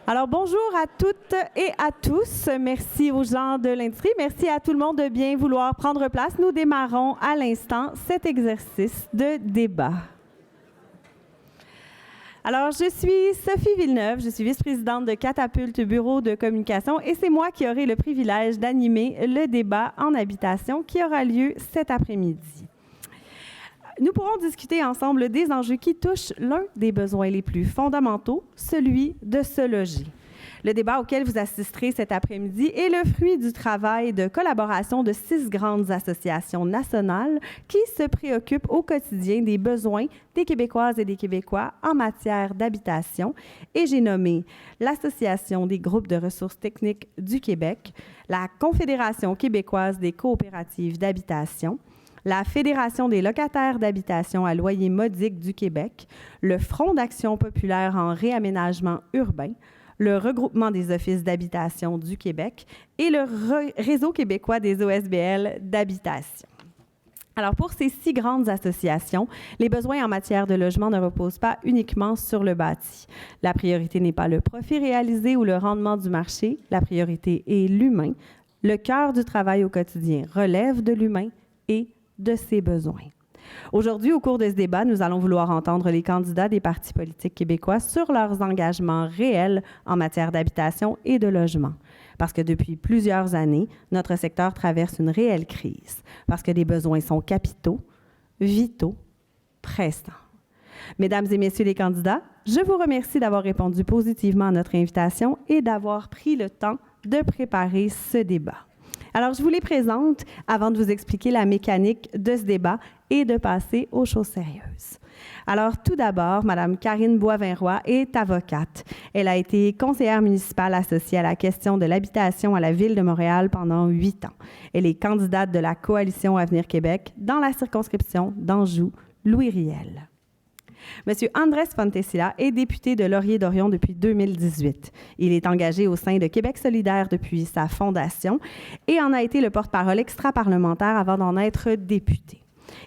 Alors, bonjour à toutes et à tous. Merci aux gens de l'industrie. Merci à tout le monde de bien vouloir prendre place. Nous démarrons à l'instant cet exercice de débat. Alors, je suis Sophie Villeneuve, je suis vice-présidente de Catapulte Bureau de communication et c'est moi qui aurai le privilège d'animer le débat en habitation qui aura lieu cet après-midi. Nous pourrons discuter ensemble des enjeux qui touchent l'un des besoins les plus fondamentaux, celui de se loger. Le débat auquel vous assisterez cet après-midi est le fruit du travail de collaboration de 6 grandes associations nationales qui se préoccupent au quotidien des besoins des Québécoises et des Québécois en matière d'habitation. Et j'ai nommé l'Association des groupes de ressources techniques du Québec, la Confédération québécoise des coopératives d'habitation, la Fédération des locataires d'habitation à loyer modique du Québec, le Front d'action populaire en réaménagement urbain, le Regroupement des offices d'habitation du Québec et le Réseau québécois des OSBL d'habitation. Alors, pour ces 6 grandes associations, les besoins en matière de logement ne reposent pas uniquement sur le bâti. La priorité n'est pas le profit réalisé ou le rendement du marché, la priorité est l'humain. Le cœur du travail au quotidien relève de l'humain et de ses besoins. Aujourd'hui, au cours de ce débat, nous allons vouloir entendre les candidats des partis politiques québécois sur leurs engagements réels en matière d'habitation et de logement. Parce que depuis plusieurs années, notre secteur traverse une réelle crise, parce que les besoins sont capitaux, vitaux, pressants. Mesdames et messieurs les candidats, je vous remercie d'avoir répondu positivement à notre invitation et d'avoir pris le temps de préparer ce débat. Alors, je vous les présente avant de vous expliquer la mécanique de ce débat et de passer aux choses sérieuses. Alors, tout d'abord, Mme Karine Boivin-Roy est avocate. Elle a été conseillère municipale associée à la question de l'habitation à la Ville de Montréal pendant 8 ans. Elle est candidate de la Coalition Avenir Québec dans la circonscription d'Anjou-Louis-Riel. M. Andrés Fontecilla est député de Laurier-Dorion depuis 2018. Il est engagé au sein de Québec solidaire depuis sa fondation et en a été le porte-parole extra-parlementaire avant d'en être député.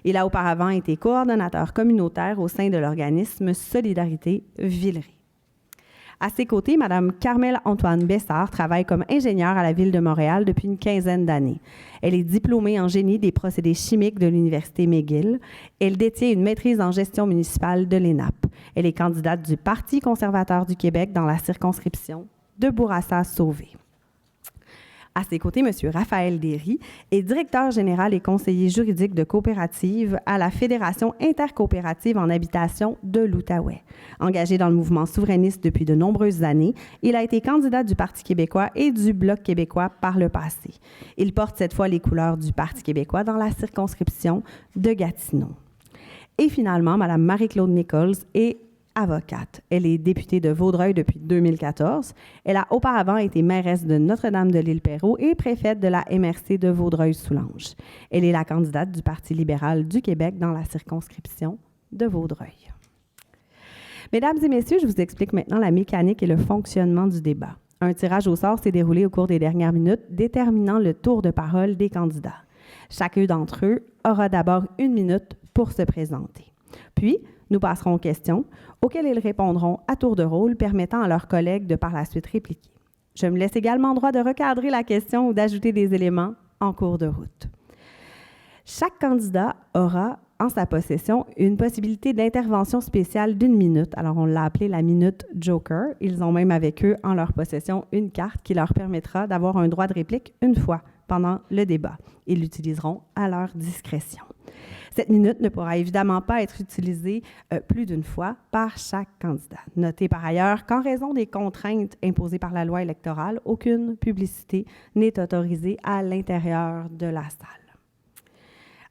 Il a auparavant été coordonnateur communautaire au sein de l'organisme Solidarité Villeray. À ses côtés, Mme Carmel-Antoine Bessard travaille comme ingénieure à la Ville de Montréal depuis une quinzaine d'années. Elle est diplômée en génie des procédés chimiques de l'Université McGill. Elle détient une maîtrise en gestion municipale de l'ENAP. Elle est candidate du Parti conservateur du Québec dans la circonscription de Bourassa-Sauvé. À ses côtés, M. Raphaël Derry est directeur général et conseiller juridique de coopérative à la Fédération intercoopérative en habitation de l'Outaouais. Engagé dans le mouvement souverainiste depuis de nombreuses années, il a été candidat du Parti québécois et du Bloc québécois par le passé. Il porte cette fois les couleurs du Parti québécois dans la circonscription de Gatineau. Et finalement, Mme Marie-Claude Nichols est avocate. Elle est députée de Vaudreuil depuis 2014. Elle a auparavant été mairesse de Notre-Dame-de-l'Île-Perrot et préfète de la MRC de Vaudreuil-Soulanges. Elle est la candidate du Parti libéral du Québec dans la circonscription de Vaudreuil. Mesdames et messieurs, je vous explique maintenant la mécanique et le fonctionnement du débat. Un tirage au sort s'est déroulé au cours des dernières minutes, déterminant le tour de parole des candidats. Chacun d'entre eux aura d'abord 1 minute pour se présenter. Puis, nous passerons aux questions, auxquelles ils répondront à tour de rôle, permettant à leurs collègues de par la suite répliquer. Je me laisse également droit de recadrer la question ou d'ajouter des éléments en cours de route. Chaque candidat aura en sa possession une possibilité d'intervention spéciale d'1 minute. Alors, on l'a appelée la minute Joker. Ils ont même avec eux en leur possession une carte qui leur permettra d'avoir un droit de réplique une fois pendant le débat. Ils l'utiliseront à leur discrétion. Cette minute ne pourra évidemment pas être utilisée plus d'une fois par chaque candidat. Notez par ailleurs qu'en raison des contraintes imposées par la loi électorale, aucune publicité n'est autorisée à l'intérieur de la salle.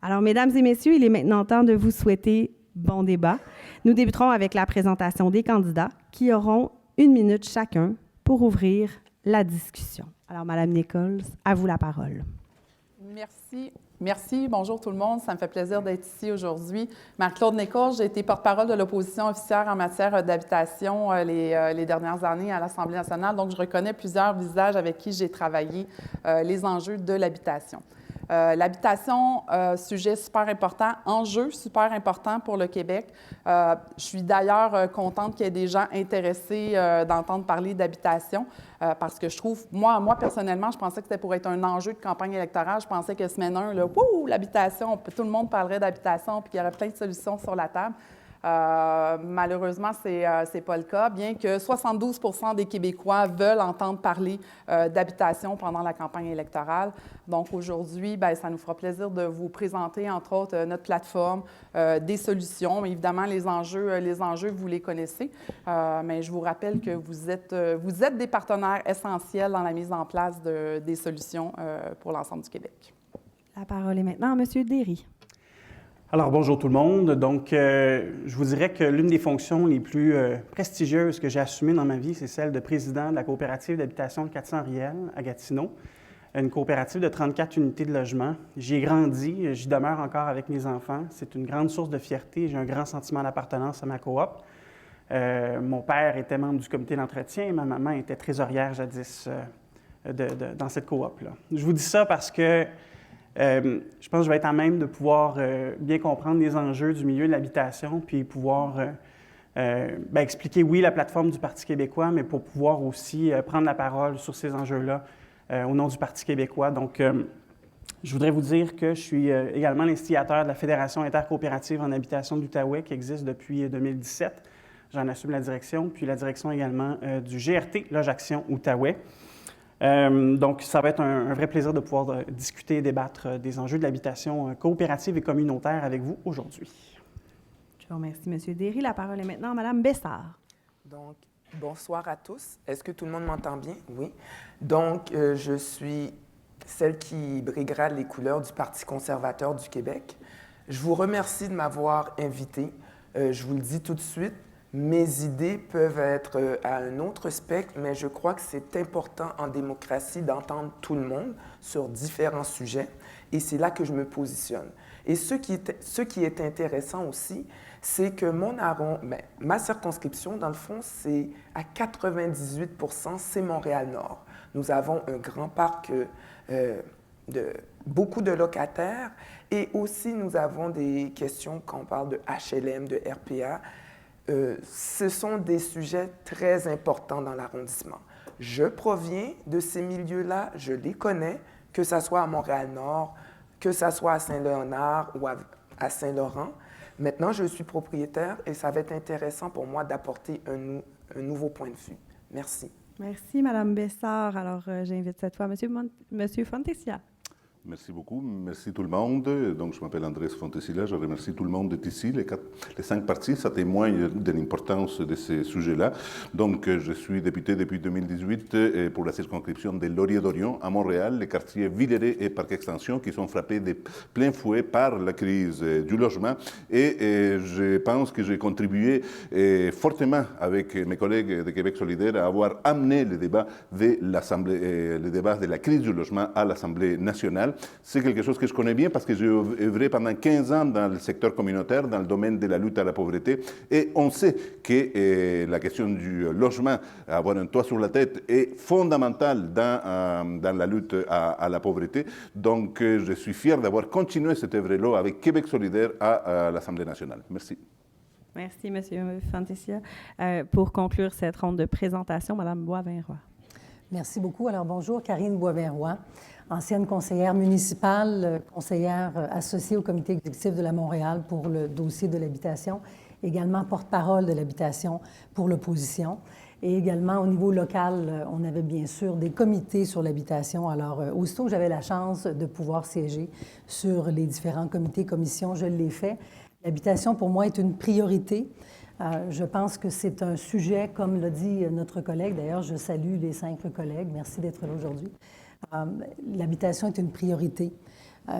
Alors, mesdames et messieurs, il est maintenant temps de vous souhaiter bon débat. Nous débuterons avec la présentation des candidats qui auront 1 minute chacun pour ouvrir la discussion. Alors, Madame Nichols, à vous la parole. Merci. Merci. Bonjour tout le monde. Ça me fait plaisir d'être ici aujourd'hui. Marie-Claude Nichols, j'ai été porte-parole de l'opposition officielle en matière d'habitation les dernières années à l'Assemblée nationale. Donc, je reconnais plusieurs visages avec qui j'ai travaillé les enjeux de l'habitation. L'habitation, sujet super important, enjeu super important pour le Québec. Je suis d'ailleurs contente qu'il y ait des gens intéressés d'entendre parler d'habitation parce que je trouve, moi personnellement, je pensais que c'était pour être un enjeu de campagne électorale. Je pensais que semaine 1, là, wouh, l'habitation, tout le monde parlerait d'habitation puis qu'il y aurait plein de solutions sur la table. Malheureusement, c'est pas le cas, bien que 72 des Québécois veulent entendre parler d'habitation pendant la campagne électorale. Donc aujourd'hui, bien, ça nous fera plaisir de vous présenter, entre autres, notre plateforme, des solutions. Évidemment, les enjeux, vous les connaissez, mais je vous rappelle que vous êtes des partenaires essentiels dans la mise en place des solutions pour l'ensemble du Québec. La parole est maintenant à M. Derry. Alors, bonjour tout le monde. Donc, je vous dirais que l'une des fonctions les plus prestigieuses que j'ai assumées dans ma vie, c'est celle de président de la coopérative d'habitation de 400-Riel à Gatineau, une coopérative de 34 unités de logement. J'y ai grandi, j'y demeure encore avec mes enfants. C'est une grande source de fierté. J'ai un grand sentiment d'appartenance à ma coop. Mon père était membre du comité d'entretien et ma maman était trésorière jadis dans cette coop-là. Je vous dis ça parce que je pense que je vais être à même de pouvoir bien comprendre les enjeux du milieu de l'habitation, puis pouvoir expliquer, oui, la plateforme du Parti québécois, mais pour pouvoir aussi prendre la parole sur ces enjeux-là au nom du Parti québécois. Donc, je voudrais vous dire que je suis également l'instigateur de la Fédération intercoopérative en habitation de l'Outaouais qui existe depuis 2017. J'en assume la direction, puis la direction également du GRT, Loge Action Outaouais. Donc, ça va être un vrai plaisir de pouvoir discuter et débattre des enjeux de l'habitation coopérative et communautaire avec vous aujourd'hui. Je vous remercie, M. Derry. La parole est maintenant à Mme Bessard. Donc, bonsoir à tous. Est-ce que tout le monde m'entend bien? Oui. Donc, je suis celle qui briguera les couleurs du Parti conservateur du Québec. Je vous remercie de m'avoir invité. Je vous le dis tout de suite, mes idées peuvent être à un autre spectre, mais je crois que c'est important en démocratie d'entendre tout le monde sur différents sujets, et c'est là que je me positionne. Et ce qui est intéressant aussi, c'est que ma circonscription, dans le fond, c'est à 98 %, c'est Montréal-Nord. Nous avons un grand parc de beaucoup de locataires, et aussi nous avons des questions quand on parle de HLM, de RPA. Ce sont des sujets très importants dans l'arrondissement. Je proviens de ces milieux-là, je les connais, que ce soit à Montréal-Nord, que ce soit à Saint-Léonard ou à Saint-Laurent. Maintenant, je suis propriétaire et ça va être intéressant pour moi d'apporter un nouveau point de vue. Merci. Merci, Mme Bessard. Alors, j'invite cette fois M. Fontessia. Merci beaucoup. Merci tout le monde. Donc, je m'appelle Andrés Fontesilla. Je remercie tout le monde d'être ici. Les 5 partis, ça témoigne de l'importance de ces sujets-là. Donc, je suis député depuis 2018 pour la circonscription de Laurier-Dorion à Montréal, les quartiers Villeray et Parc Extension qui sont frappés de plein fouet par la crise du logement. Et je pense que j'ai contribué fortement avec mes collègues de Québec solidaire à avoir amené le débat de la crise du logement à l'Assemblée nationale. C'est quelque chose que je connais bien parce que j'ai œuvré pendant 15 ans dans le secteur communautaire, dans le domaine de la lutte à la pauvreté. Et on sait que la question du logement, avoir un toit sur la tête, est fondamentale dans la lutte à la pauvreté. Donc, je suis fier d'avoir continué cette œuvre-là avec Québec solidaire à l'Assemblée nationale. Merci. Merci, M. Fontessia. Pour conclure cette ronde de présentation, Mme Boisvin-Roy. Merci beaucoup. Alors, bonjour, Karine Boisvin-Roy, ancienne conseillère municipale, conseillère associée au comité exécutif de la Montréal pour le dossier de l'habitation, également porte-parole de l'habitation pour l'opposition. Et également, au niveau local, on avait bien sûr des comités sur l'habitation. Alors, aussitôt que j'avais la chance de pouvoir siéger sur les différents comités, commissions, je l'ai fait. L'habitation, pour moi, est une priorité. Je pense que c'est un sujet, comme l'a dit notre collègue, d'ailleurs, je salue les 5 collègues, merci d'être là aujourd'hui. L'habitation est une priorité.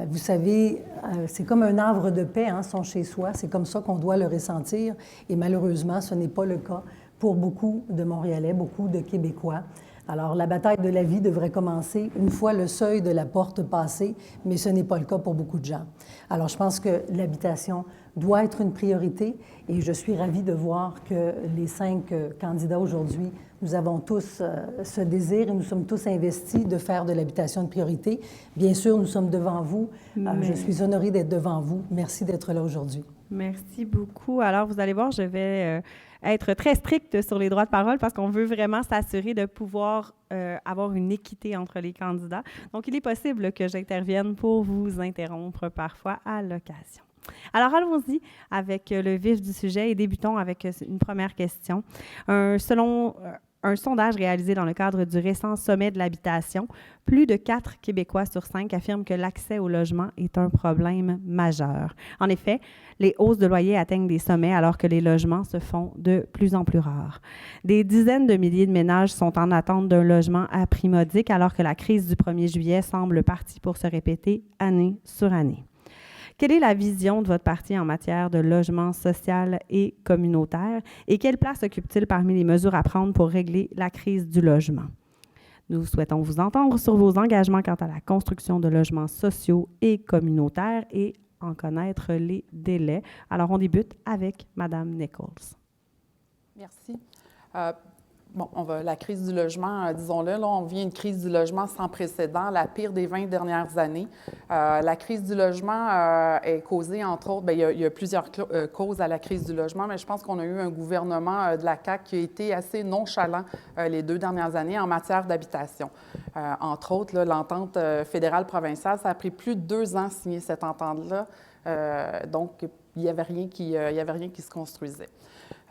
Vous savez, c'est comme un havre de paix, son chez-soi, c'est comme ça qu'on doit le ressentir, et malheureusement, ce n'est pas le cas pour beaucoup de Montréalais, beaucoup de Québécois. Alors, la bataille de la vie devrait commencer une fois le seuil de la porte passé, mais ce n'est pas le cas pour beaucoup de gens. Alors, je pense que l'habitation doit être une priorité et je suis ravie de voir que les 5 candidats aujourd'hui, nous avons tous ce désir et nous sommes tous investis de faire de l'habitation une priorité. Bien sûr, nous sommes devant vous. Je suis honorée d'être devant vous. Merci d'être là aujourd'hui. Merci beaucoup. Alors, vous allez voir, je vais être très stricte sur les droits de parole parce qu'on veut vraiment s'assurer de pouvoir avoir une équité entre les candidats. Donc, il est possible que j'intervienne pour vous interrompre parfois à l'occasion. Alors, allons-y avec le vif du sujet et débutons avec une première question. Selon un sondage réalisé dans le cadre du récent sommet de l'habitation, plus de 4 Québécois sur 5 affirment que l'accès au logement est un problème majeur. En effet, les hausses de loyers atteignent des sommets alors que les logements se font de plus en plus rares. Des dizaines de milliers de ménages sont en attente d'un logement à prix modique alors que la crise du 1er juillet semble partie pour se répéter année sur année. Quelle est la vision de votre parti en matière de logement social et communautaire et quelle place occupe-t-il parmi les mesures à prendre pour régler la crise du logement? Nous souhaitons vous entendre sur vos engagements quant à la construction de logements sociaux et communautaires et en connaître les délais. Alors, on débute avec Mme Nichols. Merci. La crise du logement, disons-le, là, on vit une crise du logement sans précédent, la pire des 20 dernières années. La crise du logement est causée, entre autres, il y a plusieurs causes à la crise du logement, mais je pense qu'on a eu un gouvernement de la CAQ qui a été assez nonchalant les 2 dernières années en matière d'habitation. Entre autres, là, l'entente fédérale-provinciale, ça a pris plus de 2 ans à signer cette entente-là, donc il n'y avait rien qui se construisait.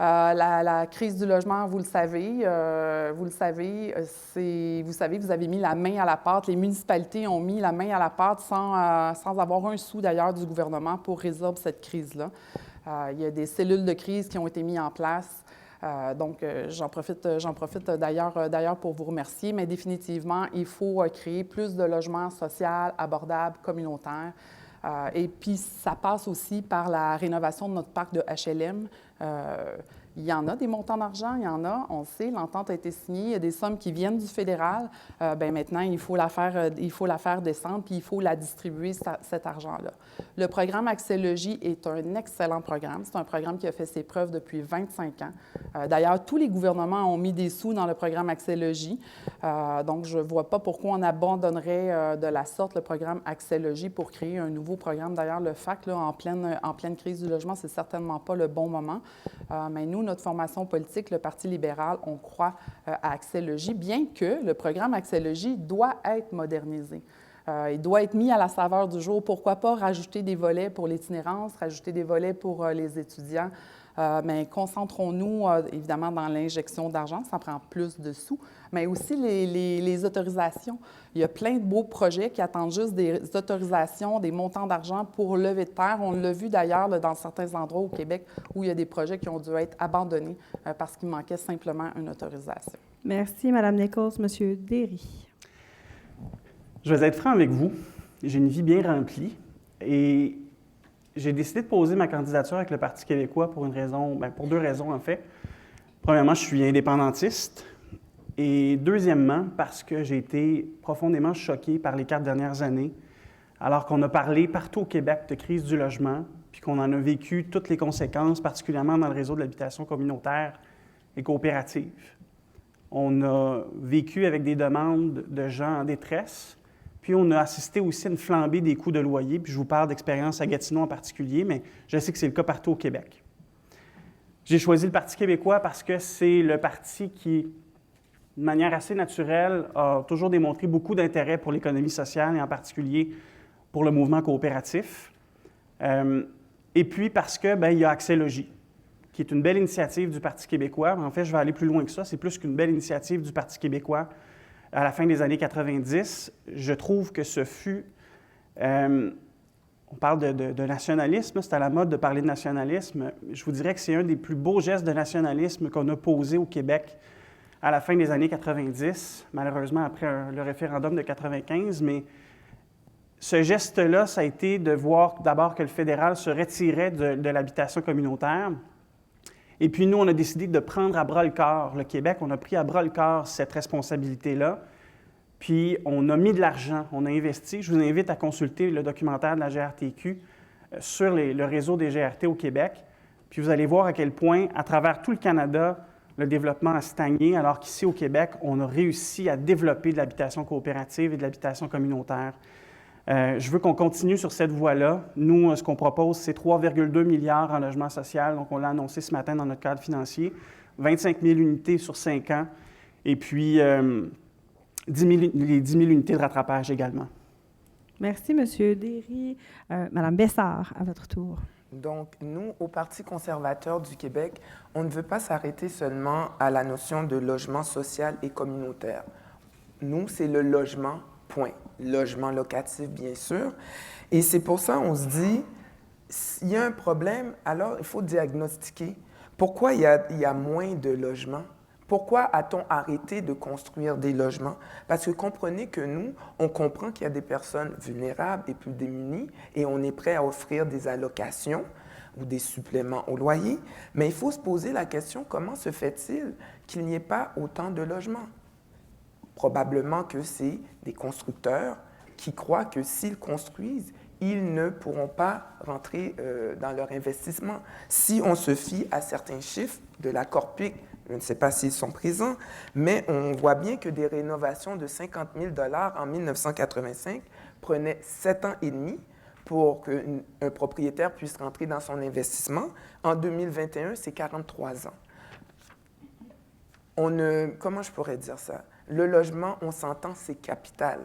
La crise du logement, vous savez, vous avez mis la main à la pâte. Les municipalités ont mis la main à la pâte sans avoir un sou d'ailleurs du gouvernement pour résoudre cette crise-là. Il y a des cellules de crise qui ont été mises en place. Donc, j'en profite d'ailleurs pour vous remercier, mais définitivement, il faut créer plus de logements sociaux, abordables, communautaires. Et puis, ça passe aussi par la rénovation de notre parc de HLM. Il y en a des montants d'argent, il y en a, on le sait, l'entente a été signée, il y a des sommes qui viennent du fédéral. Maintenant, il faut la faire descendre, puis il faut la distribuer, cet argent-là. Le programme Accès Logis est un excellent programme. C'est un programme qui a fait ses preuves depuis 25 ans. D'ailleurs, tous les gouvernements ont mis des sous dans le programme Accès Logis. Donc, je ne vois pas pourquoi on abandonnerait de la sorte le programme Accès Logis pour créer un nouveau programme. D'ailleurs, le FAC, là, en pleine crise du logement, c'est certainement pas le bon moment. Mais nous, notre formation politique, le Parti libéral, on croit à Accès Logis, bien que le programme Accès Logis doit être modernisé. Il doit être mis à la saveur du jour. Pourquoi pas rajouter des volets pour l'itinérance, rajouter des volets pour les étudiants. Mais concentrons-nous évidemment dans l'injection d'argent, ça prend plus de sous, mais aussi les autorisations. Il y a plein de beaux projets qui attendent juste des autorisations, des montants d'argent pour lever de terre. On l'a vu d'ailleurs là, dans certains endroits au Québec où il y a des projets qui ont dû être abandonnés parce qu'il manquait simplement une autorisation. Merci, Mme Nichols. Monsieur Derry. Je vais être franc avec vous. J'ai une vie bien remplie et j'ai décidé de poser ma candidature avec le Parti québécois pour 2 raisons, en fait. Premièrement, je suis indépendantiste. Et deuxièmement, parce que j'ai été profondément choqué par les 4 dernières années, alors qu'on a parlé partout au Québec de crise du logement, puis qu'on en a vécu toutes les conséquences, particulièrement dans le réseau de l'habitation communautaire et coopérative. On a vécu avec des demandes de gens en détresse. Puis, on a assisté aussi à une flambée des coûts de loyer. Puis, je vous parle d'expérience à Gatineau en particulier, mais je sais que c'est le cas partout au Québec. J'ai choisi le Parti québécois parce que c'est le parti qui, de manière assez naturelle, a toujours démontré beaucoup d'intérêt pour l'économie sociale et en particulier pour le mouvement coopératif. Et puis, parce que, il y a Accès Logis, qui est une belle initiative du Parti québécois. En fait, je vais aller plus loin que ça. C'est plus qu'une belle initiative du Parti québécois. À la fin des années 90, je trouve que ce fut... on parle de nationalisme, c'est à la mode de parler de nationalisme. Je vous dirais que c'est un des plus beaux gestes de nationalisme qu'on a posé au Québec à la fin des années 90, malheureusement après le référendum de 95. Mais ce geste-là, ça a été de voir d'abord que le fédéral se retirait de l'habitation communautaire Et puis, nous, on a décidé de prendre à bras-le-corps le Québec. On a pris à bras-le-corps cette responsabilité-là. Puis, on a mis de l'argent, on a investi. Je vous invite à consulter le documentaire de la GRTQ sur le réseau des GRT au Québec. Puis, vous allez voir à quel point, à travers tout le Canada, le développement a stagné, alors qu'ici, au Québec, on a réussi à développer de l'habitation coopérative et de l'habitation communautaire. Je veux qu'on continue sur cette voie-là. Nous, ce qu'on propose, c'est 3,2 milliards en logement social. Donc, on l'a annoncé ce matin dans notre cadre financier. 25 000 unités sur 5 ans. Et puis, les 10 000 unités de rattrapage également. Merci, M. Derry. Mme Bessard, à votre tour. Donc, nous, au Parti conservateur du Québec, on ne veut pas s'arrêter seulement à la notion de logement social et communautaire. Nous, c'est le logement, point. Logement locatif, bien sûr. Et c'est pour ça qu'on se dit, s'il y a un problème, alors il faut diagnostiquer. Pourquoi il y a moins de logements? Pourquoi a-t-on arrêté de construire des logements? Parce que comprenez que nous, on comprend qu'il y a des personnes vulnérables et plus démunies et on est prêt à offrir des allocations ou des suppléments au loyer. Mais il faut se poser la question, comment se fait-il qu'il n'y ait pas autant de logements? Probablement que c'est des constructeurs qui croient que s'ils construisent, ils ne pourront pas rentrer dans leur investissement. Si on se fie à certains chiffres de la Corpic, je ne sais pas s'ils sont présents, mais on voit bien que des rénovations de 50 000 $ en 1985 prenaient 7 ans et demi pour qu'un propriétaire puisse rentrer dans son investissement. En 2021, c'est 43 ans. Comment je pourrais dire ça? Le logement, on s'entend, c'est capital.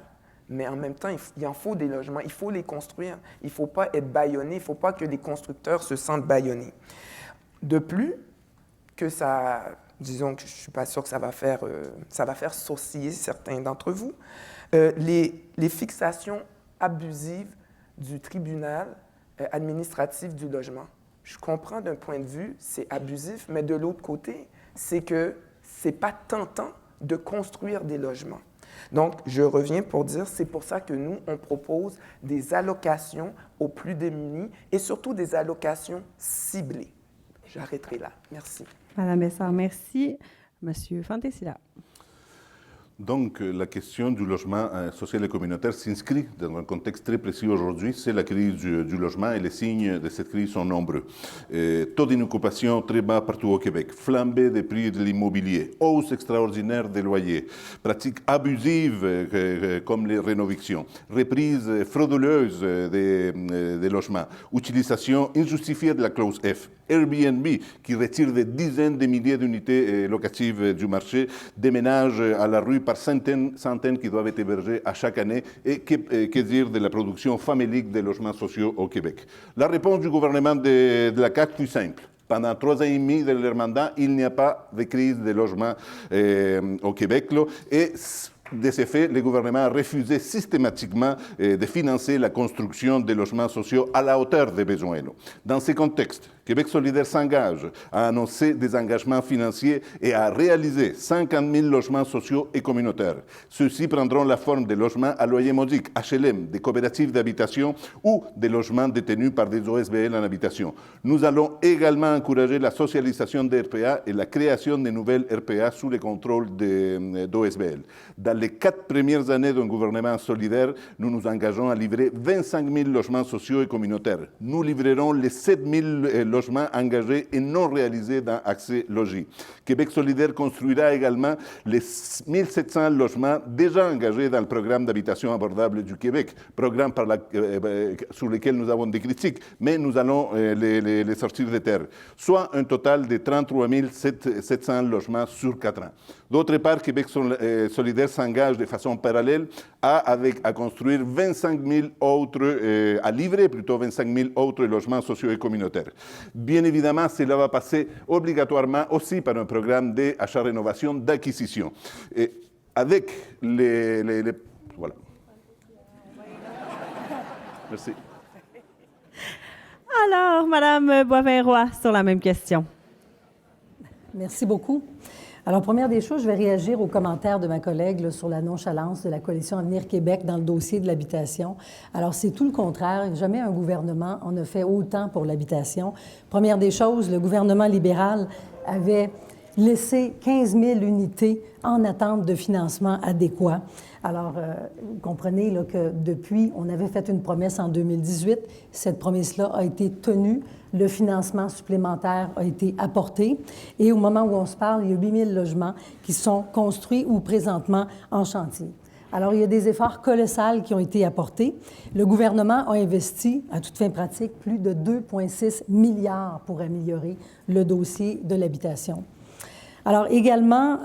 Mais en même temps, il en faut des logements, il faut les construire. Il ne faut pas être bâillonné, il ne faut pas que les constructeurs se sentent bâillonnés. De plus, que ça, disons que je ne suis pas sûr que ça va faire sourciller certains d'entre vous, les fixations abusives du tribunal administratif du logement. Je comprends d'un point de vue, c'est abusif, mais de l'autre côté, c'est que ce n'est pas tentant de construire des logements. Donc, je reviens pour dire, c'est pour ça que nous, on propose des allocations aux plus démunis et surtout des allocations ciblées. J'arrêterai là. Merci. Madame Bessard, merci. Monsieur Fantassila. Donc, la question du logement social et communautaire s'inscrit dans un contexte très précis aujourd'hui. C'est la crise du logement et les signes de cette crise sont nombreux. Taux d'inoccupation très bas partout au Québec, flambée des prix de l'immobilier, hausse extraordinaire des loyers, pratiques abusives comme les rénovations, reprise frauduleuse des logements, utilisation injustifiée de la clause F, Airbnb qui retire des dizaines de milliers d'unités locatives du marché, déménage à la rue par centaines qui doivent être hébergés à chaque année. Et que dire de la production famélique des logements sociaux au Québec? La réponse du gouvernement de la CAQ fut simple. Pendant 3 ans et demi de leur mandat, il n'y a pas de crise de logement au Québec. Et de ce fait, le gouvernement a refusé systématiquement de financer la construction de logements sociaux à la hauteur des besoins. Dans ce contexte, Québec solidaire s'engage à annoncer des engagements financiers et à réaliser 50 000 logements sociaux et communautaires. Ceux-ci prendront la forme de logements à loyer modique, HLM, des coopératives d'habitation ou des logements détenus par des OSBL en habitation. Nous allons également encourager la socialisation des RPA et la création de nouvelles RPA sous le contrôle d'OSBL. Dans les 4 premières années d'un gouvernement solidaire, nous nous engageons à livrer 25 000 logements sociaux et communautaires. Nous livrerons les 7 000 logements engagés et non réalisés dans Accès Logis. Québec solidaire construira également les 1 700 logements déjà engagés dans le programme d'habitation abordable du Québec, programme sur lequel nous avons des critiques, mais nous allons les sortir de terre, soit un total de 33 700 logements sur 4 ans. D'autre part, Québec solidaire s'engage de façon parallèle à construire 25 000 autres, à livrer plutôt 25 000 autres logements sociaux et communautaires. Bien évidemment, cela va passer obligatoirement aussi par un programme d'achat-rénovation d'acquisition. Et avec voilà. Merci. Alors, Madame Boivin-Roy, sur la même question. Merci beaucoup. Alors, première des choses, je vais réagir aux commentaires de ma collègue là, sur la nonchalance de la Coalition Avenir Québec dans le dossier de l'habitation. Alors, c'est tout le contraire. Jamais un gouvernement en a fait autant pour l'habitation. Première des choses, le gouvernement libéral avait laissé 15 000 unités en attente de financement adéquat. Alors, vous comprenez là, que depuis, on avait fait une promesse en 2018. Cette promesse-là a été tenue. Le financement supplémentaire a été apporté. Et au moment où on se parle, il y a 8 000 logements qui sont construits ou présentement en chantier. Alors, il y a des efforts colossaux qui ont été apportés. Le gouvernement a investi, à toute fin pratique, plus de 2,6 milliards pour améliorer le dossier de l'habitation. Alors, également,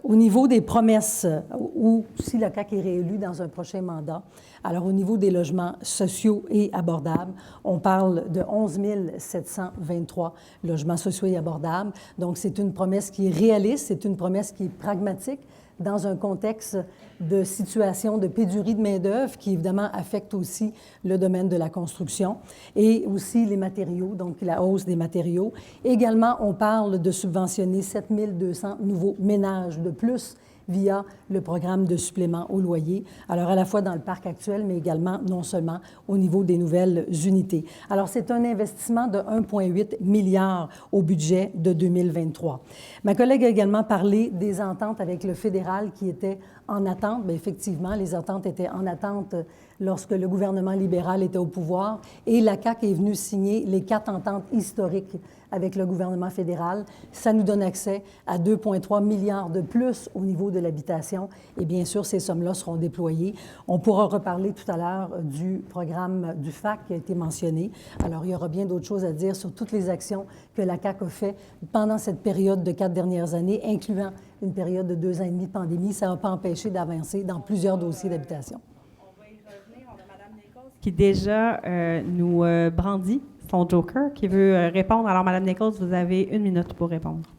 au niveau des promesses, ou si le CAQ est réélu dans un prochain mandat, alors au niveau des logements sociaux et abordables, on parle de 11 723 logements sociaux et abordables. Donc, c'est une promesse qui est réaliste, c'est une promesse qui est pragmatique, dans un contexte de situation de pénurie de main-d'œuvre qui, évidemment, affecte aussi le domaine de la construction et aussi les matériaux, donc la hausse des matériaux. Également, on parle de subventionner 7 200 nouveaux ménages de plus via le programme de supplément au loyer, alors à la fois dans le parc actuel, mais également non seulement au niveau des nouvelles unités. Alors, c'est un investissement de 1,8 milliard au budget de 2023. Ma collègue a également parlé des ententes avec le fédéral qui étaient en attente. Bien, effectivement, les ententes étaient en attente lorsque le gouvernement libéral était au pouvoir et la CAQ est venue signer les 4 ententes historiques avec le gouvernement fédéral. Ça nous donne accès à 2,3 milliards de plus au niveau de l'habitation et bien sûr, ces sommes-là seront déployées. On pourra reparler tout à l'heure du programme du FAC qui a été mentionné. Alors, il y aura bien d'autres choses à dire sur toutes les actions que la CAQ a fait pendant cette période de 4 dernières années, incluant une période de 2 ans et demi de pandémie. Ça n'a pas empêché d'avancer dans plusieurs dossiers d'habitation. On va y revenir. On a Mme Nichols qui déjà nous brandit son joker, qui veut répondre. Alors, Mme Nichols, vous avez 1 minute pour répondre.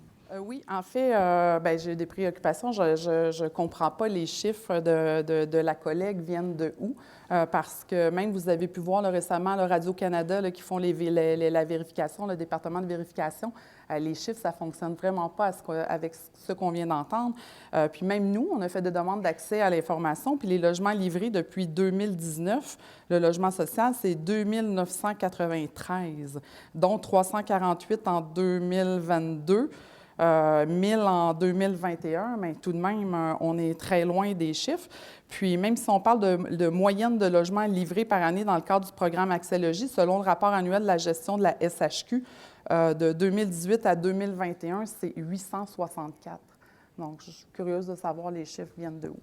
Oui, en fait, j'ai des préoccupations. Je ne comprends pas les chiffres de la collègue viennent de où, parce que même vous avez pu voir là, récemment le Radio-Canada là, qui font la vérification, le département de vérification. Les chiffres, ça ne fonctionne vraiment pas avec ce qu'on vient d'entendre. Puis même nous, on a fait des demandes d'accès à l'information, puis les logements livrés depuis 2019, le logement social, c'est 2 993, dont 348 en 2022. 1000 en 2021, mais tout de même, on est très loin des chiffres. Puis, même si on parle de moyenne de logements livrés par année dans le cadre du programme Accès Logis, selon le rapport annuel de la gestion de la SHQ, de 2018 à 2021, c'est 864. Donc, je suis curieuse de savoir les chiffres viennent de où.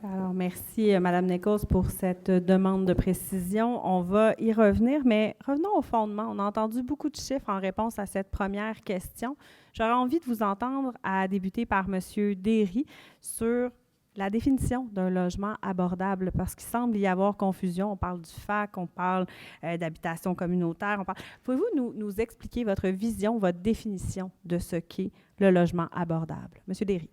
Alors, merci, Mme Nichols, pour cette demande de précision. On va y revenir, mais revenons au fondement. On a entendu beaucoup de chiffres en réponse à cette première question. J'aurais envie de vous entendre à débuter par M. Derry sur la définition d'un logement abordable, parce qu'il semble y avoir confusion. On parle du FAC, on parle d'habitation communautaire. Pouvez-vous nous expliquer votre vision, votre définition de ce qu'est le logement abordable? M. Derry,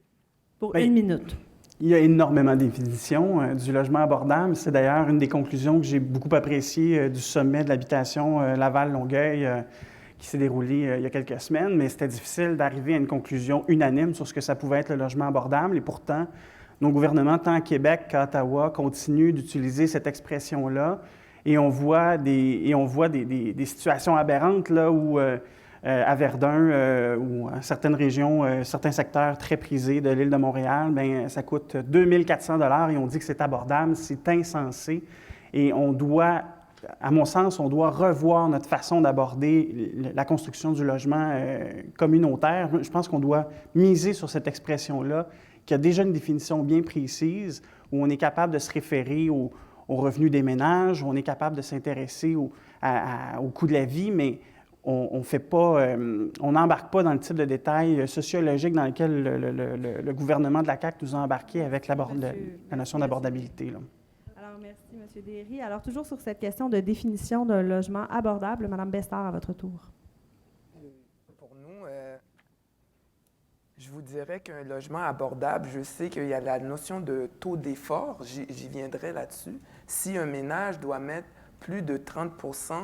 pour 1 minute. Il y a énormément de définitions du logement abordable. C'est d'ailleurs une des conclusions que j'ai beaucoup appréciées du sommet de l'habitation Laval-Longueuil qui s'est déroulé il y a quelques semaines, mais c'était difficile d'arriver à une conclusion unanime sur ce que ça pouvait être le logement abordable. Et pourtant, nos gouvernements, tant à Québec qu'à Ottawa, continuent d'utiliser cette expression-là. Et on voit des situations aberrantes là, où à Verdun ou à certaines régions, certains secteurs très prisés de l'île de Montréal, bien, ça coûte 2 400 $ et on dit que c'est abordable. C'est insensé. Et on doit, à mon sens, on doit revoir notre façon d'aborder la construction du logement communautaire. Je pense qu'on doit miser sur cette expression-là, qui a déjà une définition bien précise, où on est capable de se référer aux revenus des ménages, où on est capable de s'intéresser au coût de la vie, mais on n'embarque pas dans le type de détails sociologiques dans lequel le gouvernement de la CAQ nous a embarqués avec la notion d'abordabilité. Là. Alors, merci, M. Derry. Alors, toujours sur cette question de définition d'un logement abordable, Mme Bestard, à votre tour. Pour nous, je vous dirais qu'un logement abordable, je sais qu'il y a la notion de taux d'effort, j'y viendrai là-dessus. Si un ménage doit mettre plus de 30 %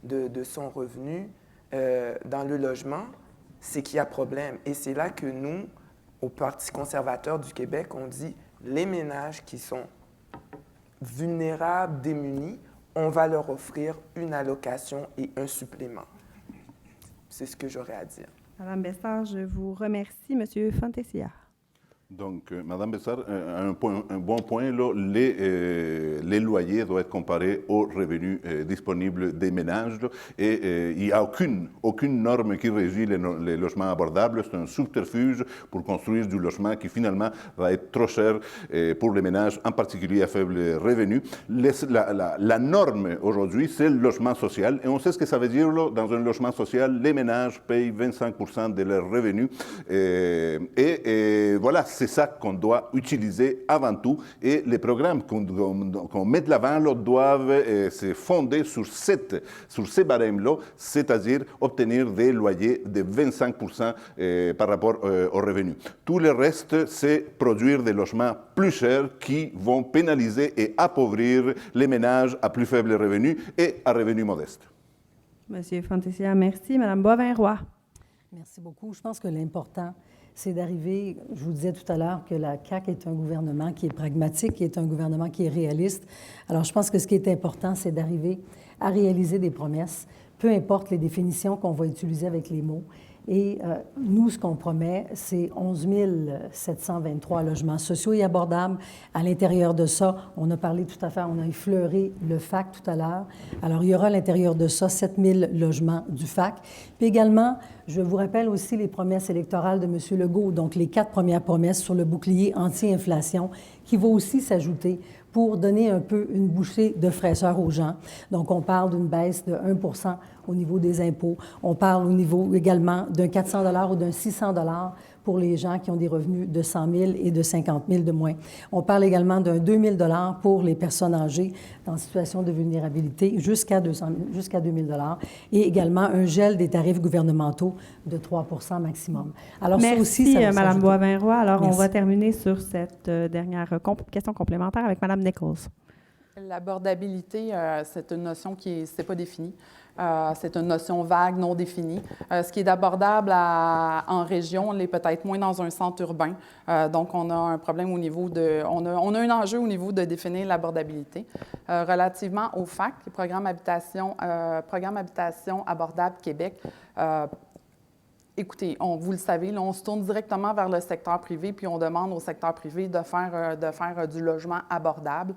de son revenu dans le logement, c'est qu'il y a problème. Et c'est là que nous, au Parti conservateur du Québec, on dit les ménages qui sont vulnérables, démunis, on va leur offrir une allocation et un supplément. C'est ce que j'aurais à dire. Madame Bessard, je vous remercie. Monsieur Fantesia. Donc, Madame Bessard, un bon point, là, les loyers doivent être comparés aux revenus disponibles des ménages. Là, et il n'y a aucune norme qui régit les logements abordables. C'est un subterfuge pour construire du logement qui, finalement, va être trop cher pour les ménages, en particulier à faible revenu. La norme, aujourd'hui, c'est le logement social. Et on sait ce que ça veut dire, là, dans un logement social, les ménages payent 25% de leurs revenus. Et voilà, c'est ça qu'on doit utiliser avant tout. Et les programmes qu'on met de l'avant là, doivent se fonder sur ces barèmes-là, c'est-à-dire obtenir des loyers de 25% par rapport aux revenus. Tout le reste, c'est produire des logements plus chers qui vont pénaliser et appauvrir les ménages à plus faible revenu et à revenus modestes. Monsieur Fantesia, merci. Madame Boivin-Roy. Merci beaucoup. Je pense que l'important, c'est d'arriver, je vous disais tout à l'heure que la CAQ est un gouvernement qui est pragmatique, qui est un gouvernement qui est réaliste. Alors, je pense que ce qui est important, c'est d'arriver à réaliser des promesses, peu importe les définitions qu'on va utiliser avec les mots. Et nous, ce qu'on promet, c'est 11 723 logements sociaux et abordables. À l'intérieur de ça, on a parlé tout à fait, on a effleuré le FAC tout à l'heure. Alors, il y aura à l'intérieur de ça 7 000 logements du FAC. Puis également, je vous rappelle aussi les promesses électorales de M. Legault, donc les 4 premières promesses sur le bouclier anti-inflation, qui vont aussi s'ajouter pour donner un peu une bouchée de fraîcheur aux gens. Donc, on parle d'une baisse de 1 % au niveau des impôts. On parle au niveau également d'un 400 $ ou d'un 600 $ pour les gens qui ont des revenus de 100 000 et de 50 000 de moins. On parle également d'un 2 000 $ pour les personnes âgées en situation de vulnérabilité jusqu'à 2 000 $ et également un gel des tarifs gouvernementaux de 3 % maximum. Alors, merci, ça aussi, ça va Mme Boivin-Roy. Alors, merci. on va terminer sur cette dernière question complémentaire avec Mme Nichols. L'abordabilité, c'est une notion qui n'est pas définie. C'est une notion vague, non définie. Ce qui est abordable en région l'est peut-être moins dans un centre urbain. Donc, on a un problème au niveau de... On a un enjeu au niveau de définir l'abordabilité. Relativement au FAC, le programme Habitation abordable Québec, écoutez, vous le savez, là, on se tourne directement vers le secteur privé, puis on demande au secteur privé de faire du logement abordable.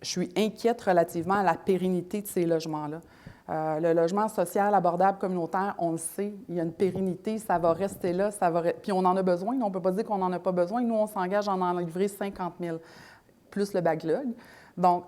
Je suis inquiète relativement à la pérennité de ces logements-là. Le logement social abordable communautaire, on le sait, il y a une pérennité, ça va rester là, puis on en a besoin. On ne peut pas dire qu'on n'en a pas besoin. Nous, on s'engage à en livrer 50 000, plus le backlog. Donc,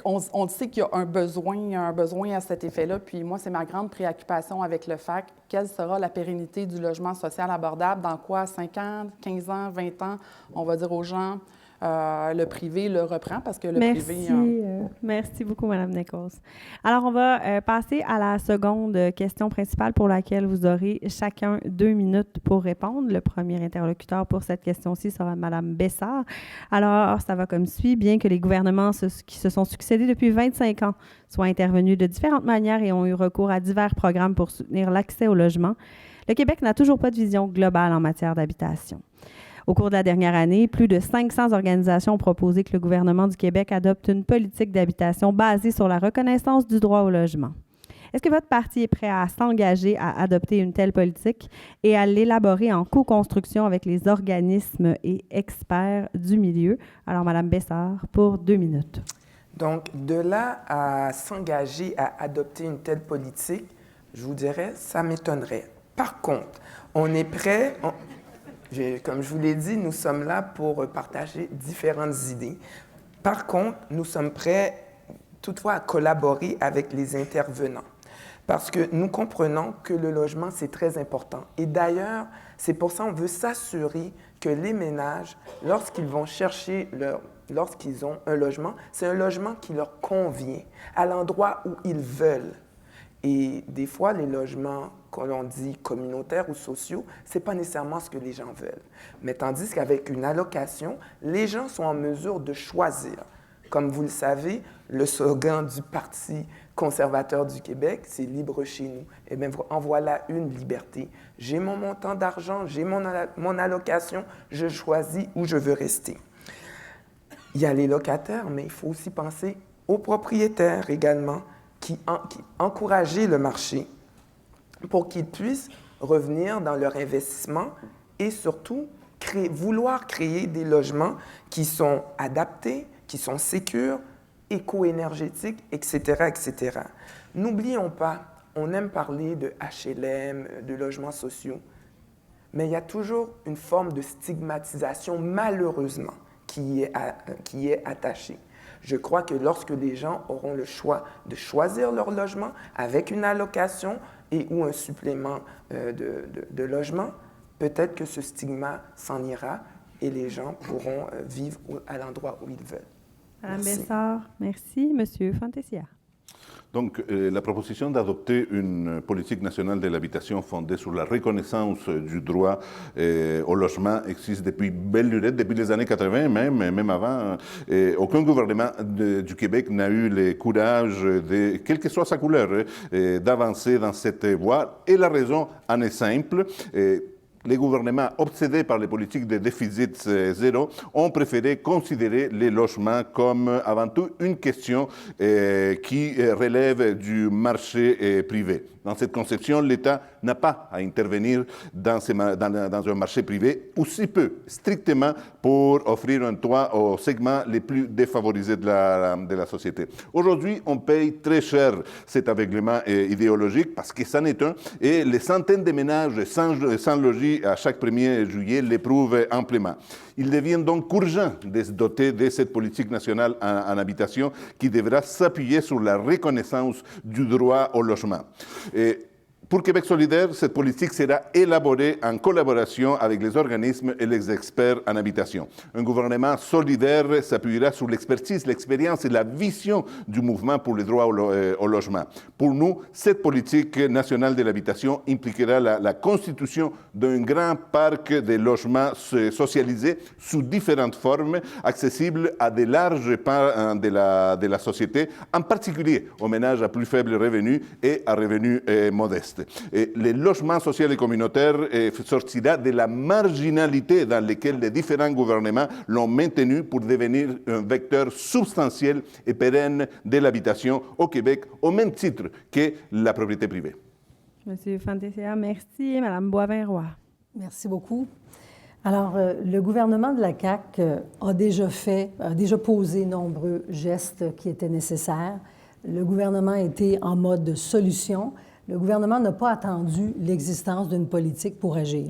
on sait qu'il y a un besoin à cet effet-là. Puis moi, c'est ma grande préoccupation avec le FAC. Quelle sera la pérennité du logement social abordable? Dans quoi? 5 ans, 15 ans, 20 ans? On va dire aux gens... le privé le reprend parce que le privé... Merci beaucoup, Mme Nichols. Alors, on va passer à la seconde question principale pour laquelle vous aurez chacun 2 minutes pour répondre. Le premier interlocuteur pour cette question-ci sera Mme Bessard. Alors, ça va comme suit. Bien que les gouvernements qui se sont succédés depuis 25 ans soient intervenus de différentes manières et ont eu recours à divers programmes pour soutenir l'accès au logement, le Québec n'a toujours pas de vision globale en matière d'habitation. Au cours de la dernière année, plus de 500 organisations ont proposé que le gouvernement du Québec adopte une politique d'habitation basée sur la reconnaissance du droit au logement. Est-ce que votre parti est prêt à s'engager à adopter une telle politique et à l'élaborer en co-construction avec les organismes et experts du milieu? Alors, Mme Bessard, pour 2 minutes. Donc, de là à s'engager à adopter une telle politique, je vous dirais, ça m'étonnerait. Par contre, on est prêt... Comme je vous l'ai dit, nous sommes là pour partager différentes idées. Par contre, nous sommes prêts toutefois à collaborer avec les intervenants parce que nous comprenons que le logement, c'est très important. Et d'ailleurs, c'est pour ça qu'on veut s'assurer que les ménages, lorsqu'ils vont chercher lorsqu'ils ont un logement, c'est un logement qui leur convient à l'endroit où ils veulent. Et des fois, les logements qu'on dit communautaires ou sociaux, ce n'est pas nécessairement ce que les gens veulent. Mais tandis qu'avec une allocation, les gens sont en mesure de choisir Comme vous le savez, le slogan du Parti conservateur du Québec, c'est « Libre chez nous ». Eh bien, en voilà une liberté. J'ai mon montant d'argent, j'ai mon allocation, je choisis où je veux rester. Il y a les locataires, mais il faut aussi penser aux propriétaires également, qui encourager le marché pour qu'ils puissent revenir dans leur investissement et surtout vouloir créer des logements qui sont adaptés, qui sont sécures, éco-énergétiques, etc., etc. N'oublions pas, on aime parler de HLM, de logements sociaux, mais il y a toujours une forme de stigmatisation, malheureusement, qui est attachée. Je crois que lorsque les gens auront le choix de choisir leur logement avec une allocation et ou un supplément de logement, peut-être que ce stigma s'en ira et les gens pourront vivre à l'endroit où ils veulent. Madame Bessard, merci. Monsieur Fantesia. Donc, la proposition d'adopter une politique nationale de l'habitation fondée sur la reconnaissance du droit au logement existe depuis belle lurette, depuis les années 80 même avant. Aucun gouvernement du Québec n'a eu le courage, quelle que soit sa couleur, d'avancer dans cette voie. Et la raison en est simple. Les gouvernements obsédés par les politiques de déficit zéro ont préféré considérer les logements comme avant tout une question qui relève du marché privé. Dans cette conception, l'État n'a pas à intervenir dans un marché privé, ou si peu, strictement pour offrir un toit aux segments les plus défavorisés de la société. Aujourd'hui, on paye très cher cet aveuglement idéologique parce que c'en est un, et les centaines de ménages sans logis à chaque 1er juillet l'éprouvent amplement. Il devient donc urgent de se doter de cette politique nationale en habitation qui devra s'appuyer sur la reconnaissance du droit au logement. Et pour Québec solidaire, cette politique sera élaborée en collaboration avec les organismes et les experts en habitation. Un gouvernement solidaire s'appuiera sur l'expertise, l'expérience et la vision du mouvement pour le droit au logement. Pour nous, cette politique nationale de l'habitation impliquera la constitution d'un grand parc de logements socialisés sous différentes formes, accessibles à de larges pans de la société, en particulier aux ménages à plus faible revenu et à revenus modestes. Et le logement social et communautaire sortira de la marginalité dans laquelle les différents gouvernements l'ont maintenu pour devenir un vecteur substantiel et pérenne de l'habitation au Québec, au même titre que la propriété privée. Monsieur Fantesia, merci. Madame Boivin-Roy. Merci beaucoup. Alors, le gouvernement de la CAQ a déjà posé nombreux gestes qui étaient nécessaires. Le gouvernement était en mode solution. Le gouvernement n'a pas attendu l'existence d'une politique pour agir.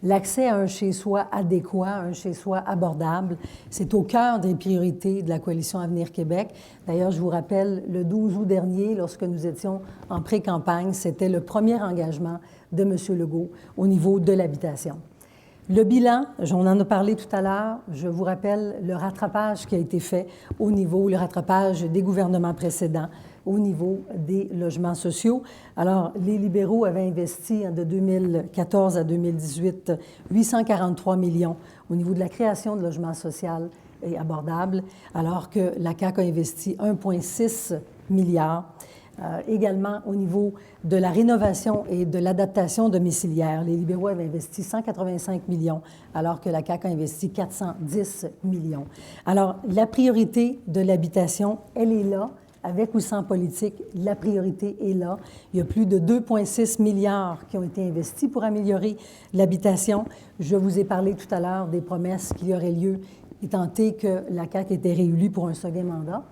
L'accès à un chez-soi adéquat, un chez-soi abordable, c'est au cœur des priorités de la Coalition Avenir Québec. D'ailleurs, je vous rappelle, le 12 août dernier, lorsque nous étions en pré-campagne, c'était le premier engagement de M. Legault au niveau de l'habitation. Le bilan, on en a parlé tout à l'heure, je vous rappelle le rattrapage qui a été fait le rattrapage des gouvernements précédents au niveau des logements sociaux. Alors, les libéraux avaient investi de 2014 à 2018 843 millions au niveau de la création de logements sociaux et abordables, alors que la CAQ a investi 1,6 milliard. Également, au niveau de la rénovation et de l'adaptation domiciliaire, les libéraux avaient investi 185 millions, alors que la CAQ a investi 410 millions. Alors, la priorité de l'habitation, elle est là. Avec ou sans politique, la priorité est là. Il y a plus de 2,6 milliards qui ont été investis pour améliorer l'habitation. Je vous ai parlé tout à l'heure des promesses qui auraient lieu, étant donné que la CAQ était réélue pour un second mandat.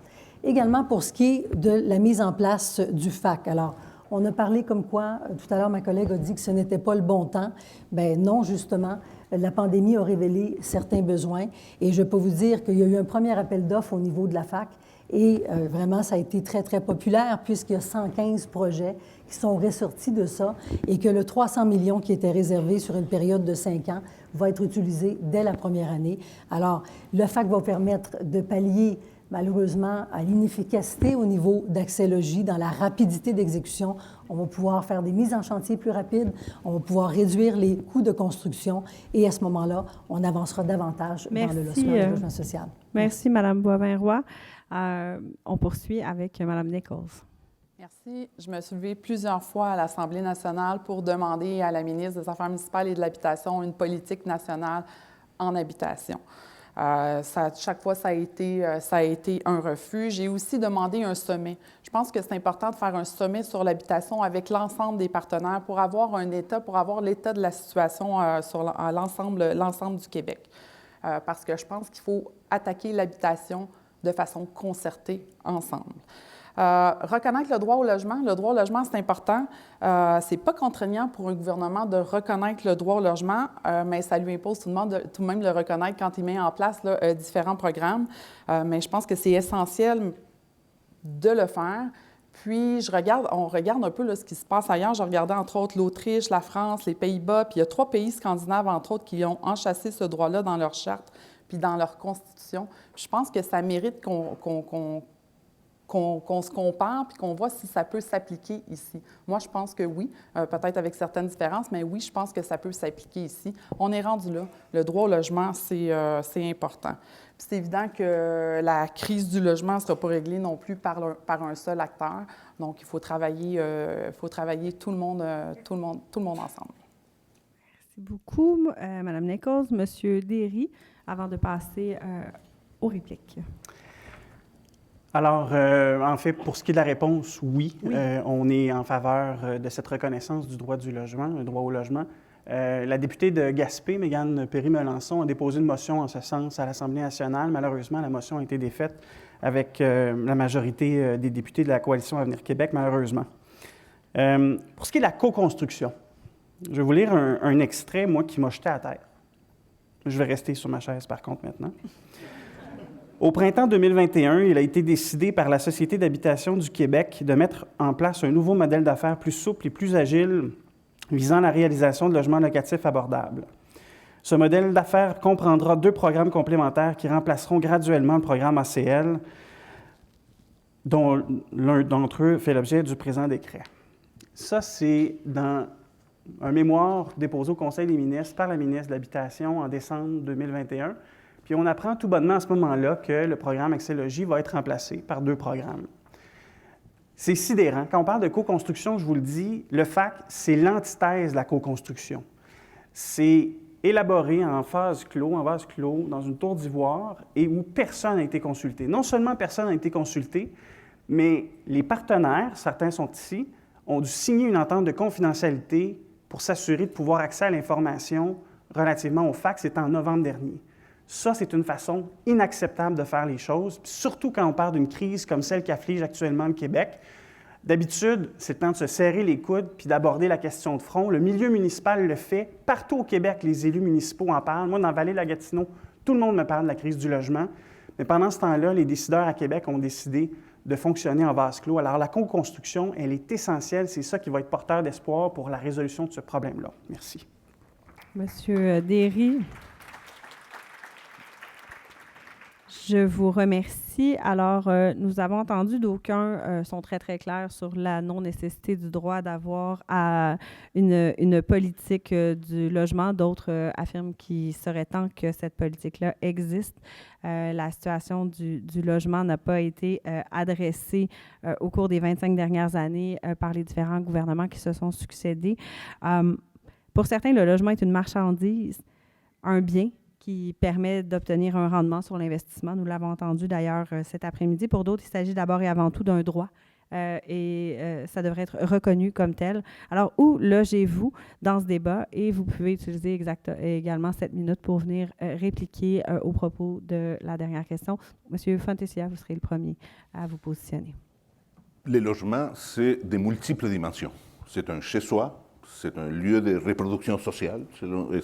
Également pour ce qui est de la mise en place du FAC. Alors, on a parlé comme quoi, tout à l'heure, ma collègue a dit que ce n'était pas le bon temps. Bien non, justement, la pandémie a révélé certains besoins et je peux vous dire qu'il y a eu un premier appel d'offres au niveau de la FAC et vraiment, ça a été très, très populaire puisqu'il y a 115 projets qui sont ressortis de ça et que le 300 millions qui était réservé sur une période de 5 ans va être utilisé dès la première année. Alors, le FAC va permettre de pallier malheureusement, à l'inefficacité au niveau d'accès logis, dans la rapidité d'exécution. On va pouvoir faire des mises en chantier plus rapides, on va pouvoir réduire les coûts de construction et à ce moment-là, on avancera davantage dans le logement social. Merci, Mme Boivin-Roy. On poursuit avec Mme Nichols. Merci. Je me suis levée plusieurs fois à l'Assemblée nationale pour demander à la ministre des Affaires municipales et de l'Habitation une politique nationale en habitation. Chaque fois, ça a été un refus. J'ai aussi demandé un sommet. Je pense que c'est important de faire un sommet sur l'habitation avec l'ensemble des partenaires pour avoir un état, pour avoir l'état de la situation sur l'ensemble du Québec. Parce que je pense qu'il faut attaquer l'habitation de façon concertée ensemble. Reconnaître le droit au logement, c'est important. C'est pas contraignant pour un gouvernement de reconnaître le droit au logement, mais ça lui impose tout de même de le reconnaître quand il met en place différents programmes. Mais je pense que c'est essentiel de le faire. Puis, on regarde un peu là, ce qui se passe ailleurs. Je regardais entre autres l'Autriche, la France, les Pays-Bas, puis il y a 3 pays scandinaves, entre autres, qui ont enchâssé ce droit-là dans leur charte puis dans leur constitution. Puis je pense que ça mérite qu'on se compare puis qu'on voit si ça peut s'appliquer ici. Moi, je pense que oui, peut-être avec certaines différences, mais oui, je pense que ça peut s'appliquer ici. On est rendu là. Le droit au logement, c'est important. Puis c'est évident que la crise du logement ne sera pas réglée non plus par un seul acteur. Donc, il faut travailler tout le monde ensemble. Merci beaucoup, Mme Nichols. Monsieur Derry, avant de passer aux répliques. Alors, en fait, pour ce qui est de la réponse, oui. On est en faveur de cette reconnaissance du droit du logement, le droit au logement. La députée de Gaspé, Mégane Perry-Melançon, a déposé une motion en ce sens à l'Assemblée nationale. Malheureusement, la motion a été défaite avec la majorité des députés de la Coalition Avenir Québec, malheureusement. Pour ce qui est de la co-construction, je vais vous lire un extrait, moi, qui m'a jeté à terre. Je vais rester sur ma chaise, par contre, maintenant. Au printemps 2021, il a été décidé par la Société d'habitation du Québec de mettre en place un nouveau modèle d'affaires plus souple et plus agile visant la réalisation de logements locatifs abordables. Ce modèle d'affaires comprendra 2 programmes complémentaires qui remplaceront graduellement le programme ACL, dont l'un d'entre eux fait l'objet du présent décret. Ça, c'est dans un mémoire déposé au Conseil des ministres par la ministre de l'Habitation en décembre 2021. Puis on apprend tout bonnement à ce moment-là que le programme Accès Logis va être remplacé par 2 programmes. C'est sidérant. Quand on parle de co-construction, je vous le dis, le FAC, c'est l'antithèse de la co-construction. C'est élaboré en vase clos, dans une tour d'ivoire, et où personne n'a été consulté. Non seulement personne n'a été consulté, mais les partenaires, certains sont ici, ont dû signer une entente de confidentialité pour s'assurer de pouvoir accéder à l'information relativement au FAC. C'était en novembre dernier. Ça, c'est une façon inacceptable de faire les choses, puis surtout quand on parle d'une crise comme celle qui afflige actuellement le Québec. D'habitude, c'est le temps de se serrer les coudes puis d'aborder la question de front. Le milieu municipal le fait. Partout au Québec, les élus municipaux en parlent. Moi, dans la vallée de la Gatineau, tout le monde me parle de la crise du logement. Mais pendant ce temps-là, les décideurs à Québec ont décidé de fonctionner en vase clos. Alors, la co-construction, elle est essentielle. C'est ça qui va être porteur d'espoir pour la résolution de ce problème-là. Merci. Monsieur Derry. Je vous remercie. Alors, nous avons entendu d'aucuns sont très, très clairs sur la non-nécessité du droit d'avoir une politique du logement. D'autres affirment qu'il serait temps que cette politique-là existe. La situation du logement n'a pas été adressée au cours des 25 dernières années par les différents gouvernements qui se sont succédés. Pour certains, le logement est une marchandise, un bien qui permet d'obtenir un rendement sur l'investissement. Nous l'avons entendu d'ailleurs cet après-midi. Pour d'autres, il s'agit d'abord et avant tout d'un droit et ça devrait être reconnu comme tel. Alors, où logez-vous dans ce débat? Et vous pouvez utiliser également 7 minutes pour venir répliquer aux propos de la dernière question. Monsieur Fontesilla, vous serez le premier à vous positionner. Le logement, c'est de multiples dimensions. C'est un chez-soi, c'est un lieu de reproduction sociale,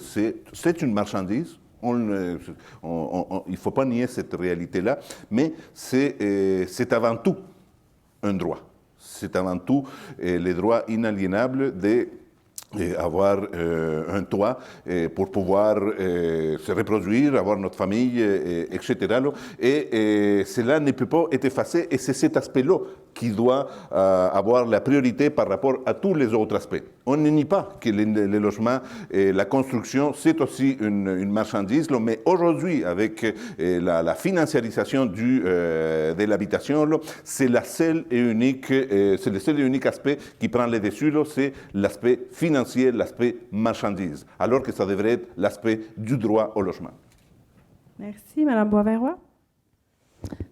c'est une marchandise. Il ne faut pas nier cette réalité-là, mais c'est avant tout un droit. C'est avant tout le droit inaliénable de et avoir un toit pour pouvoir se reproduire, avoir notre famille, etc. Et cela ne peut pas être effacé, et c'est cet aspect-là qui doit avoir la priorité par rapport à tous les autres aspects. On ne nie pas que les logements et la construction, c'est aussi une marchandise, mais aujourd'hui, avec la financiarisation de l'habitation, c'est le seul et unique aspect qui prend le dessus, c'est l'aspect financier, l'aspect marchandise, alors que ça devrait être l'aspect du droit au logement. Merci. Madame Boisvert-Roy?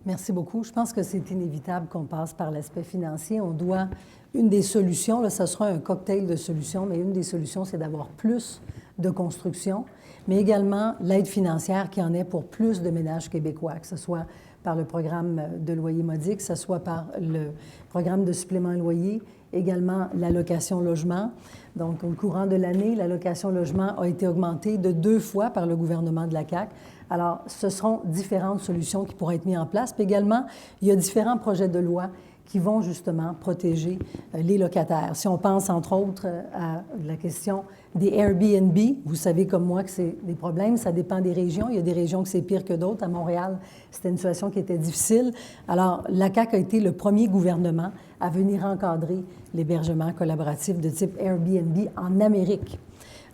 Merci beaucoup. Je pense que c'est inévitable qu'on passe par l'aspect financier. On doit, une des solutions, là, ça sera un cocktail de solutions, mais une des solutions, c'est d'avoir plus de construction, mais également l'aide financière qui en est pour plus de ménages québécois, que ce soit par le programme de loyer modique, que ce soit par le programme de supplément loyer, également l'allocation logement. Donc, au courant de l'année, l'allocation logement a été augmentée de 2 fois par le gouvernement de la CAQ. Alors, ce seront différentes solutions qui pourront être mises en place. Puis également, il y a différents projets de loi qui vont justement protéger les locataires. Si on pense, entre autres, à la question des Airbnb, vous savez comme moi que c'est des problèmes, ça dépend des régions. Il y a des régions que c'est pire que d'autres. À Montréal, c'était une situation qui était difficile. Alors, la CAQ a été le premier gouvernement à venir encadrer l'hébergement collaboratif de type Airbnb en Amérique.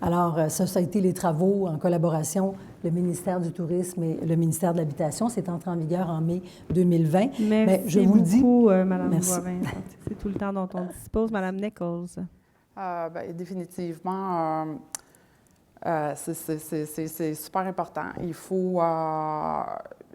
Alors, ça a été les travaux en collaboration, le ministère du Tourisme et le ministère de l'Habitation. C'est entré en vigueur en mai 2020. Merci mais je vous beaucoup, le dis, Madame merci. Boivin. C'est tout le temps dont on dispose. Madame Nichols. Définitivement, c'est super important. Il faut...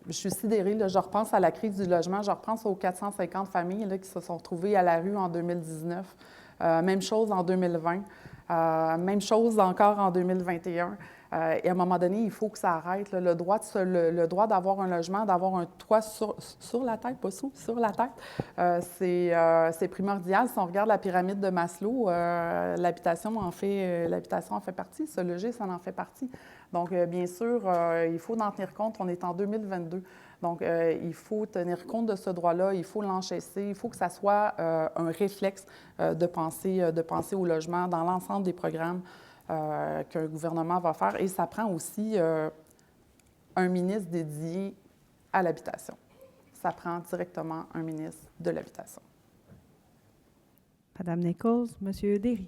je suis sidérée, là, je repense à la crise du logement, je repense aux 450 familles là, qui se sont retrouvées à la rue en 2019. Même chose en 2020. Même chose encore en 2021. Et à un moment donné, il faut que ça arrête. Là. Le droit d'avoir un logement, d'avoir un toit sur la tête, pas sur la tête, c'est primordial. Si on regarde la pyramide de Maslow, l'habitation en fait partie. Se loger, ça en fait partie. Donc, bien sûr, il faut en tenir compte. On est en 2022. Donc, il faut tenir compte de ce droit-là, il faut l'enchasser, il faut que ça soit un réflexe de penser au logement dans l'ensemble des programmes qu'un gouvernement va faire. Et ça prend aussi un ministre dédié à l'habitation. Ça prend directement un ministre de l'habitation. Madame Nichols, Monsieur Derry.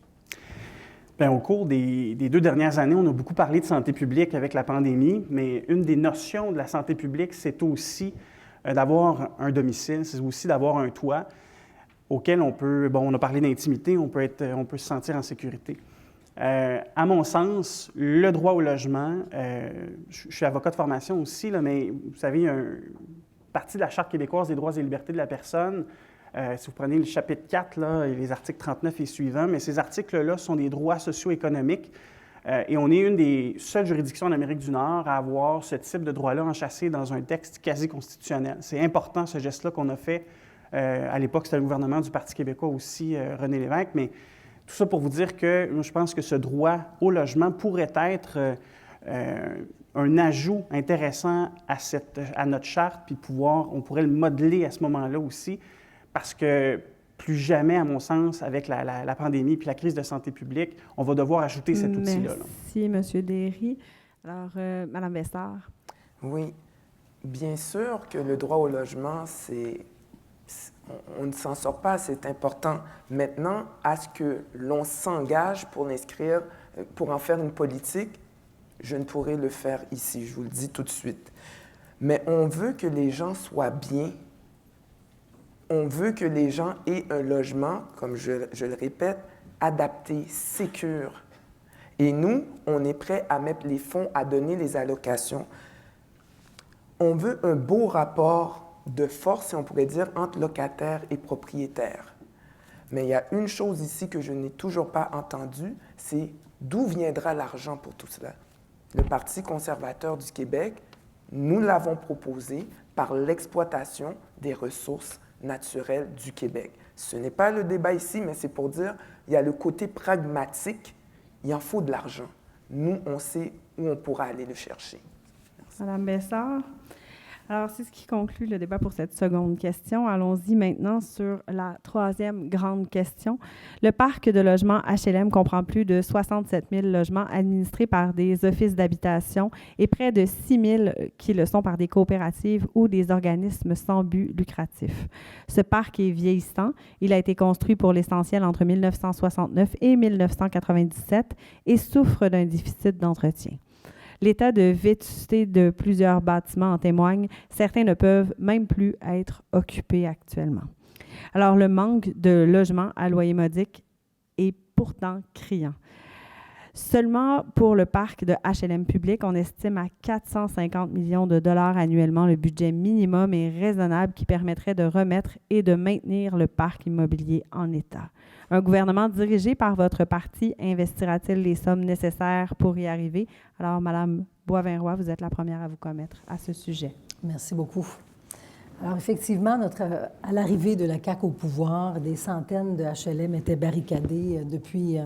Bien, au cours des 2 dernières années, on a beaucoup parlé de santé publique avec la pandémie, mais une des notions de la santé publique, c'est aussi d'avoir un domicile, c'est aussi d'avoir un toit auquel on peut, on a parlé d'intimité, on peut se sentir en sécurité. À mon sens, le droit au logement, je suis avocat de formation aussi, là, mais vous savez, il y a une partie de la Charte québécoise des droits et libertés de la personne. Si vous prenez le chapitre 4, là, et les articles 39 et suivants, mais ces articles-là sont des droits socio-économiques et on est une des seules juridictions en Amérique du Nord à avoir ce type de droit-là enchâssé dans un texte quasi-constitutionnel. C'est important, ce geste-là qu'on a fait. À l'époque, c'était le gouvernement du Parti québécois aussi, René Lévesque, mais tout ça pour vous dire que je pense que ce droit au logement pourrait être un ajout intéressant à notre charte, puis on pourrait le modeler à ce moment-là aussi. Parce que plus jamais, à mon sens, avec la pandémie puis la crise de santé publique, on va devoir ajouter cet outil-là. Merci, M. Derry. Alors, Mme Bessard. Oui, bien sûr que le droit au logement, on ne s'en sort pas, c'est important. Maintenant, à ce que l'on s'engage pour l'inscrire, pour en faire une politique, je ne pourrai le faire ici, je vous le dis tout de suite. Mais on veut que les gens soient bien. On veut que les gens aient un logement, comme je le répète, adapté, sécure. Et nous, on est prêt à mettre les fonds, à donner les allocations. On veut un beau rapport de force, si on pourrait dire, entre locataires et propriétaires. Mais il y a une chose ici que je n'ai toujours pas entendue, c'est d'où viendra l'argent pour tout cela. Le Parti conservateur du Québec, nous l'avons proposé par l'exploitation des ressources naturelles du Québec. Ce n'est pas le débat ici, mais c'est pour dire il y a le côté pragmatique, il en faut de l'argent. Nous, on sait où on pourra aller le chercher. Madame Bessard. Alors, c'est ce qui conclut le débat pour cette seconde question. Allons-y maintenant sur la troisième grande question. Le parc de logements HLM comprend plus de 67 000 logements administrés par des offices d'habitation et près de 6 000 qui le sont par des coopératives ou des organismes sans but lucratif. Ce parc est vieillissant. Il a été construit pour l'essentiel entre 1969 et 1997 et souffre d'un déficit d'entretien. L'état de vétusté de plusieurs bâtiments en témoigne. Certains ne peuvent même plus être occupés actuellement. Alors, le manque de logements à loyer modique est pourtant criant. Seulement pour le parc de HLM public, on estime à 450 millions de dollars annuellement le budget minimum et raisonnable qui permettrait de remettre et de maintenir le parc immobilier en état. Un gouvernement dirigé par votre parti investira-t-il les sommes nécessaires pour y arriver? Alors, Mme Boisvert-Roy, vous êtes la première à vous commettre à ce sujet. Merci beaucoup. Alors, effectivement, à l'arrivée de la CAQ au pouvoir, des centaines de HLM étaient barricadés depuis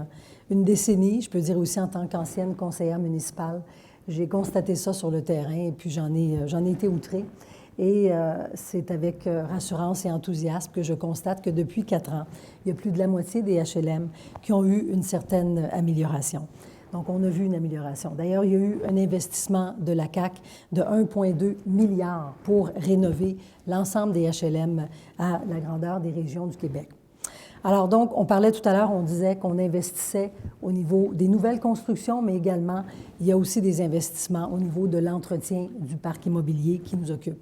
une décennie. Je peux dire aussi en tant qu'ancienne conseillère municipale, j'ai constaté ça sur le terrain et puis j'en ai été outrée. Et c'est avec rassurance et enthousiasme que je constate que depuis 4 ans, il y a plus de la moitié des HLM qui ont eu une certaine amélioration. Donc, on a vu une amélioration. D'ailleurs, il y a eu un investissement de la CAQ de 1,2 milliard pour rénover l'ensemble des HLM à la grandeur des régions du Québec. Alors donc, on parlait tout à l'heure, on disait qu'on investissait au niveau des nouvelles constructions, mais également, il y a aussi des investissements au niveau de l'entretien du parc immobilier qui nous occupe.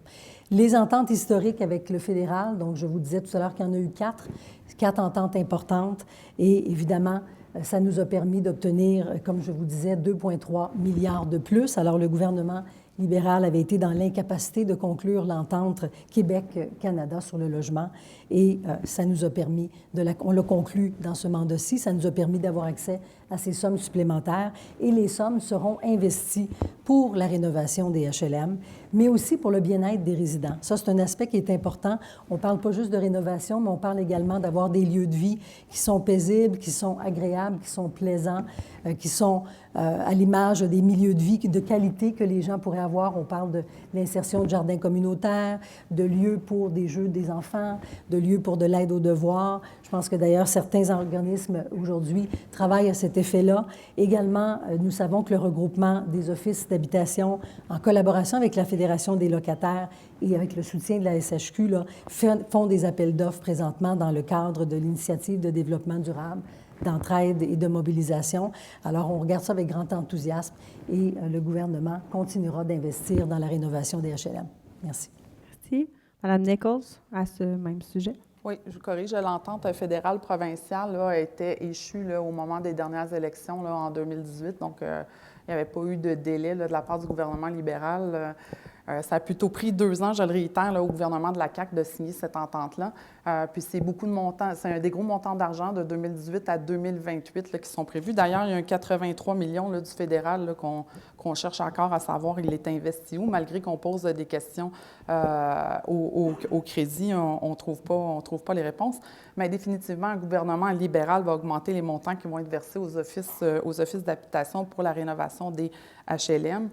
Les ententes historiques avec le fédéral, donc je vous disais tout à l'heure qu'il y en a eu 4 ententes importantes, et évidemment, ça nous a permis d'obtenir, comme je vous disais, 2,3 milliards de plus. Alors, le gouvernement libéral avait été dans l'incapacité de conclure l'entente Québec-Canada sur le logement et ça nous a permis, on l'a conclu dans ce mandat-ci, ça nous a permis d'avoir accès à ces sommes supplémentaires et les sommes seront investies pour la rénovation des HLM, mais aussi pour le bien-être des résidents. Ça, c'est un aspect qui est important. On ne parle pas juste de rénovation, mais on parle également d'avoir des lieux de vie qui sont paisibles, qui sont agréables, qui sont plaisants, qui sont à l'image des milieux de vie de qualité que les gens pourraient avoir. On parle de l'insertion de jardins communautaires, de lieux pour des jeux des enfants, de lieux pour de l'aide aux devoirs. Je pense que d'ailleurs, certains organismes aujourd'hui travaillent à cet effet-là. Également, nous savons que le regroupement des offices d'habitation, en collaboration avec la Fédération des locataires et avec le soutien de la SHQ, là, font des appels d'offres présentement dans le cadre de l'initiative de développement durable, d'entraide et de mobilisation. Alors, on regarde ça avec grand enthousiasme et le gouvernement continuera d'investir dans la rénovation des HLM. Merci. Merci. Mme Nichols, à ce même sujet. Oui, je vous corrige. L'entente fédérale provinciale là, a été échue là, au moment des dernières élections là, en 2018. Donc, il n'y avait pas eu de délai là, de la part du gouvernement libéral. Ça a plutôt pris 2 ans, je le réitère, là, au gouvernement de la CAQ de signer cette entente-là. Puis c'est beaucoup de montants, c'est des gros montants d'argent de 2018 à 2028 là, qui sont prévus. D'ailleurs, il y a un 83 millions là, du fédéral là, qu'on cherche encore à savoir il est investi où, malgré qu'on pose des questions au crédit, on ne trouve pas les réponses. Mais définitivement, un gouvernement libéral va augmenter les montants qui vont être versés aux offices d'habitation pour la rénovation des HLM.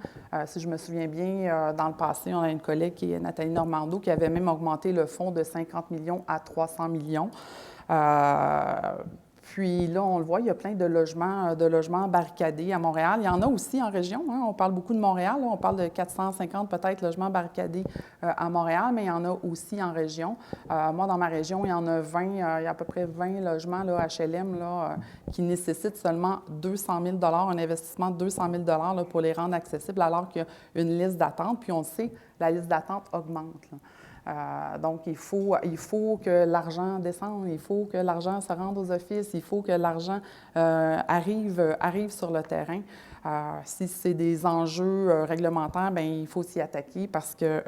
Si je me souviens bien, dans le passé, on a une collègue qui est Nathalie Normando qui avait même augmenté le fonds de 50 millions à 300 millions. Puis là, on le voit, il y a plein de logements barricadés à Montréal. Il y en a aussi en région. Hein. On parle beaucoup de Montréal. Là. On parle de 450 peut-être logements barricadés à Montréal, mais il y en a aussi en région. Moi, dans ma région, il y en a 20. Il y a à peu près 20 logements là, HLM là, qui nécessitent seulement 200 000 un investissement de 200 000 là, pour les rendre accessibles, alors qu'il y a une liste d'attente. Puis on le sait, la liste d'attente augmente. Là. Donc, il faut que l'argent descende, il faut que l'argent se rende aux offices, il faut que l'argent arrive sur le terrain. Si c'est des enjeux réglementaires, bien, il faut s'y attaquer parce que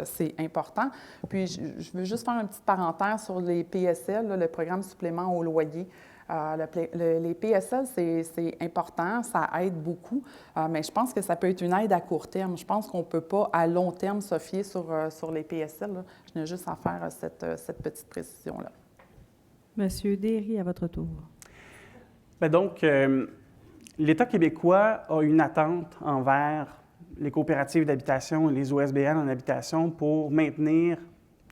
c'est important. Puis, je veux juste faire une petite parenthèse sur les PSL, là, le programme supplément au loyer. Les PSL, c'est important, ça aide beaucoup, mais je pense que ça peut être une aide à court terme. Je pense qu'on ne peut pas, à long terme, se fier sur les PSL. Là. Je n'ai juste à faire cette petite précision-là. Monsieur Derry, à votre tour. Bien donc, l'État québécois a une attente envers les coopératives d'habitation et les OSBL en habitation pour maintenir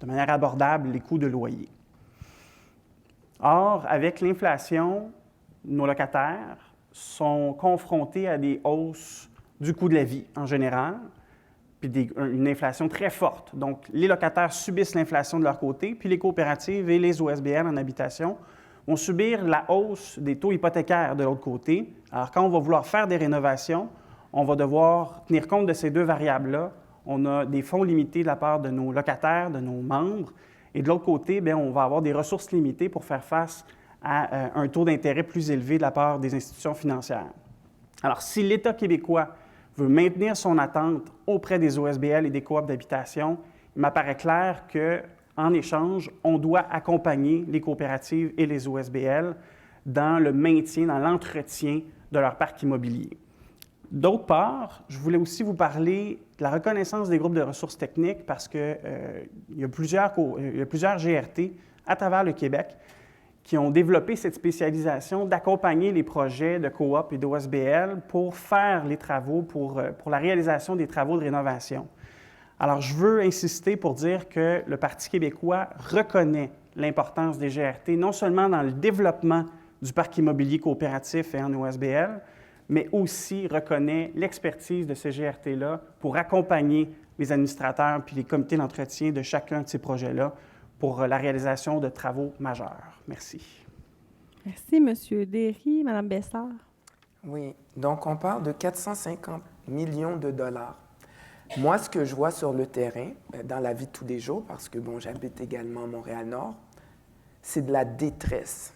de manière abordable les coûts de loyer. Or, avec l'inflation, nos locataires sont confrontés à des hausses du coût de la vie en général, puis une inflation très forte. Donc, les locataires subissent l'inflation de leur côté, puis les coopératives et les OSBL en habitation vont subir la hausse des taux hypothécaires de l'autre côté. Alors, quand on va vouloir faire des rénovations, on va devoir tenir compte de ces deux variables-là. On a des fonds limités de la part de nos locataires, de nos membres, et de l'autre côté, bien, on va avoir des ressources limitées pour faire face à un taux d'intérêt plus élevé de la part des institutions financières. Alors, si l'État québécois veut maintenir son attente auprès des OSBL et des coops d'habitation, il m'apparaît clair qu'en échange, on doit accompagner les coopératives et les OSBL dans le maintien, dans l'entretien de leur parc immobilier. D'autre part, je voulais aussi vous parler de la reconnaissance des groupes de ressources techniques parce qu'il y a plusieurs GRT à travers le Québec qui ont développé cette spécialisation d'accompagner les projets de coop et d'OSBL pour faire les travaux, pour la réalisation des travaux de rénovation. Alors, je veux insister pour dire que le Parti québécois reconnaît l'importance des GRT, non seulement dans le développement du parc immobilier coopératif et en OSBL, mais aussi reconnaît l'expertise de ces GRT-là pour accompagner les administrateurs puis les comités d'entretien de chacun de ces projets-là pour la réalisation de travaux majeurs. Merci. Merci, M. Derry. Mme Bessard. Oui, donc on parle de 450 millions de dollars. Moi, ce que je vois sur le terrain, dans la vie de tous les jours, parce que, bon, j'habite également à Montréal-Nord, c'est de la détresse.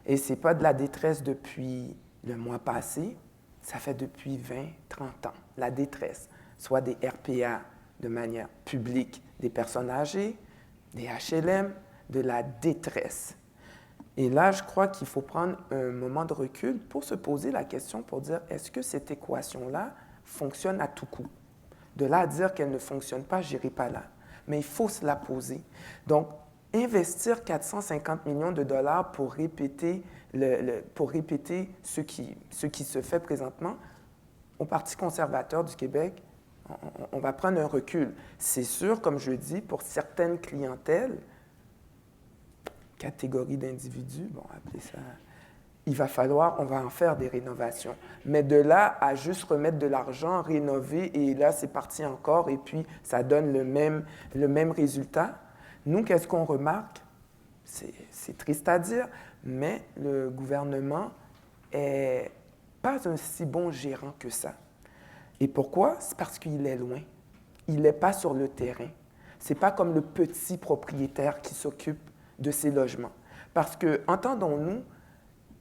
Et ce n'est pas de la détresse depuis le mois passé, ça fait depuis 20, 30 ans, la détresse, soit des RPA de manière publique, des personnes âgées, des HLM, de la détresse. Et là, je crois qu'il faut prendre un moment de recul pour se poser la question, pour dire, est-ce que cette équation-là fonctionne à tout coup? De là à dire qu'elle ne fonctionne pas, je n'irai pas là. Mais il faut se la poser. Donc, investir 450 millions de dollars pour répéter, ce qui se fait présentement, au Parti conservateur du Québec, on va prendre un recul. C'est sûr, comme je dis, pour certaines clientèles, catégories d'individus, bon, appelez ça, il va falloir, on va en faire des rénovations. Mais de là à juste remettre de l'argent, rénover, et là, c'est parti encore, et puis ça donne le même résultat. Nous, qu'est-ce qu'on remarque? C'est triste à dire, mais le gouvernement n'est pas un si bon gérant que ça. Et pourquoi? C'est parce qu'il est loin. Il n'est pas sur le terrain. Ce n'est pas comme le petit propriétaire qui s'occupe de ses logements. Parce que, entendons-nous,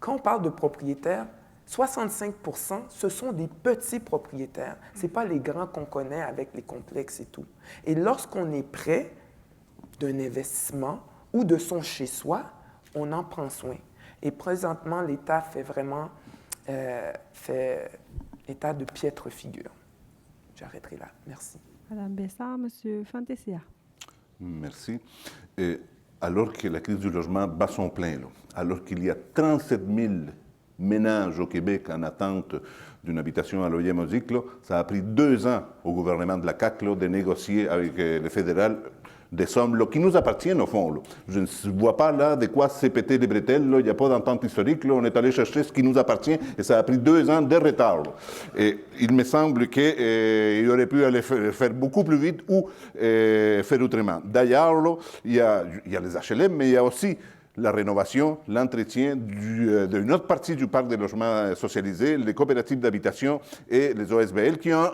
quand on parle de propriétaires, 65%, ce sont des petits propriétaires. Ce n'est pas les grands qu'on connaît avec les complexes et tout. Et lorsqu'on est près d'un investissement ou de son chez-soi, on en prend soin. Et présentement, l'État fait vraiment état de piètre figure. J'arrêterai là. Merci. Mme Bessard, M. Fantesia. Merci. Alors que la crise du logement bat son plein, là, alors qu'il y a 37 000 ménages au Québec en attente d'une habitation à loyer modique, là, ça a pris 2 ans au gouvernement de la CAQ là, de négocier avec le fédéral des sommes là, qui nous appartiennent au fond. Là. Je ne vois pas là de quoi se péter les bretelles. Là. Il n'y a pas d'entente historique. Là. On est allé chercher ce qui nous appartient et ça a pris 2 ans de retard. Là. Et il me semble qu'il aurait pu aller faire beaucoup plus vite ou faire autrement. D'ailleurs, là, il y a les HLM, mais il y a aussi la rénovation, l'entretien d'une autre partie du parc de logements socialisés, les coopératives d'habitation et les OSBL, qui ont,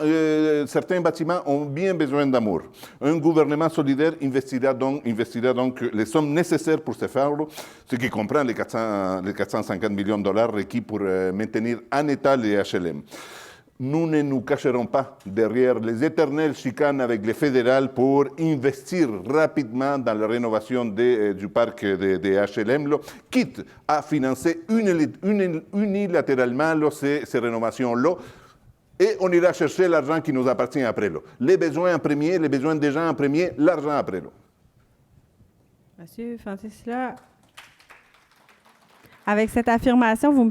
certains bâtiments ont bien besoin d'amour. Un gouvernement solidaire investira donc les sommes nécessaires pour ce faire, ce qui comprend les 450 millions de dollars requis pour maintenir en état les HLM. Nous ne nous cacherons pas derrière les éternelles chicanes avec les fédérales pour investir rapidement dans la rénovation du parc des HLM, là, quitte à financer unilatéralement ces rénovations-là. Et on ira chercher l'argent qui nous appartient après. Là. Les besoins en premier, les besoins des gens en premier, l'argent après. Là. Monsieur Fantesia. Avec cette affirmation, vous me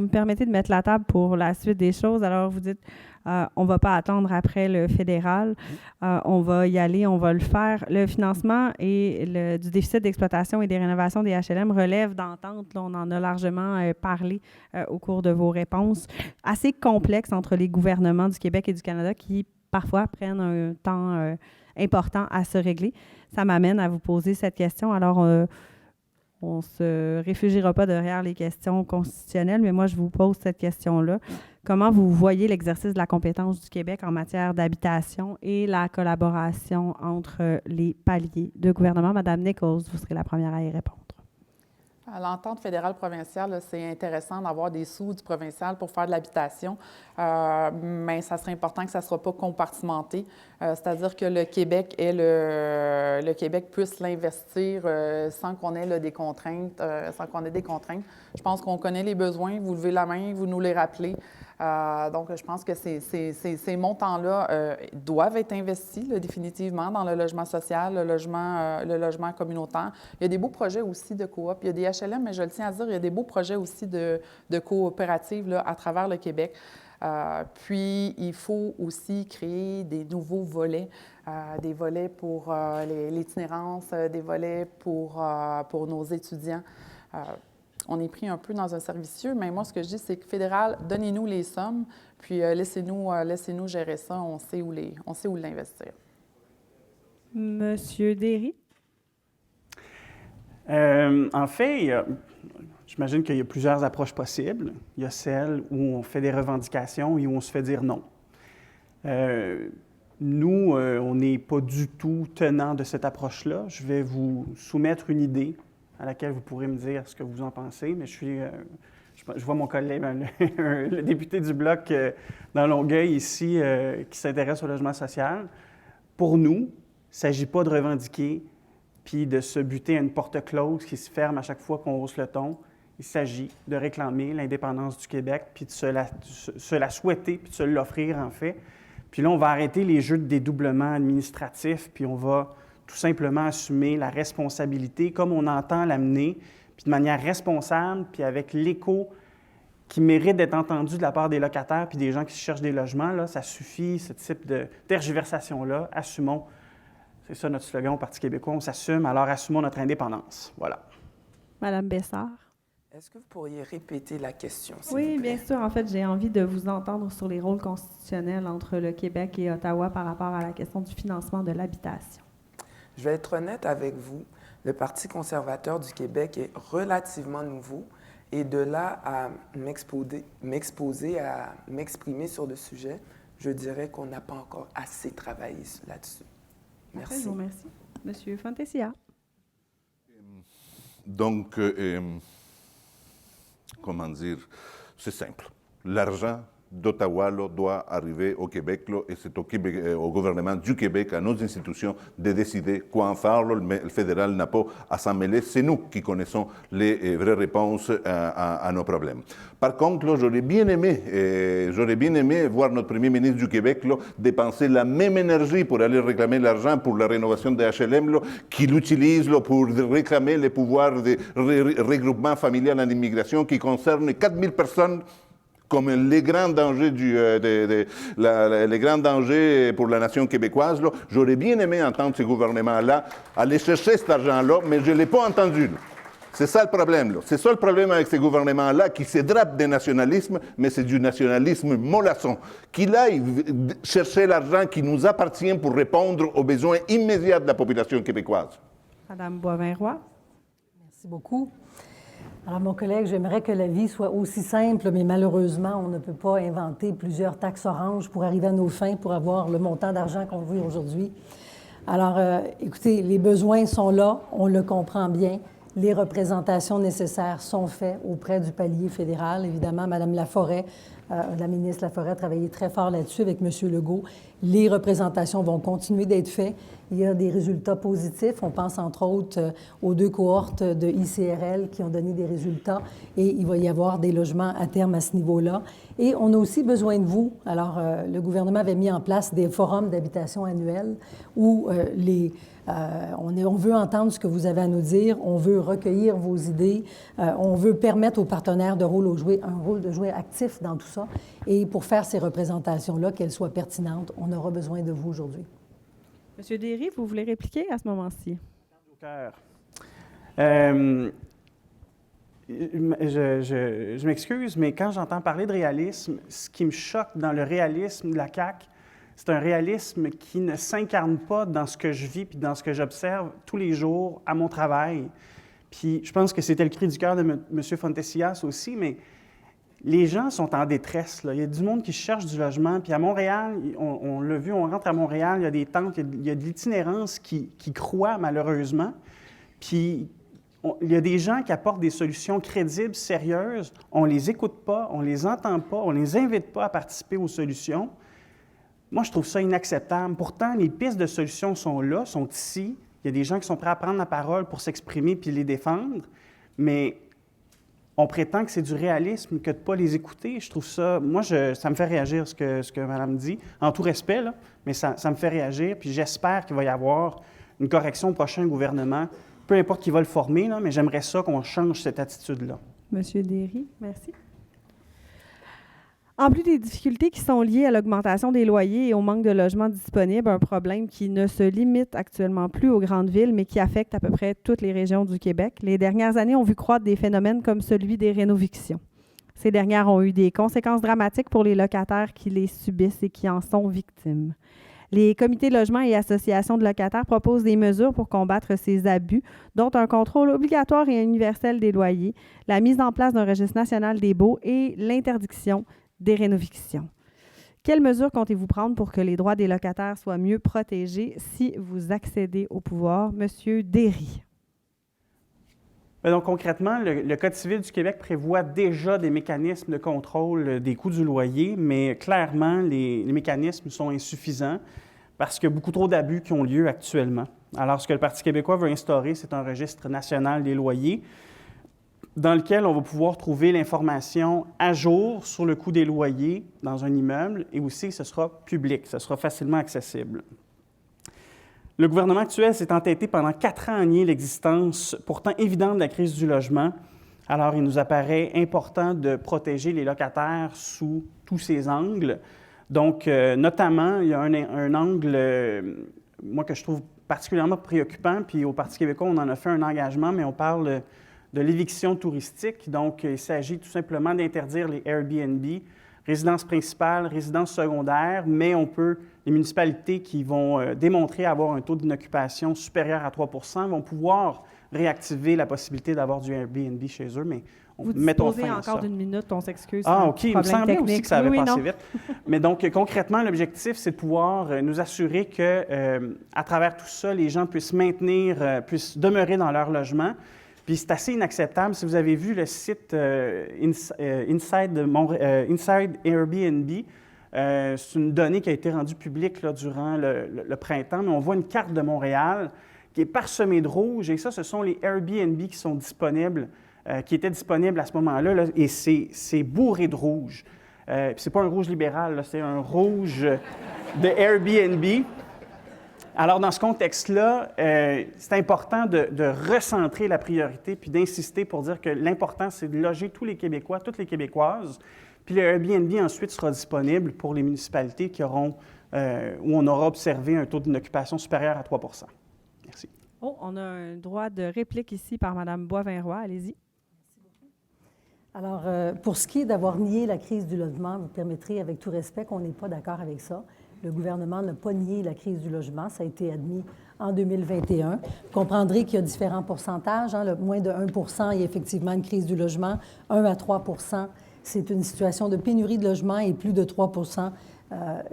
permettez de mettre la table pour la suite des choses. Alors, vous dites, on ne va pas attendre après le fédéral. On va y aller, on va le faire. Le financement du déficit d'exploitation et des rénovations des HLM relève d'entente. Là, on en a largement parlé au cours de vos réponses. Assez complexe entre les gouvernements du Québec et du Canada qui, parfois, prennent un temps important à se régler. Ça m'amène à vous poser cette question. Alors, on ne se réfugiera pas derrière les questions constitutionnelles, mais moi, je vous pose cette question-là. Comment vous voyez l'exercice de la compétence du Québec en matière d'habitation et la collaboration entre les paliers de gouvernement? Madame Nichols, vous serez la première à y répondre. À l'entente fédérale-provinciale, c'est intéressant d'avoir des sous du provincial pour faire de l'habitation, mais ça serait important que ça ne soit pas compartimenté, c'est-à-dire que le Québec puisse l'investir sans qu'on ait des contraintes, Je pense qu'on connaît les besoins, vous levez la main, vous nous les rappelez. Donc, je pense que ces montants-là doivent être investis définitivement dans le logement social, le logement communautaire. Il y a des beaux projets aussi de coop. Il y a des HLM, mais je le tiens à dire, il y a des beaux projets aussi de coopératives là, à travers le Québec. Puis, il faut aussi créer des nouveaux volets, des volets pour l'itinérance, des volets pour nos étudiants. On est pris un peu dans un servicieux, mais moi, ce que je dis, c'est que fédéral, donnez-nous les sommes, puis laissez-nous gérer ça, on sait où l'investir. Monsieur Derry? En fait, j'imagine qu'il y a plusieurs approches possibles. Il y a celle où on fait des revendications et où on se fait dire non. Nous, on n'est pas du tout tenants de cette approche-là. Je vais vous soumettre une idée à laquelle vous pourrez me dire ce que vous en pensez, mais je vois mon collègue, le député du Bloc dans Longueuil ici, qui s'intéresse au logement social. Pour nous, il ne s'agit pas de revendiquer puis de se buter à une porte close qui se ferme à chaque fois qu'on hausse le ton. Il s'agit de réclamer l'indépendance du Québec, puis de se la souhaiter, puis de se l'offrir, en fait. Puis là, on va arrêter les jeux de dédoublement administratif, puis on va tout simplement assumer la responsabilité comme on entend l'amener, puis de manière responsable, puis avec l'écho qui mérite d'être entendu de la part des locataires puis des gens qui cherchent des logements. Là, ça suffit, ce type de tergiversation-là. Assumons. C'est ça notre slogan au Parti québécois. On s'assume, alors assumons notre indépendance. Voilà. Madame Bessard. Est-ce que vous pourriez répéter la question, s'il Oui, vous plaît? bien sûr. En fait, j'ai envie de vous entendre sur les rôles constitutionnels entre le Québec et Ottawa par rapport à la question du financement de l'habitation. Je vais être honnête avec vous. Le Parti conservateur du Québec est relativement nouveau et de là à m'exposer, à m'exprimer sur le sujet, je dirais qu'on n'a pas encore assez travaillé là-dessus. Merci. Je vous remercie. Monsieur Fantesia. Donc, comment dire, c'est simple. L'argent d'Ottawa doit arriver au Québec et c'est au gouvernement du Québec, à nos institutions, de décider quoi en faire. Mais le fédéral n'a pas à s'en mêler. C'est nous qui connaissons les vraies réponses à nos problèmes. Par contre, j'aurais bien aimé voir notre premier ministre du Québec dépenser la même énergie pour aller réclamer l'argent pour la rénovation des HLM qu'il utilise pour réclamer les pouvoirs de regroupement familial en immigration qui concerne 4000 personnes comme les grands dangers, les grands dangers pour la nation québécoise. J'aurais bien aimé entendre ces gouvernements-là aller chercher cet argent-là, mais je ne l'ai pas entendu. C'est ça le problème. C'est ça le problème avec ces gouvernements-là qui se drapent des nationalismes, mais c'est du nationalisme mollasson. Qu'il aille chercher l'argent qui nous appartient pour répondre aux besoins immédiats de la population québécoise. Madame Boivin-Roy. Merci beaucoup. Alors, mon collègue, j'aimerais que la vie soit aussi simple, mais malheureusement, on ne peut pas inventer plusieurs taxes oranges pour arriver à nos fins, pour avoir le montant d'argent qu'on veut aujourd'hui. Alors, écoutez, les besoins sont là, on le comprend bien. Les représentations nécessaires sont faites auprès du palier fédéral. Évidemment, Mme Laforêt La ministre Laforêt a travaillé très fort là-dessus avec M. Legault. Les représentations vont continuer d'être faites. Il y a des résultats positifs. On pense entre autres aux 2 cohortes de ICRL qui ont donné des résultats et il va y avoir des logements à terme à ce niveau-là. Et on a aussi besoin de vous. Alors, le gouvernement avait mis en place des forums d'habitation annuels où on veut entendre ce que vous avez à nous dire, on veut recueillir vos idées, on veut permettre aux partenaires de un rôle de jouer actif dans tout ça. Et pour faire ces représentations-là, qu'elles soient pertinentes, on aura besoin de vous aujourd'hui. Monsieur Derry, vous voulez répliquer à ce moment-ci? Au cœur. Je m'excuse, mais quand j'entends parler de réalisme, ce qui me choque dans le réalisme de la CAQ, c'est un réalisme qui ne s'incarne pas dans ce que je vis puis dans ce que j'observe tous les jours à mon travail. Puis je pense que c'était le cri du cœur de M. Fontesillas aussi, mais les gens sont en détresse, là. Il y a du monde qui cherche du logement. Puis à Montréal, on l'a vu, on rentre à Montréal, il y a des tentes, il y a de l'itinérance qui croît malheureusement. Puis il y a des gens qui apportent des solutions crédibles, sérieuses. On ne les écoute pas, on ne les entend pas, on ne les invite pas à participer aux solutions. Moi, je trouve ça inacceptable. Pourtant, les pistes de solutions sont là, sont ici. Il y a des gens qui sont prêts à prendre la parole pour s'exprimer puis les défendre, mais on prétend que c'est du réalisme que de ne pas les écouter. Je trouve ça... Moi, ça me fait réagir ce que Mme dit, en tout respect, là, mais ça me fait réagir, puis j'espère qu'il va y avoir une correction au prochain gouvernement, peu importe qui va le former, là, mais j'aimerais ça qu'on change cette attitude-là. Monsieur Derry, merci. En plus des difficultés qui sont liées à l'augmentation des loyers et au manque de logements disponibles, un problème qui ne se limite actuellement plus aux grandes villes, mais qui affecte à peu près toutes les régions du Québec, les dernières années ont vu croître des phénomènes comme celui des rénovictions. Ces dernières ont eu des conséquences dramatiques pour les locataires qui les subissent et qui en sont victimes. Les comités de logement et associations de locataires proposent des mesures pour combattre ces abus, dont un contrôle obligatoire et universel des loyers, la mise en place d'un registre national des baux et l'interdiction des rénovictions. Quelles mesures comptez-vous prendre pour que les droits des locataires soient mieux protégés si vous accédez au pouvoir? Monsieur Derry. Donc, concrètement, le Code civil du Québec prévoit déjà des mécanismes de contrôle des coûts du loyer, mais clairement, les mécanismes sont insuffisants parce qu'il y a beaucoup trop d'abus qui ont lieu actuellement. Alors, ce que le Parti québécois veut instaurer, c'est un registre national des loyers dans lequel on va pouvoir trouver l'information à jour sur le coût des loyers dans un immeuble et aussi ce sera public, ce sera facilement accessible. Le gouvernement actuel s'est entêté pendant 4 ans à nier l'existence pourtant évidente de la crise du logement. Alors, il nous apparaît important de protéger les locataires sous tous ces angles. Donc, notamment, il y a un angle, moi, que je trouve particulièrement préoccupant, puis au Parti québécois, on en a fait un engagement, mais on parle de l'éviction touristique. Donc, il s'agit tout simplement d'interdire les Airbnb, résidence principale, résidence secondaire, mais les municipalités qui vont démontrer avoir un taux d'inoccupation supérieur à 3 % vont pouvoir réactiver la possibilité d'avoir du Airbnb chez eux, mais mettons fin à ça. Vous disposez encore d'une minute, on s'excuse. Ah, OK. Il me semblait aussi que ça avait passé non. vite. Mais donc, concrètement, l'objectif, c'est de pouvoir nous assurer que, à travers tout ça, les gens puissent puissent demeurer dans leur logement. Puis c'est assez inacceptable. Si vous avez vu le site Inside Airbnb, c'est une donnée qui a été rendue publique là, durant le printemps, mais on voit une carte de Montréal qui est parsemée de rouge, et ça, ce sont les Airbnb qui sont disponibles, qui étaient disponibles à ce moment-là, là, et c'est bourré de rouge. Puis c'est pas un rouge libéral, là, c'est un rouge de Airbnb. Alors, dans ce contexte-là, c'est important de recentrer la priorité puis d'insister pour dire que l'important, c'est de loger tous les Québécois, toutes les Québécoises. Puis le Airbnb, ensuite, sera disponible pour les municipalités où on aura observé un taux d'inoccupation supérieur à 3 %. Merci. Oh, on a un droit de réplique ici par Mme Boisvin-Roy. Allez-y. Alors, pour ce qui est d'avoir nié la crise du logement, vous permettrez, avec tout respect, qu'on n'est pas d'accord avec ça. Le gouvernement n'a pas nié la crise du logement. Ça a été admis en 2021. Vous comprendrez qu'il y a différents pourcentages. Hein. Moins de 1 % il y a effectivement une crise du logement. 1 à 3 % c'est une situation de pénurie de logement et plus de 3 %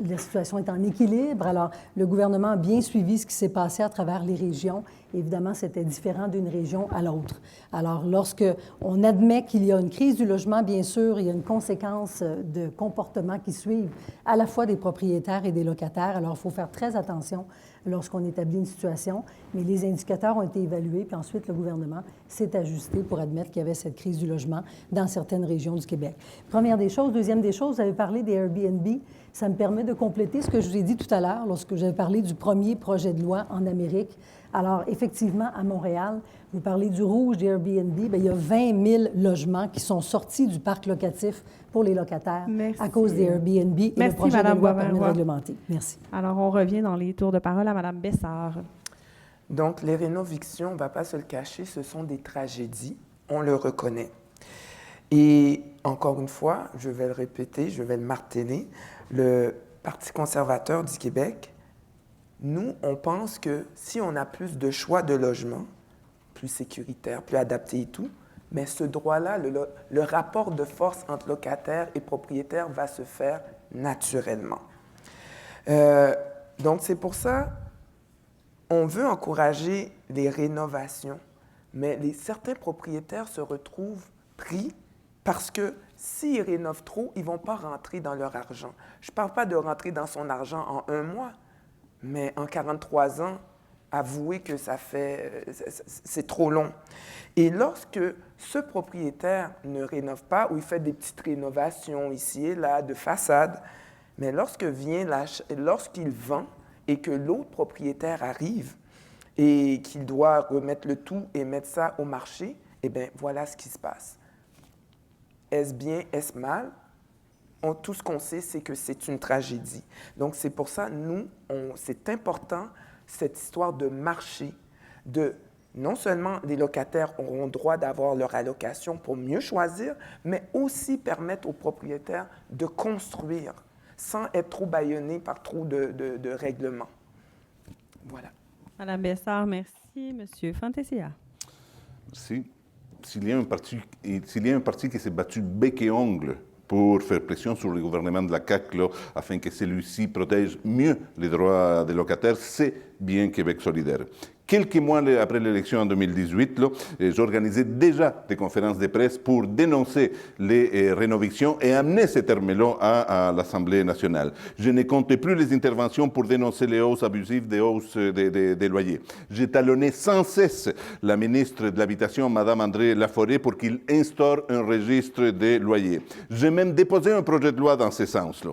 La situation est en équilibre. Alors, le gouvernement a bien suivi ce qui s'est passé à travers les régions. Évidemment, c'était différent d'une région à l'autre. Alors, lorsque on admet qu'il y a une crise du logement, bien sûr, il y a une conséquence de comportements qui suivent à la fois des propriétaires et des locataires. Alors, il faut faire très attention lorsqu'on établit une situation, mais les indicateurs ont été évalués, puis ensuite, le gouvernement s'est ajusté pour admettre qu'il y avait cette crise du logement dans certaines régions du Québec. Première des choses. Deuxième des choses, vous avez parlé des Airbnb. Ça me permet de compléter ce que je vous ai dit tout à l'heure lorsque j'avais parlé du premier projet de loi en Amérique. Alors, effectivement, à Montréal, vous parlez du rouge des Airbnb, bien, il y a 20 000 logements qui sont sortis du parc locatif pour les locataires à cause des Airbnb et le projet de loi permet de réglementer. Merci. Alors, on revient dans les tours de parole à Mme Bessard. Donc, les rénovictions, on ne va pas se le cacher, ce sont des tragédies, on le reconnaît. Et encore une fois, je vais le répéter, je vais le marteler, le Parti conservateur du Québec, nous, on pense que si on a plus de choix de logement, plus sécuritaire, plus adapté et tout, mais ce droit-là, le rapport de force entre locataires et propriétaires va se faire naturellement. Donc, c'est pour ça on veut encourager les rénovations, mais certains propriétaires se retrouvent pris parce que s'ils rénovent trop, ils ne vont pas rentrer dans leur argent. Je ne parle pas de rentrer dans son argent en 1 mois, mais en 43 ans, avouez que c'est trop long. Et lorsque ce propriétaire ne rénove pas, ou il fait des petites rénovations ici et là, de façade, mais lorsqu'il vend et que l'autre propriétaire arrive et qu'il doit remettre le tout et mettre ça au marché, eh bien, voilà ce qui se passe. Est-ce bien, est-ce mal? Tout ce qu'on sait, c'est que c'est une tragédie. Donc, c'est pour ça, c'est important, cette histoire de marché, non seulement les locataires auront droit d'avoir leur allocation pour mieux choisir, mais aussi permettre aux propriétaires de construire sans être trop bâillonnés par trop de règlements. Voilà. Madame Bessard, merci. Monsieur Fantasia. Merci. S'il y a un parti qui s'est battu bec et ongle pour faire pression sur le gouvernement de la CAQ afin que celui-ci protège mieux les droits des locataires, c'est bien Québec solidaire. Quelques mois après l'élection en 2018, j'organisais déjà des conférences de presse pour dénoncer les rénovictions et amener ces termes-là à l'Assemblée nationale. Je ne comptais plus les interventions pour dénoncer les hausses abusives des loyers. J'ai talonné sans cesse la ministre de l'Habitation, Mme André Laforêt, pour qu'il instaure un registre des loyers. J'ai même déposé un projet de loi dans ce sens.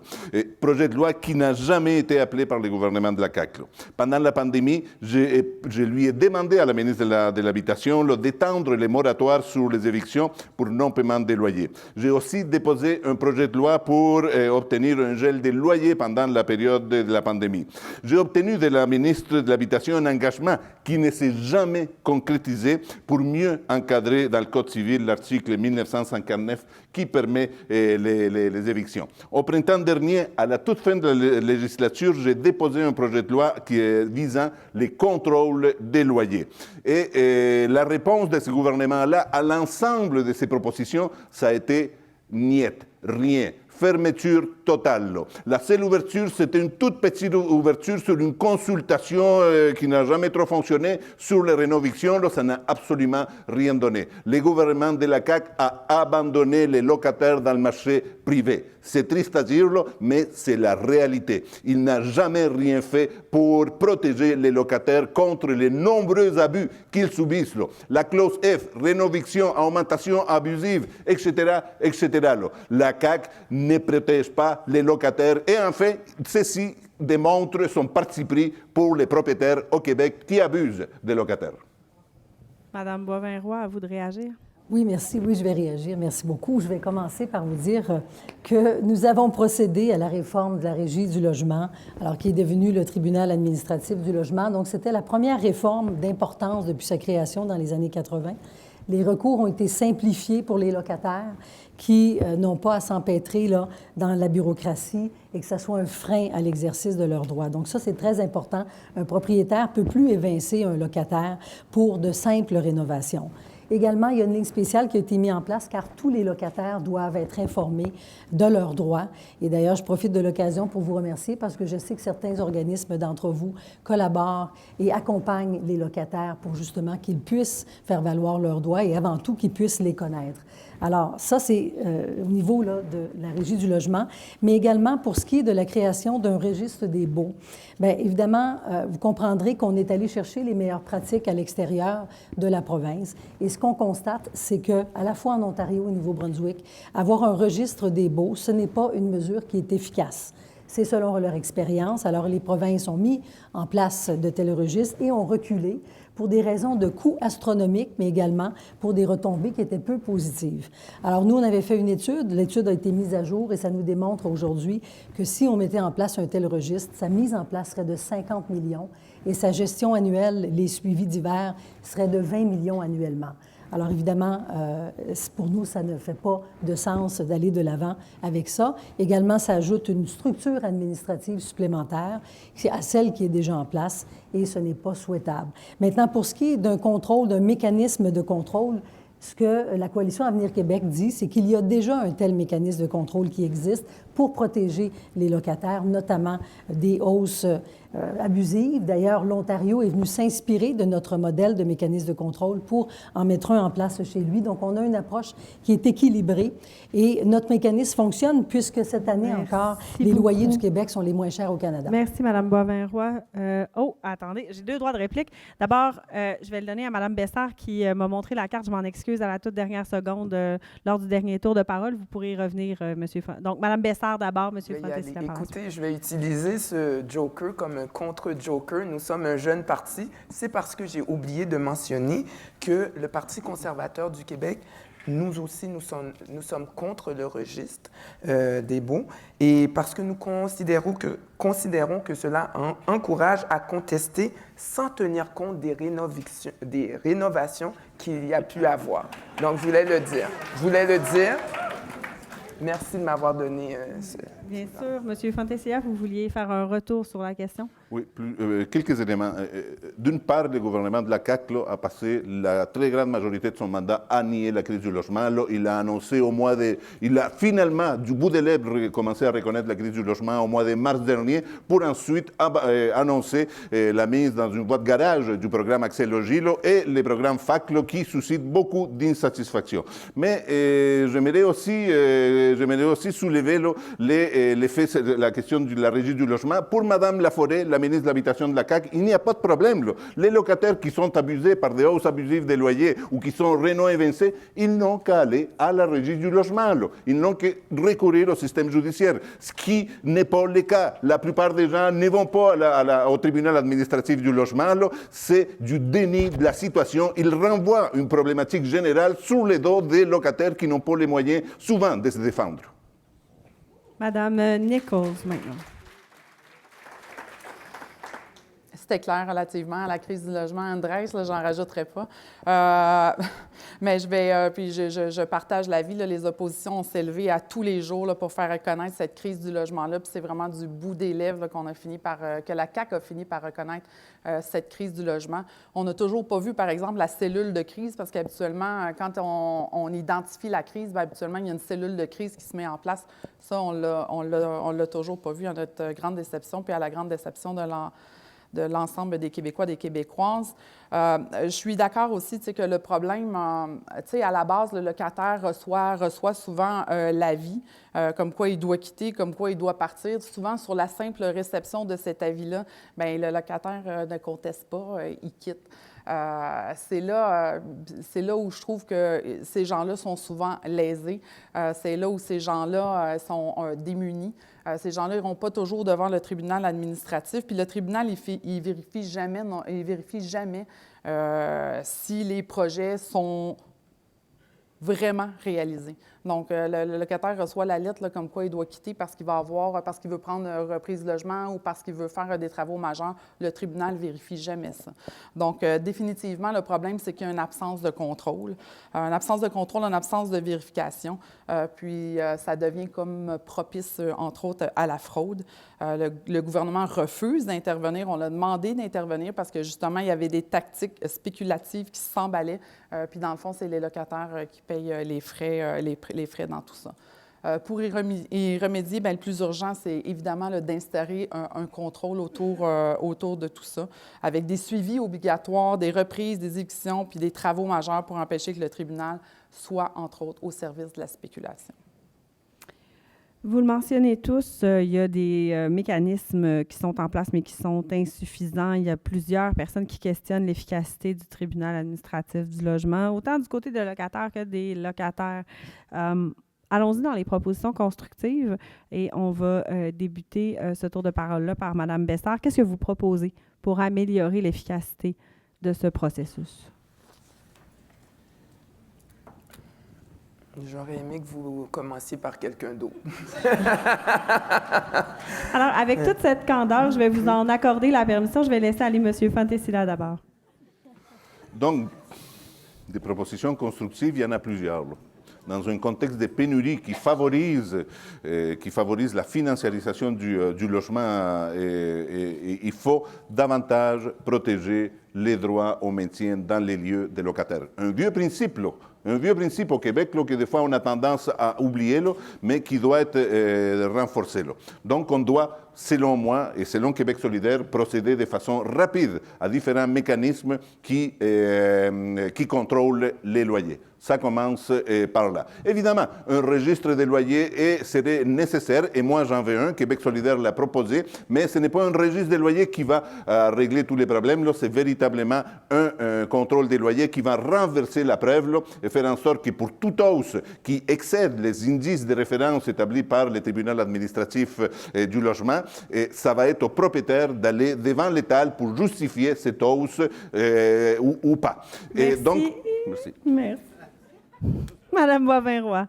Projet de loi qui n'a jamais été appelé par le gouvernement de la CAQ. Pendant la pandémie, je lui ai demandé à la ministre de l'Habitation d'étendre les moratoires sur les évictions pour non-paiement des loyers. J'ai aussi déposé un projet de loi pour obtenir un gel des loyers pendant la période de la pandémie. J'ai obtenu de la ministre de l'Habitation un engagement qui ne s'est jamais concrétisé pour mieux encadrer dans le Code civil l'article 1959 qui permet les évictions. Au printemps dernier, à la toute fin de la législature, j'ai déposé un projet de loi visant les contrôles des loyers. Et la réponse de ce gouvernement-là à l'ensemble de ces propositions, ça a été niet, rien. Fermeture totale. La seule ouverture, c'était une toute petite ouverture sur une consultation qui n'a jamais trop fonctionné sur les rénovations. Ça n'a absolument rien donné. Le gouvernement de la CAQ a abandonné les locataires dans le marché privé. C'est triste à dire, mais c'est la réalité. Il n'a jamais rien fait pour protéger les locataires contre les nombreux abus qu'ils subissent. La clause F, rénoviction, augmentation abusive, etc., etc. La CAQ ne protège pas les locataires et enfin, ceci démontre son parti pris pour les propriétaires au Québec qui abusent des locataires. Madame Boivin-Roy, à vous de réagir. Oui, merci. Oui, je vais réagir. Merci beaucoup. Je vais commencer par vous dire que nous avons procédé à la réforme de la Régie du logement, alors qui est devenue le tribunal administratif du logement. Donc, c'était la première réforme d'importance depuis sa création dans les années 80. Les recours ont été simplifiés pour les locataires qui n'ont pas à s'empêtrer dans la bureaucratie et que ça soit un frein à l'exercice de leurs droits. Donc ça, c'est très important. Un propriétaire ne peut plus évincer un locataire pour de simples rénovations. Également, il y a une ligne spéciale qui a été mise en place car tous les locataires doivent être informés de leurs droits. Et d'ailleurs, je profite de l'occasion pour vous remercier parce que je sais que certains organismes d'entre vous collaborent et accompagnent les locataires pour justement qu'ils puissent faire valoir leurs droits et avant tout qu'ils puissent les connaître. Alors, ça, c'est au niveau là, de la Régie du logement, mais également pour ce qui est de la création d'un registre des baux. Bien, évidemment, vous comprendrez qu'on est allé chercher les meilleures pratiques à l'extérieur de la province. Et ce qu'on constate, c'est qu'à la fois en Ontario et au Nouveau-Brunswick, avoir un registre des baux, ce n'est pas une mesure qui est efficace. C'est selon leur expérience. Alors, les provinces ont mis en place de tels registres et ont reculé pour des raisons de coûts astronomiques, mais également pour des retombées qui étaient peu positives. Alors, nous, on avait fait une étude. L'étude a été mise à jour et ça nous démontre aujourd'hui que si on mettait en place un tel registre, sa mise en place serait de 50 millions et sa gestion annuelle, les suivis divers, serait de 20 millions annuellement. Alors, évidemment, pour nous, ça ne fait pas de sens d'aller de l'avant avec ça. Également, ça ajoute une structure administrative supplémentaire à celle qui est déjà en place et ce n'est pas souhaitable. Maintenant, pour ce qui est d'un contrôle, d'un mécanisme de contrôle, ce que la Coalition Avenir Québec dit, c'est qu'il y a déjà un tel mécanisme de contrôle qui existe pour protéger les locataires, notamment des hausses abusives. D'ailleurs, l'Ontario est venu s'inspirer de notre modèle de mécanisme de contrôle pour en mettre un en place chez lui. Donc, on a une approche qui est équilibrée et notre mécanisme fonctionne puisque cette année encore, les loyers du Québec sont les moins chers au Canada. Merci, Mme Boivin-Roy. Attendez, j'ai 2 droits de réplique. D'abord, je vais le donner à Mme Bessard qui m'a montré la carte. Je m'en excuse à la toute dernière seconde lors du dernier tour de parole. Vous pourrez y revenir, M. Donc, Mme Bessard d'abord, M. Fontessi. Écoutez, je vais utiliser ce joker comme un contre-joker. Nous sommes un jeune parti. C'est parce que j'ai oublié de mentionner que le Parti conservateur du Québec, nous aussi, nous sommes contre le registre des baux et parce que nous considérons que cela encourage à contester sans tenir compte des rénovations qu'il y a pu avoir. Donc, je voulais le dire. Merci de m'avoir donné ce... Bien sûr. M. Fontessia, vous vouliez faire un retour sur la question? Oui, quelques éléments. D'une part, le gouvernement de la CAQ a passé la très grande majorité de son mandat à nier la crise du logement. Il a annoncé il a finalement, du bout des lèvres, commencé à reconnaître la crise du logement au mois de mars dernier pour ensuite annoncer la mise dans une boîte garage du programme Accès Logilo et le programme FACLO qui suscite beaucoup d'insatisfaction. Mais j'aimerais aussi soulever la question de la régie du logement. Pour Mme Laforêt, la ministre de l'Habitation de la CAQ, il n'y a pas de problème. Les locataires qui sont abusés par des hausses abusives des loyers ou qui sont réno-évincés, ils n'ont qu'à aller à la régie du logement. Ils n'ont qu'à recourir au système judiciaire, ce qui n'est pas le cas. La plupart des gens ne vont pas au tribunal administratif du logement. C'est du déni de la situation. Ils renvoient une problématique générale sur les dos des locataires qui n'ont pas les moyens, souvent, de se défendre. Madame Nichols, maintenant. C'était clair relativement à la crise du logement. Andrés, j'en rajouterai pas. Mais je partage l'avis. Les oppositions ont s'élevé à tous les jours pour faire reconnaître cette crise du logement-là. Puis c'est vraiment du bout des lèvres que la CAQ a fini par reconnaître cette crise du logement. On n'a toujours pas vu, par exemple, la cellule de crise, parce qu'habituellement, quand on identifie la crise, bien, habituellement, il y a une cellule de crise qui se met en place. Ça, on l'a toujours pas vu, à notre grande déception, puis à la grande déception de l'ensemble des Québécois, des Québécoises. Je suis d'accord aussi que le problème, à la base, le locataire reçoit souvent l'avis, comme quoi il doit quitter, comme quoi il doit partir. Souvent, sur la simple réception de cet avis-là, bien, le locataire ne conteste pas, il quitte. C'est là où je trouve que ces gens-là sont souvent lésés. C'est là où ces gens-là sont démunis. Ces gens-là n'iront pas toujours devant le tribunal administratif. Puis le tribunal, il vérifie jamais si les projets sont vraiment réalisés. Donc, le locataire reçoit la lettre là, comme quoi il doit quitter parce qu'il veut prendre reprise de logement ou parce qu'il veut faire des travaux majeurs. Le tribunal ne vérifie jamais ça. Donc, définitivement, le problème, c'est qu'il y a une absence de contrôle. Une absence de contrôle, une absence de vérification. Puis, ça devient comme propice, entre autres, à la fraude. Le gouvernement refuse d'intervenir. On l'a demandé d'intervenir parce que, justement, il y avait des tactiques spéculatives qui s'emballaient. Puis, dans le fond, c'est les locataires qui payent les frais dans tout ça. Pour y remédier, bien, le plus urgent, c'est évidemment d'instaurer un contrôle autour de tout ça, avec des suivis obligatoires, des reprises, des évictions, puis des travaux majeurs pour empêcher que le tribunal soit, entre autres, au service de la spéculation. Vous le mentionnez tous, il y a des mécanismes qui sont en place, mais qui sont insuffisants. Il y a plusieurs personnes qui questionnent l'efficacité du tribunal administratif du logement, autant du côté des locataires que des locataires. Allons-y dans les propositions constructives et on va débuter ce tour de parole-là par Mme Bessard. Qu'est-ce que vous proposez pour améliorer l'efficacité de ce processus? J'aurais aimé que vous commenciez par quelqu'un d'autre. Alors, avec toute cette candeur, je vais vous en accorder la permission. Je vais laisser aller M. Fontesilla d'abord. Donc, des propositions constructives, il y en a plusieurs. Dans un contexte de pénurie qui favorise la financiarisation du logement, il faut davantage protéger les droits au maintien dans les lieux des locataires. Un vieux principe au Québec que des fois on a tendance à oublier, mais qui doit être renforcé. Donc on doit, selon moi et selon Québec solidaire, procéder de façon rapide à différents mécanismes qui contrôlent les loyers. Ça commence par là. Évidemment, un registre des loyers serait nécessaire, et moi j'en veux un, Québec solidaire l'a proposé, mais ce n'est pas un registre des loyers qui va régler tous les problèmes, c'est véritablement un contrôle des loyers qui va renverser la preuve et faire en sorte que pour toute hausse qui excède les indices de référence établis par le tribunal administratif du logement, ça va être au propriétaire d'aller devant l'État pour justifier cette hausse ou pas. Merci. Et donc, merci. Merci. Madame Boivin-Roy.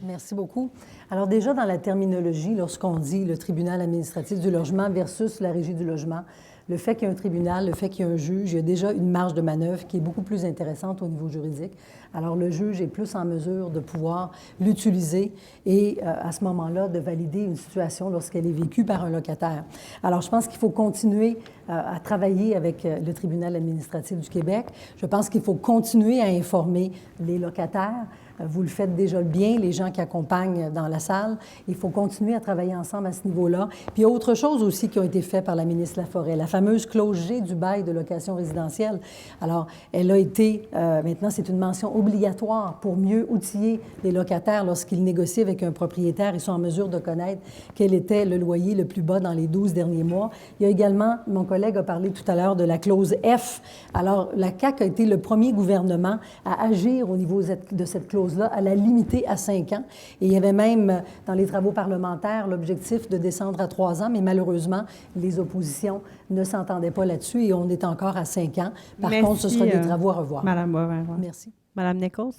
Merci beaucoup. Alors déjà, dans la terminologie, lorsqu'on dit le tribunal administratif du logement versus la régie du logement, le fait qu'il y ait un tribunal, le fait qu'il y ait un juge, il y a déjà une marge de manœuvre qui est beaucoup plus intéressante au niveau juridique. Alors, le juge est plus en mesure de pouvoir l'utiliser et, à ce moment-là, de valider une situation lorsqu'elle est vécue par un locataire. Alors, je pense qu'il faut continuer à travailler avec le tribunal administratif du Québec. Je pense qu'il faut continuer à informer les locataires. Vous le faites déjà bien, les gens qui accompagnent dans la salle. Il faut continuer à travailler ensemble à ce niveau-là. Puis il y a autre chose aussi qui a été fait par la ministre Laforêt, la fameuse clause G du bail de location résidentielle. Alors, elle a été, maintenant, c'est une mention obligatoire pour mieux outiller les locataires lorsqu'ils négocient avec un propriétaire. Ils sont en mesure de connaître quel était le loyer le plus bas dans les 12 derniers mois. Il y a également, mon collègue a parlé tout à l'heure de la clause F. Alors, la CAQ a été le premier gouvernement à agir au niveau de cette clause-là, à la limiter à 5 ans. Et il y avait même, dans les travaux parlementaires, l'objectif de descendre à 3 ans, mais malheureusement, les oppositions ne s'entendaient pas là-dessus et on est encore à 5 ans. Par contre, ce sera des travaux à revoir. Madame Boivin-Roy. Merci. Madame Nichols.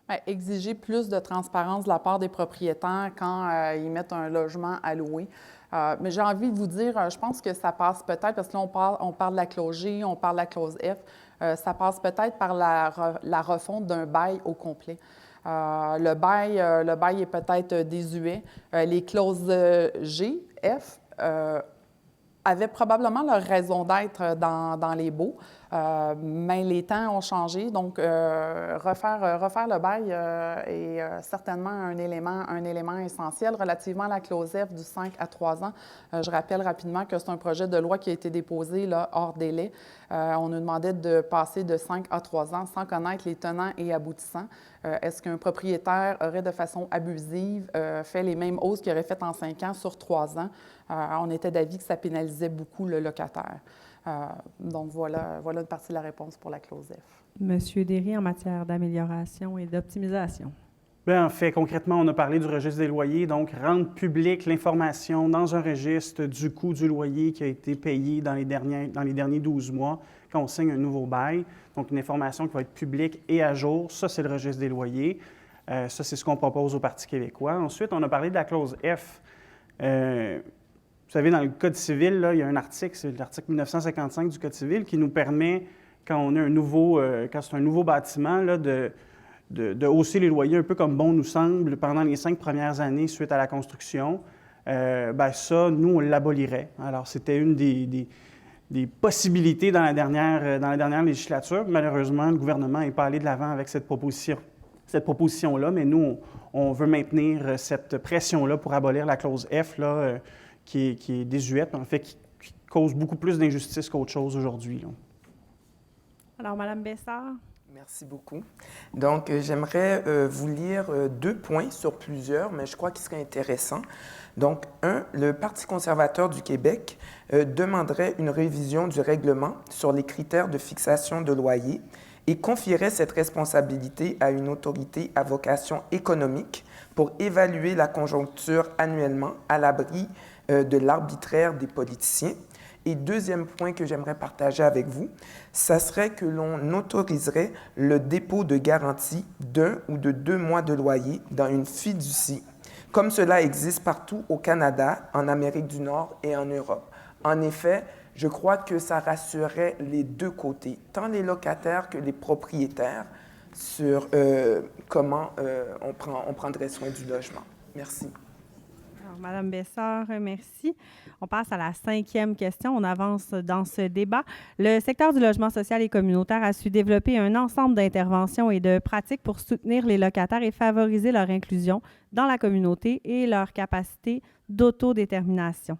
Bien, exiger plus de transparence de la part des propriétaires quand ils mettent un logement à louer. Mais j'ai envie de vous dire, je pense que ça passe peut-être, parce que là, on parle de la clause G, on parle de la clause F, ça passe peut-être par la refonte d'un bail au complet. Le bail est peut-être désuet. Les clauses G, F avaient probablement leur raison d'être dans les baux, mais les temps ont changé. Donc, refaire le bail est certainement un élément essentiel. Relativement à la clause F du 5 à 3 ans, je rappelle rapidement que c'est un projet de loi qui a été déposé là, hors délai. On nous demandait de passer de 5 à 3 ans sans connaître les tenants et aboutissants. Est-ce qu'un propriétaire aurait, de façon abusive, fait les mêmes hausses qu'il aurait faites en 5 ans sur 3 ans? On était d'avis que ça pénalisait beaucoup le locataire. Donc, voilà une partie de la réponse pour la clause F. Monsieur Derry, en matière d'amélioration et d'optimisation. Bien, en fait, concrètement, on a parlé du registre des loyers, donc rendre publique l'information dans un registre du coût du loyer qui a été payé dans les derniers 12 mois quand on signe un nouveau bail. Donc, une information qui va être publique et à jour. Ça, c'est le registre des loyers. Ça, c'est ce qu'on propose au Parti québécois. Ensuite, on a parlé de la clause F. Vous savez, dans le Code civil, là, il y a un article, c'est l'article 1955 du Code civil, qui nous permet, quand on a quand c'est un nouveau bâtiment, là, de hausser les loyers un peu comme bon nous semble pendant les 5 premières années suite à la construction. Ça, nous, on l'abolirait. Alors, c'était une des possibilités dans la dernière législature. Malheureusement, le gouvernement n'est pas allé de l'avant avec cette proposition-là, mais nous, on veut maintenir cette pression-là pour abolir la clause F, là, qui est désuète, en fait, qui cause beaucoup plus d'injustice qu'autre chose aujourd'hui, là. Alors, Mme Bessard. Merci beaucoup. Donc, j'aimerais vous lire 2 points sur plusieurs, mais je crois qu'il serait intéressant. Donc, le Parti conservateur du Québec demanderait une révision du règlement sur les critères de fixation de loyer et confierait cette responsabilité à une autorité à vocation économique pour évaluer la conjoncture annuellement à l'abri de l'arbitraire des politiciens. Et deuxième point que j'aimerais partager avec vous, ça serait que l'on autoriserait le dépôt de garantie d'1 ou de 2 mois de loyer dans une fiducie, comme cela existe partout au Canada, en Amérique du Nord et en Europe. En effet, je crois que ça rassurerait les deux côtés, tant les locataires que les propriétaires, sur comment on prendrait soin du logement. Merci. Alors, Mme Bessard, merci. On passe à la 5e question. On avance dans ce débat. Le secteur du logement social et communautaire a su développer un ensemble d'interventions et de pratiques pour soutenir les locataires et favoriser leur inclusion dans la communauté et leur capacité d'autodétermination.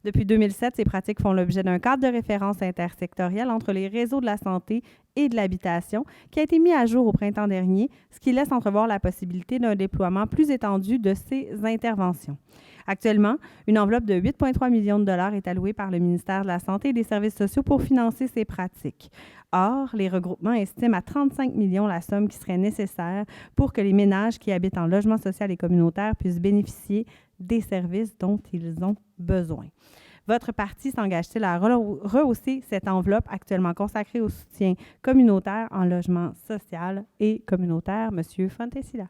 Depuis 2007, ces pratiques font l'objet d'un cadre de référence intersectoriel entre les réseaux de la santé et de l'habitation qui a été mis à jour au printemps dernier, ce qui laisse entrevoir la possibilité d'un déploiement plus étendu de ces interventions. Actuellement, une enveloppe de 8,3 millions de dollars est allouée par le ministère de la Santé et des Services sociaux pour financer ces pratiques. Or, les regroupements estiment à 35 millions la somme qui serait nécessaire pour que les ménages qui habitent en logement social et communautaire puissent bénéficier des services dont ils ont besoin. Votre parti s'engage-t-il à rehausser cette enveloppe actuellement consacrée au soutien communautaire en logement social et communautaire? Monsieur Fontesilla.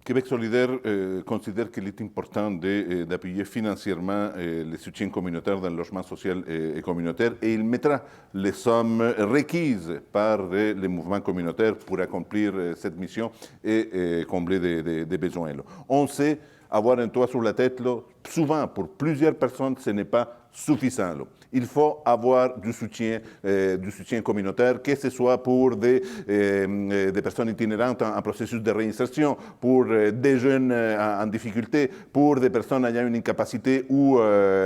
Québec solidaire considère qu'il est important d'appuyer financièrement le soutien communautaire dans le logement social et communautaire et il mettra les sommes requises par les mouvements communautaires pour accomplir cette mission et combler des besoins. On sait avoir un toit sur la tête, souvent pour plusieurs personnes, ce n'est pas suffisant. Il faut avoir du soutien communautaire, que ce soit pour des personnes itinérantes en processus de réinsertion, pour des jeunes en difficulté, pour des personnes ayant une incapacité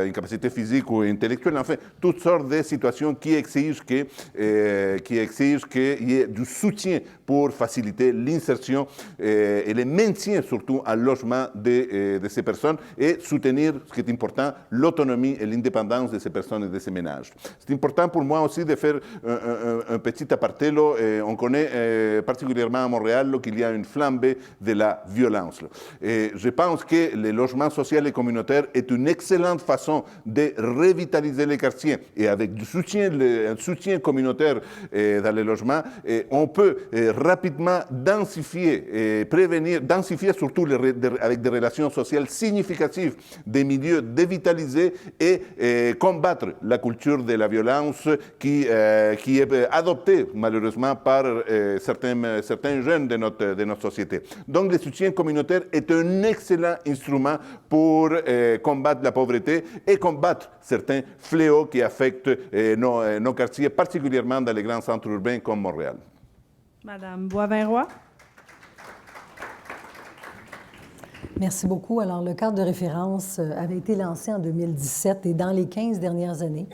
incapacité physique ou intellectuelle, enfin, toutes sortes de situations qui exigent qu'il y ait du soutien pour faciliter l'insertion et le maintien surtout en logement de ces personnes et soutenir, ce qui est important, l'autonomie et l'indépendance de ces personnes et de ces ménages. C'est important pour moi aussi de faire un petit aparté. On connaît particulièrement à Montréal qu'il y a une flambée de la violence. Et je pense que le logement social et communautaire est une excellente façon de revitaliser les quartiers. Et avec un soutien communautaire dans les logements, on peut rapidement densifier et prévenir, surtout avec des relations sociales significatives, des milieux dévitalisés et combattre la culture de la violence qui est adoptée malheureusement par certains jeunes de notre société. Donc le soutien communautaire est un excellent instrument pour combattre la pauvreté et combattre certains fléaux qui affectent nos quartiers, particulièrement dans les grands centres urbains comme Montréal. Madame Boivin-Roy. Merci beaucoup. Alors, le cadre de référence avait été lancé en 2017 et dans les 15 dernières années,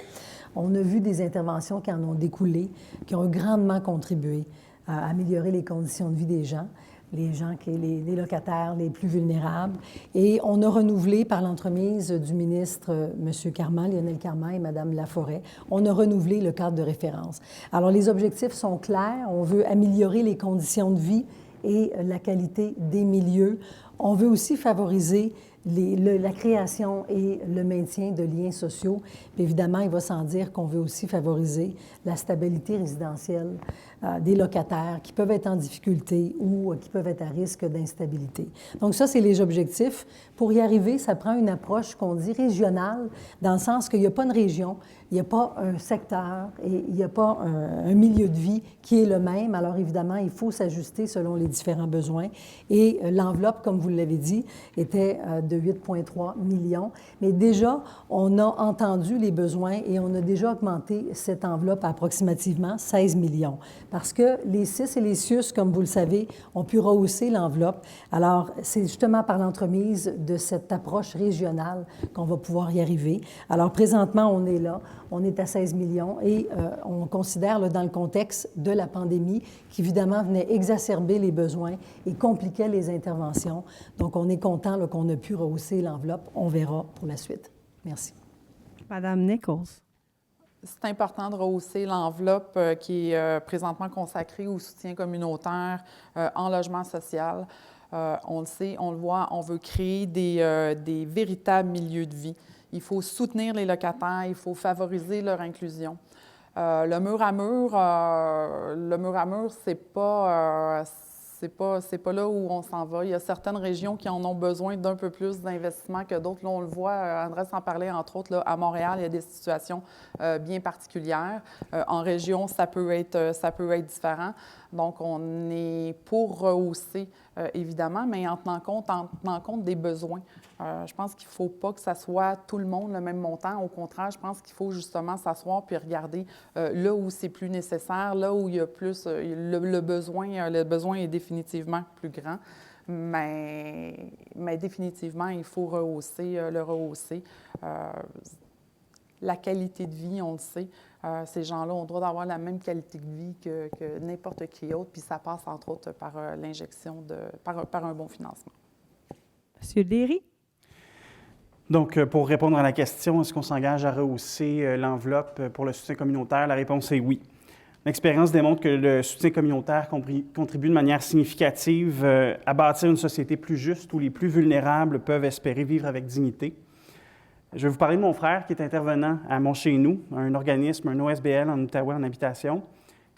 on a vu des interventions qui en ont découlé, qui ont grandement contribué à améliorer les conditions de vie des gens, les locataires les plus vulnérables. Et on a renouvelé, par l'entremise du ministre M. Carman, Lionel Carman et Mme Laforêt, on a renouvelé le cadre de référence. Alors, les objectifs sont clairs. On veut améliorer les conditions de vie et la qualité des milieux. On veut aussi favoriser la création et le maintien de liens sociaux. Puis évidemment, il va sans dire qu'on veut aussi favoriser la stabilité résidentielle des locataires qui peuvent être en difficulté ou qui peuvent être à risque d'instabilité. Donc ça, c'est les objectifs. Pour y arriver, ça prend une approche qu'on dit régionale, dans le sens qu'il n'y a pas une région, il n'y a pas un secteur et il n'y a pas un milieu de vie qui est le même. Alors évidemment, il faut s'ajuster selon les différents besoins. Et l'enveloppe, comme vous l'avez dit, était de 8,3 millions. Mais déjà, on a entendu les besoins et on a déjà augmenté cette enveloppe à approximativement 16 millions. Parce que les CIS et les CIUS, comme vous le savez, ont pu rehausser l'enveloppe. Alors, c'est justement par l'entremise de cette approche régionale qu'on va pouvoir y arriver. Alors, présentement, on est là. On est à 16 millions et on considère, là, dans le contexte de la pandémie, qui évidemment venait exacerber les besoins et compliquait les interventions. Donc, on est content là, qu'on a pu rehausser l'enveloppe. On verra pour la suite. Merci. Madame Nichols. C'est important de rehausser l'enveloppe qui est présentement consacrée au soutien communautaire en logement social. On le sait, on le voit, on veut créer des véritables milieux de vie. Il faut soutenir les locataires, il faut favoriser leur inclusion. Le mur à mur, c'est pas là où on s'en va. Il y a certaines régions qui en ont besoin d'un peu plus d'investissement que d'autres. Là, on le voit, Andrés en parlait, entre autres, là, à Montréal, il y a des situations bien particulières. En région, ça peut être différent. Donc, on est pour rehausser, évidemment, mais en tenant compte des besoins. Je pense qu'il ne faut pas que ça soit tout le monde le même montant. Au contraire, je pense qu'il faut justement s'asseoir puis regarder là où c'est plus nécessaire, là où il y a plus le besoin est définitivement plus grand. Mais définitivement, il faut le rehausser. La qualité de vie, on le sait. Ces gens-là ont le droit d'avoir la même qualité de vie que n'importe qui autre, puis ça passe entre autres par l'injection par un bon financement. Monsieur Derry. Donc, pour répondre à la question, est-ce qu'on s'engage à rehausser l'enveloppe pour le soutien communautaire? La réponse est oui. L'expérience démontre que le soutien communautaire contribue de manière significative à bâtir une société plus juste où les plus vulnérables peuvent espérer vivre avec dignité. Je vais vous parler de mon frère qui est intervenant à Mon Chez Nous, un organisme, un OSBL en Outaouais en habitation.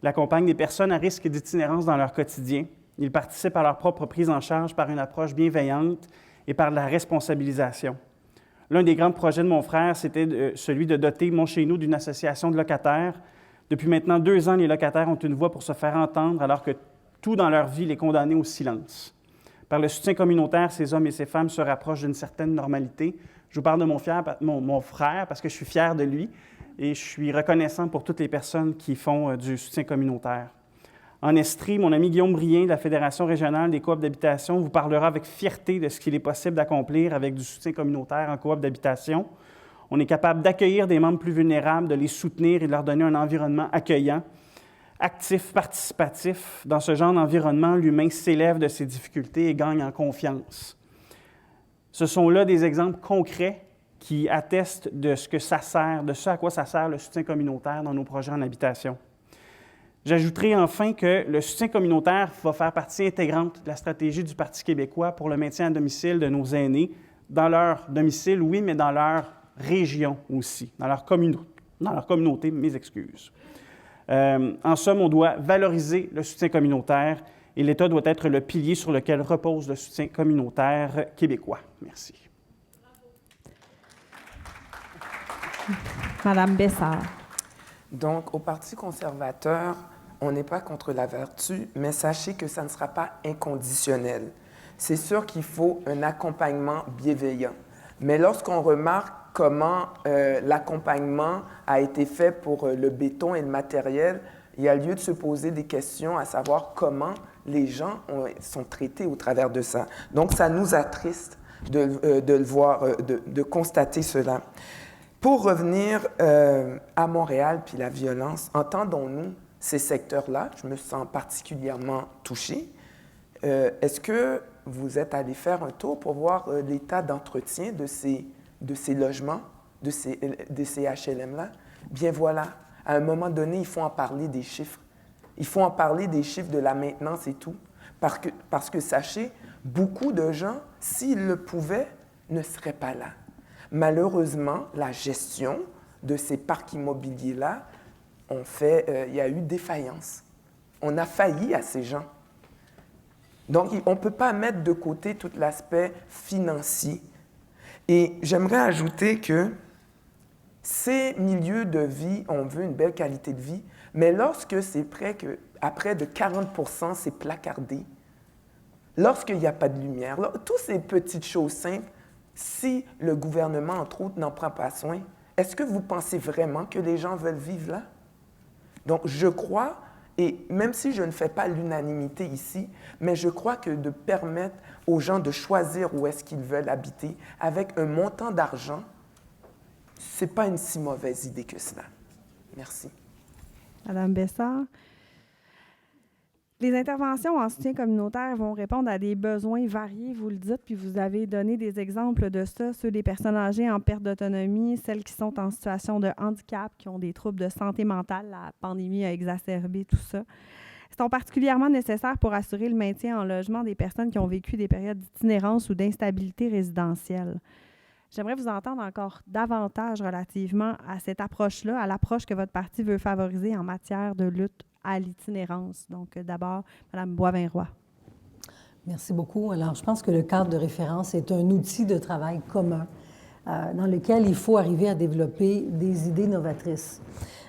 Il accompagne des personnes à risque d'itinérance dans leur quotidien. Il participe à leur propre prise en charge par une approche bienveillante et par la responsabilisation. L'un des grands projets de mon frère, c'était celui de doter Mon Chez Nous d'une association de locataires. Depuis maintenant 2 ans, les locataires ont une voix pour se faire entendre alors que tout dans leur vie les condamnait au silence. Par le soutien communautaire, ces hommes et ces femmes se rapprochent d'une certaine normalité. Je vous parle de mon frère parce que je suis fier de lui et je suis reconnaissant pour toutes les personnes qui font du soutien communautaire. En Estrie, mon ami Guillaume Brien de la Fédération régionale des coop d'habitation vous parlera avec fierté de ce qu'il est possible d'accomplir avec du soutien communautaire en coop d'habitation. On est capable d'accueillir des membres plus vulnérables, de les soutenir et de leur donner un environnement accueillant, actif, participatif. Dans ce genre d'environnement, l'humain s'élève de ses difficultés et gagne en confiance. Ce sont là des exemples concrets qui attestent de ce à quoi ça sert le soutien communautaire dans nos projets en habitation. J'ajouterai enfin que le soutien communautaire va faire partie intégrante de la stratégie du Parti québécois pour le maintien à domicile de nos aînés, dans leur domicile, oui, mais dans leur région aussi, dans leur communauté, mes excuses. En somme, on doit valoriser le soutien communautaire et l'État doit être le pilier sur lequel repose le soutien communautaire québécois. Merci. Madame Bessard. Donc, au Parti conservateur, on n'est pas contre la vertu, mais sachez que ça ne sera pas inconditionnel. C'est sûr qu'il faut un accompagnement bienveillant. Mais lorsqu'on remarque comment l'accompagnement a été fait pour le béton et le matériel, il y a lieu de se poser des questions à savoir comment les gens sont traités au travers de ça. Donc, ça nous attriste de le voir, de constater cela. Pour revenir à Montréal puis la violence, entendons-nous ces secteurs-là? Je me sens particulièrement touchée. Est-ce que vous êtes allé faire un tour pour voir l'état d'entretien de ces logements, de ces HLM-là? Bien voilà, à un moment donné, il faut en parler des chiffres. Il faut en parler des chiffres de la maintenance et tout. Parce que sachez, beaucoup de gens, s'ils le pouvaient, ne seraient pas là. Malheureusement, la gestion de ces parcs immobiliers-là il y a eu défaillance. on a failli à ces gens. Donc, on ne peut pas mettre de côté tout l'aspect financier. Et j'aimerais ajouter que ces milieux de vie, on veut une belle qualité de vie, mais lorsque c'est près que, à près de 40%, c'est placardé, lorsqu'il n'y a pas de lumière, toutes ces petites choses simples, si le gouvernement, entre autres, n'en prend pas soin, est-ce que vous pensez vraiment que les gens veulent vivre là? Donc, je crois, et même si je ne fais pas l'unanimité ici, mais je crois que de permettre aux gens de choisir où est-ce qu'ils veulent habiter avec un montant d'argent, ce n'est pas une si mauvaise idée que cela. Merci. Madame Bessard. Les interventions en soutien communautaire vont répondre à des besoins variés, vous le dites, puis vous avez donné des exemples de ça, ceux des personnes âgées en perte d'autonomie, celles qui sont en situation de handicap, qui ont des troubles de santé mentale. La pandémie a exacerbé tout ça. Sont particulièrement nécessaires pour assurer le maintien en logement des personnes qui ont vécu des périodes d'itinérance ou d'instabilité résidentielle. J'aimerais vous entendre encore davantage relativement à cette approche-là, à l'approche que votre parti veut favoriser en matière de lutte à l'itinérance. Donc, d'abord, Mme Boivin-Roy. Merci beaucoup. Alors, je pense que le cadre de référence est un outil de travail commun dans lequel il faut arriver à développer des idées novatrices.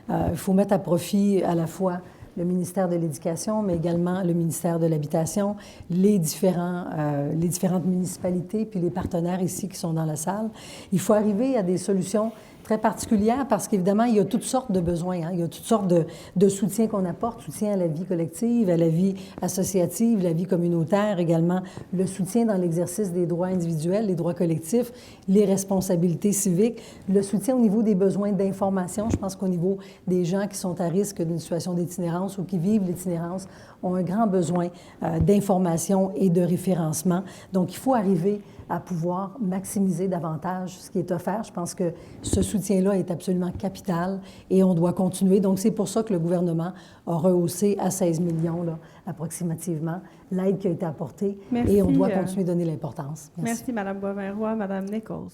Il faut mettre à profit à la fois le ministère de l'Éducation, mais également le ministère de l'Habitation, les différentes municipalités, puis les partenaires ici qui sont dans la salle. Il faut arriver à des solutions très particulière parce qu'évidemment, il y a toutes sortes de besoins. Il y a toutes sortes de soutiens qu'on apporte, soutien à la vie collective, à la vie associative, la vie communautaire, également le soutien dans l'exercice des droits individuels, les droits collectifs, les responsabilités civiques, le soutien au niveau des besoins d'information. Je pense qu'au niveau des gens qui sont à risque d'une situation d'itinérance ou qui vivent l'itinérance, ont un grand besoin d'information et de référencement. Donc, il faut arriver à pouvoir maximiser davantage ce qui est offert. Je pense que ce soutien-là est absolument capital et on doit continuer. Donc, c'est pour ça que le gouvernement a rehaussé à 16 millions, là, approximativement, l'aide qui a été apportée. Merci, et on doit continuer de donner l'importance. Merci, Mme Boivin-Roy. Mme Nichols.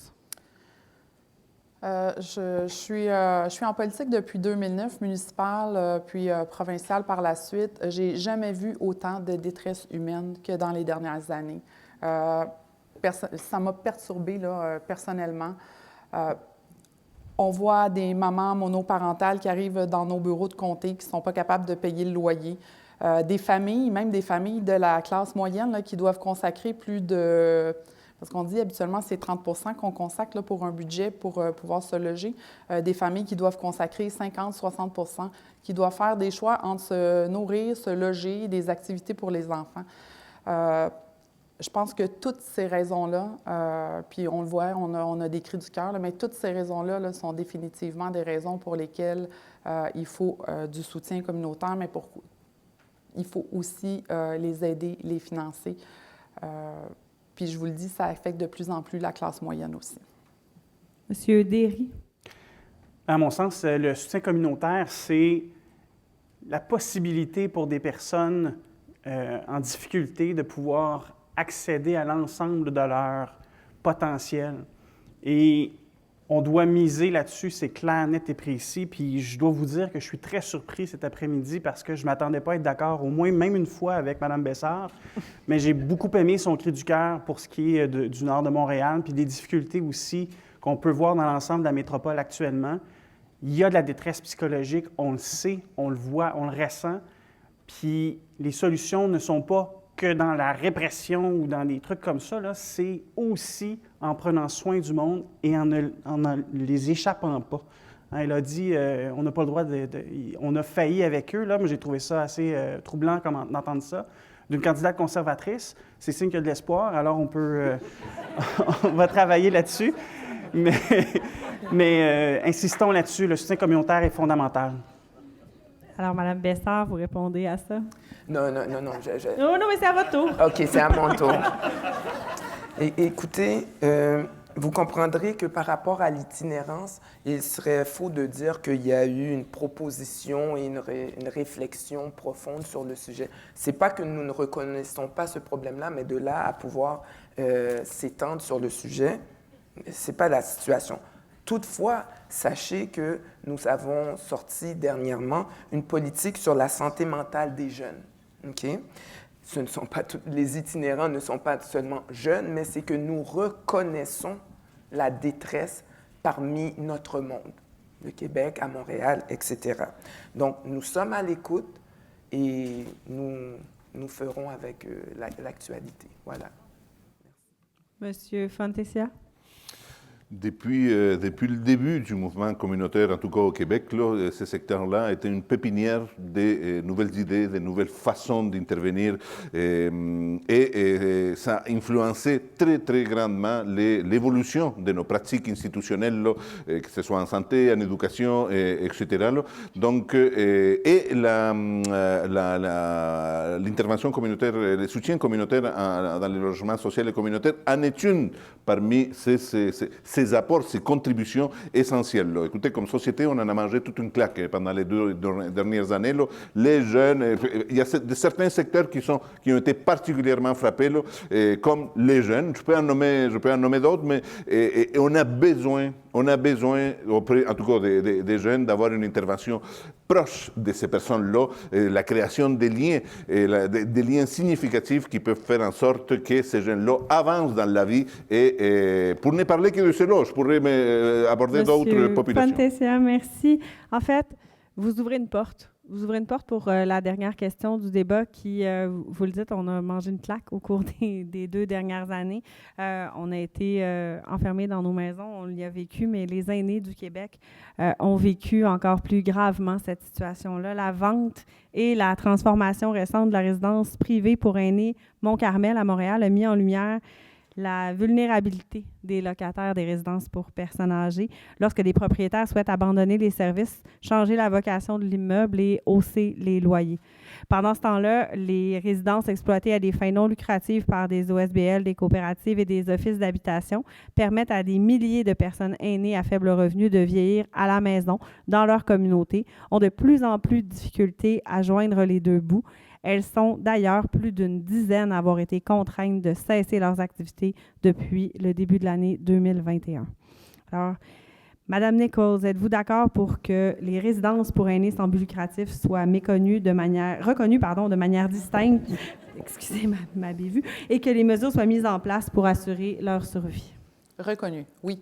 Je suis en politique depuis 2009, municipale, puis provinciale par la suite. J'ai jamais vu autant de détresse humaine que dans les dernières années. Ça m'a perturbée là, personnellement. On voit des mamans monoparentales qui arrivent dans nos bureaux de comté qui ne sont pas capables de payer le loyer. Des familles, même des familles de la classe moyenne là, qui doivent consacrer plus de... Parce qu'on dit habituellement c'est 30 % qu'on consacre là, pour un budget pour pouvoir se loger. Des familles qui doivent consacrer 50-60 %, qui doivent faire des choix entre se nourrir, se loger, des activités pour les enfants. Je pense que toutes ces raisons-là, puis on le voit, on a des cris du cœur, là, mais toutes ces raisons-là là, sont définitivement des raisons pour lesquelles il faut du soutien communautaire, mais il faut aussi les aider, les financer. Puis je vous le dis, ça affecte de plus en plus la classe moyenne aussi. Monsieur Derry. À mon sens, le soutien communautaire, c'est la possibilité pour des personnes en difficulté de pouvoir accéder à l'ensemble de leur potentiel. Et on doit miser là-dessus, c'est clair, net et précis. Puis je dois vous dire que je suis très surpris cet après-midi parce que je ne m'attendais pas à être d'accord, au moins même une fois avec Mme Bessard. Mais j'ai beaucoup aimé son cri du cœur pour ce qui est du nord de Montréal, puis des difficultés aussi qu'on peut voir dans l'ensemble de la métropole actuellement. Il y a de la détresse psychologique, on le sait, on le voit, on le ressent. Puis les solutions ne sont pas que dans la répression ou dans des trucs comme ça, là, c'est aussi en prenant soin du monde et en ne les échappant pas. Hein, elle a dit, on n'a pas le droit on a failli avec eux, là, mais j'ai trouvé ça assez troublant d'entendre ça. D'une candidate conservatrice, c'est signe qu'il y a de l'espoir, alors on peut... on va travailler là-dessus. Mais insistons là-dessus, le soutien communautaire est fondamental. Alors, Mme Bessard, vous répondez à ça? Non. Non, mais c'est à votre tour. OK, c'est à mon tour. Écoutez, vous comprendrez que par rapport à l'itinérance, il serait faux de dire qu'il y a eu une proposition et une réflexion profonde sur le sujet. Ce n'est pas que nous ne reconnaissons pas ce problème-là, mais de là à pouvoir s'étendre sur le sujet, ce n'est pas la situation. Toutefois, sachez que nous avons sorti dernièrement une politique sur la santé mentale des jeunes. Okay? Ce ne sont pas les itinérants ne sont pas seulement jeunes, mais c'est que nous reconnaissons la détresse parmi notre monde, le Québec, à Montréal, etc. Donc, nous sommes à l'écoute et nous ferons avec l'actualité. Voilà. Monsieur Fantesia? Depuis le début du mouvement communautaire, en tout cas au Québec, là, ce secteur-là était une pépinière de nouvelles idées, de nouvelles façons d'intervenir et ça a influencé très, très grandement l'évolution de nos pratiques institutionnelles, là, que ce soit en santé, en éducation, etc. Là. Donc, l'intervention communautaire, le soutien communautaire dans le logement social et communautaire en est une parmi ces apports, ces contributions essentielles. Là. Écoutez, comme société, on en a mangé toute une claque pendant les 2 dernières années. Là. Les jeunes, il y a certains secteurs qui ont été particulièrement frappés, là, comme les jeunes. Je peux en nommer d'autres, mais et on a besoin, auprès, en tout cas des jeunes, d'avoir une intervention proche de ces personnes-là, la création des liens, des liens significatifs qui peuvent faire en sorte que ces jeunes-là avancent dans la vie. Et pour ne parler que de cela, je pourrais aborder d'autres populations. Fantesia, merci. En fait, vous ouvrez une porte. Vous ouvrez une porte pour la dernière question du débat qui, vous le dites, on a mangé une claque au cours des 2 dernières années. On a été enfermés dans nos maisons, on l'y a vécu, mais les aînés du Québec ont vécu encore plus gravement cette situation-là. La vente et la transformation récente de la résidence privée pour aînés Mont-Carmel à Montréal a mis en lumière la vulnérabilité des locataires des résidences pour personnes âgées lorsque des propriétaires souhaitent abandonner les services, changer la vocation de l'immeuble et hausser les loyers. Pendant ce temps-là, les résidences exploitées à des fins non lucratives par des OSBL, des coopératives et des offices d'habitation permettent à des milliers de personnes aînées à faible revenu de vieillir à la maison, dans leur communauté, ont de plus en plus de difficultés à joindre les 2 bouts. Elles sont d'ailleurs plus d'une dizaine à avoir été contraintes de cesser leurs activités depuis le début de l'année 2021. Alors, Madame Nichols, êtes-vous d'accord pour que les résidences pour aînés sans but lucratif soient reconnues de manière distincte, excusez ma bévue, et que les mesures soient mises en place pour assurer leur survie? Reconnu, oui.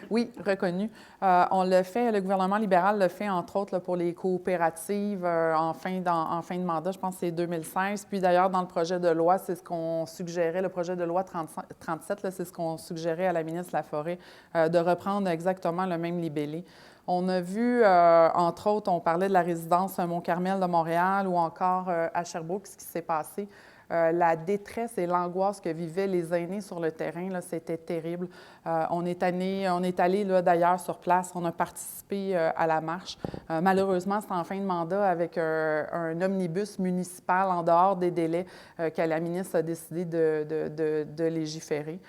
Oui, reconnu. On le fait, le gouvernement libéral le fait, entre autres, là, pour les coopératives en fin de mandat, je pense que c'est 2016. Puis d'ailleurs, dans le projet de loi, c'est ce qu'on suggérait, le projet de loi 37, c'est ce qu'on suggérait à la ministre Laforêt, de reprendre exactement le même libellé. On a vu, entre autres, on parlait de la résidence Mont-Carmel de Montréal ou encore à Sherbrooke, ce qui s'est passé. La détresse et l'angoisse que vivaient les aînés sur le terrain, là, c'était terrible. On est allé là, d'ailleurs sur place, on a participé à la marche. Malheureusement, c'était en fin de mandat avec un omnibus municipal en dehors des délais que la ministre a décidé de légiférer.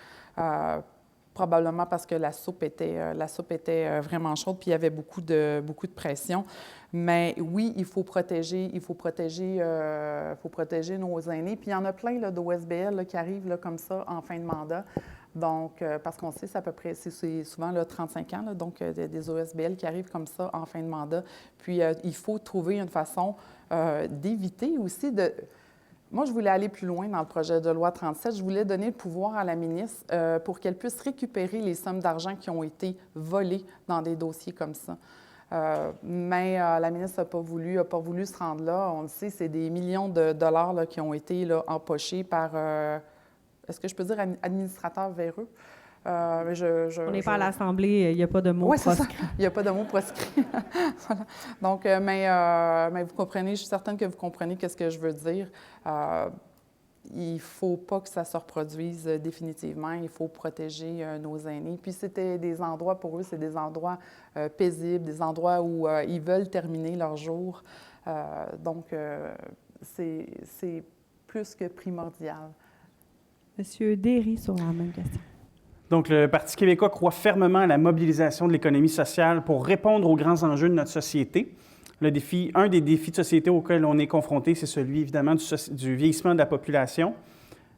Probablement parce que la soupe était vraiment chaude, puis il y avait beaucoup de pression. Mais oui, il faut protéger nos aînés. Puis il y en a plein d'OSBL qui arrivent là, comme ça en fin de mandat. Donc, parce qu'on sait, c'est à peu près, c'est souvent là, 35 ans, là, donc des OSBL qui arrivent comme ça en fin de mandat. Puis il faut trouver une façon d'éviter aussi de... Moi, je voulais aller plus loin dans le projet de loi 37. Je voulais donner le pouvoir à la ministre pour qu'elle puisse récupérer les sommes d'argent qui ont été volées dans des dossiers comme ça. Mais la ministre n'a pas voulu se rendre là. On le sait, c'est des millions de dollars là, qui ont été là, empochés par, est-ce que je peux dire, administrateurs véreux? On n'est pas à l'Assemblée, il n'y a pas de mots proscrits. Il n'y a pas de mots proscrits. Voilà. Donc, mais vous comprenez, je suis certaine que vous comprenez ce que je veux dire. Il ne faut pas que ça se reproduise définitivement. Il faut protéger nos aînés. Puis c'était des endroits, pour eux, c'est des endroits paisibles, des endroits où ils veulent terminer leur jour. Donc, c'est plus que primordial. Monsieur Derry, sur la même question. Donc, le Parti québécois croit fermement à la mobilisation de l'économie sociale pour répondre aux grands enjeux de notre société. Un des défis de société auxquels on est confronté, c'est celui, évidemment, du vieillissement de la population.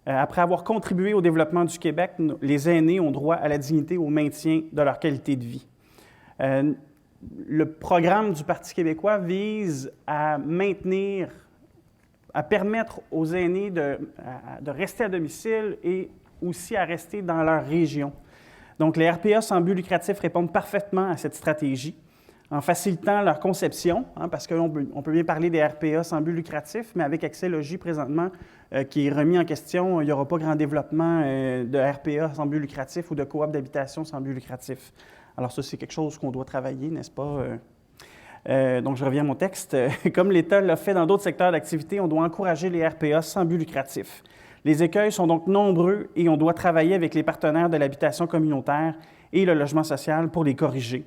Après avoir contribué au développement du Québec, les aînés ont droit à la dignité et au maintien de leur qualité de vie. Le programme du Parti québécois vise à maintenir, à permettre aux aînés de rester à domicile et aussi à rester dans leur région. Donc, les RPA sans but lucratif répondent parfaitement à cette stratégie en facilitant leur conception, parce qu'on peut bien parler des RPA sans but lucratif, mais avec Accès Logis présentement, qui est remis en question, il n'y aura pas grand développement de RPA sans but lucratif ou de coop d'habitation sans but lucratif. Alors ça, c'est quelque chose qu'on doit travailler, n'est-ce pas? Donc, je reviens à mon texte. Comme l'État l'a fait dans d'autres secteurs d'activité, on doit encourager les RPA sans but lucratif. Les écueils sont donc nombreux et on doit travailler avec les partenaires de l'habitation communautaire et le logement social pour les corriger.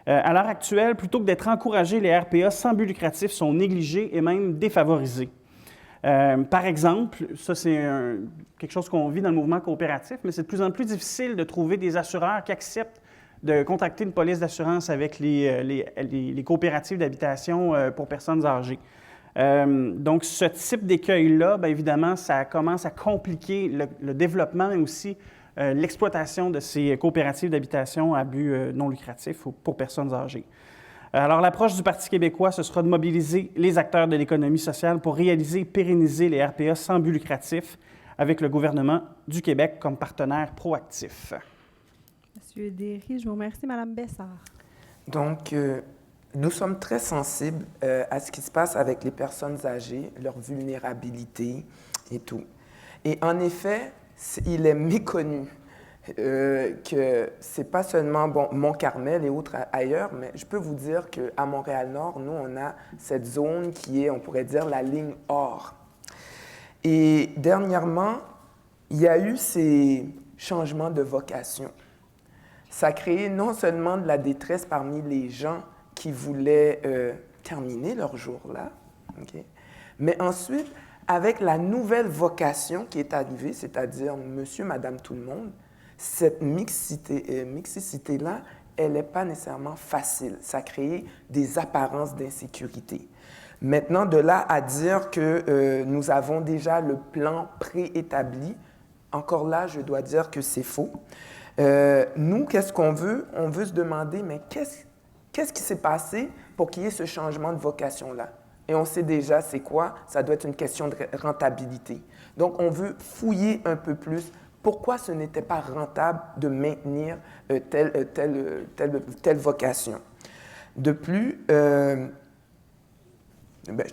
À l'heure actuelle, plutôt que d'être encouragés, les RPA sans but lucratif sont négligés et même défavorisés. Par exemple, ça c'est quelque chose qu'on vit dans le mouvement coopératif, mais c'est de plus en plus difficile de trouver des assureurs qui acceptent de contracter une police d'assurance avec les coopératives d'habitation pour personnes âgées. Donc, ce type d'écueil-là, bien évidemment, ça commence à compliquer le développement, mais aussi l'exploitation de ces coopératives d'habitation à but non lucratif ou pour personnes âgées. Alors, l'approche du Parti québécois, ce sera de mobiliser les acteurs de l'économie sociale pour réaliser et pérenniser les RPA sans but lucratif avec le gouvernement du Québec comme partenaire proactif. Monsieur Derry, je vous remercie. Madame Bessard. Donc, nous sommes très sensibles à ce qui se passe avec les personnes âgées, leur vulnérabilité et tout. Et en effet, il est méconnu que c'est pas seulement Mont-Carmel et autres ailleurs, mais je peux vous dire qu'à Montréal-Nord, nous, on a cette zone qui est, on pourrait dire, la ligne or. Et dernièrement, il y a eu ces changements de vocation. Ça a créé non seulement de la détresse parmi les gens qui voulaient terminer leur jour là, okay? Mais ensuite, avec la nouvelle vocation qui est arrivée, c'est-à-dire monsieur, madame, tout le monde, cette mixicité-là, elle n'est pas nécessairement facile. Ça a créé des apparences d'insécurité. Maintenant, de là à dire que nous avons déjà le plan préétabli, encore là, je dois dire que c'est faux. Nous, qu'est-ce qu'on veut? On veut se demander, mais qu'est-ce qui s'est passé pour qu'il y ait ce changement de vocation-là? Et on sait déjà c'est quoi? Ça doit être une question de rentabilité. Donc, on veut fouiller un peu plus pourquoi ce n'était pas rentable de maintenir telle vocation. De plus, je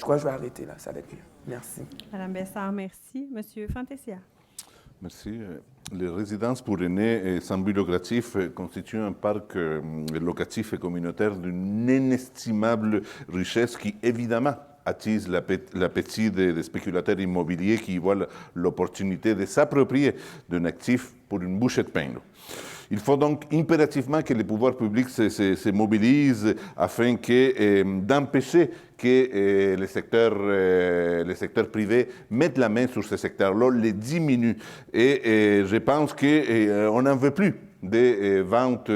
crois que je vais arrêter là, ça va être mieux. Merci. Madame Bessard, merci. Monsieur Fantesia. Merci. Les résidences pour aînés sans but lucratif constituent un parc locatif et communautaire d'une inestimable richesse qui, évidemment, attise l'appétit des spéculateurs immobiliers qui voient l'opportunité de s'approprier d'un actif pour une bouchée de pain. Il faut donc impérativement que les pouvoirs publics se mobilisent afin d'empêcher que les secteurs privés mettent la main sur ces secteurs-là, les diminuent. Et je pense qu'on n'en veut plus des ventes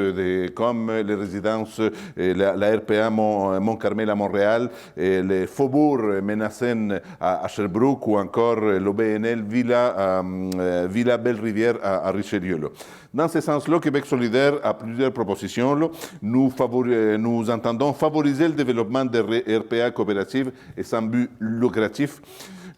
comme les résidences, la RPA Mont-Carmel à Montréal, les faubourgs Ménacène à Sherbrooke ou encore l'OBNL Villa Belle-Rivière à Richelieu. Dans ce sens-là, Québec solidaire a plusieurs propositions. Nous entendons favoriser le développement des RPA coopératives et sans but lucratif.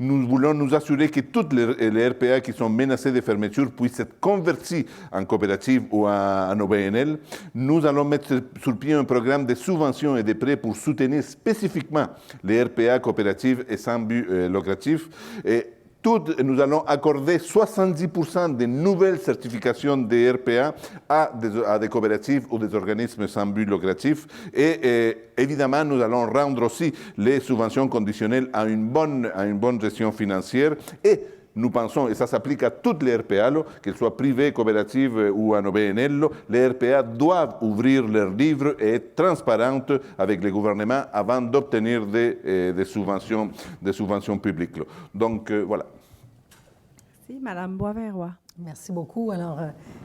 Nous voulons nous assurer que toutes les RPA qui sont menacées de fermeture puissent être converties en coopératives ou en OBNL. Nous allons mettre sur pied un programme de subventions et de prêts pour soutenir spécifiquement les RPA coopératives et sans but lucratif. Et nous allons accorder 70% des nouvelles certifications des RPA à des coopératives ou des organismes sans but lucratif. Et évidemment, nous allons rendre aussi les subventions conditionnelles à une bonne gestion financière. Et nous pensons, et ça s'applique à toutes les RPA, qu'elles soient privées, coopératives ou en OBNL, les RPA doivent ouvrir leurs livres et être transparentes avec les gouvernements avant d'obtenir des subventions publiques. Donc, voilà. Merci. Madame Boisvert-Roy. Merci beaucoup. Alors,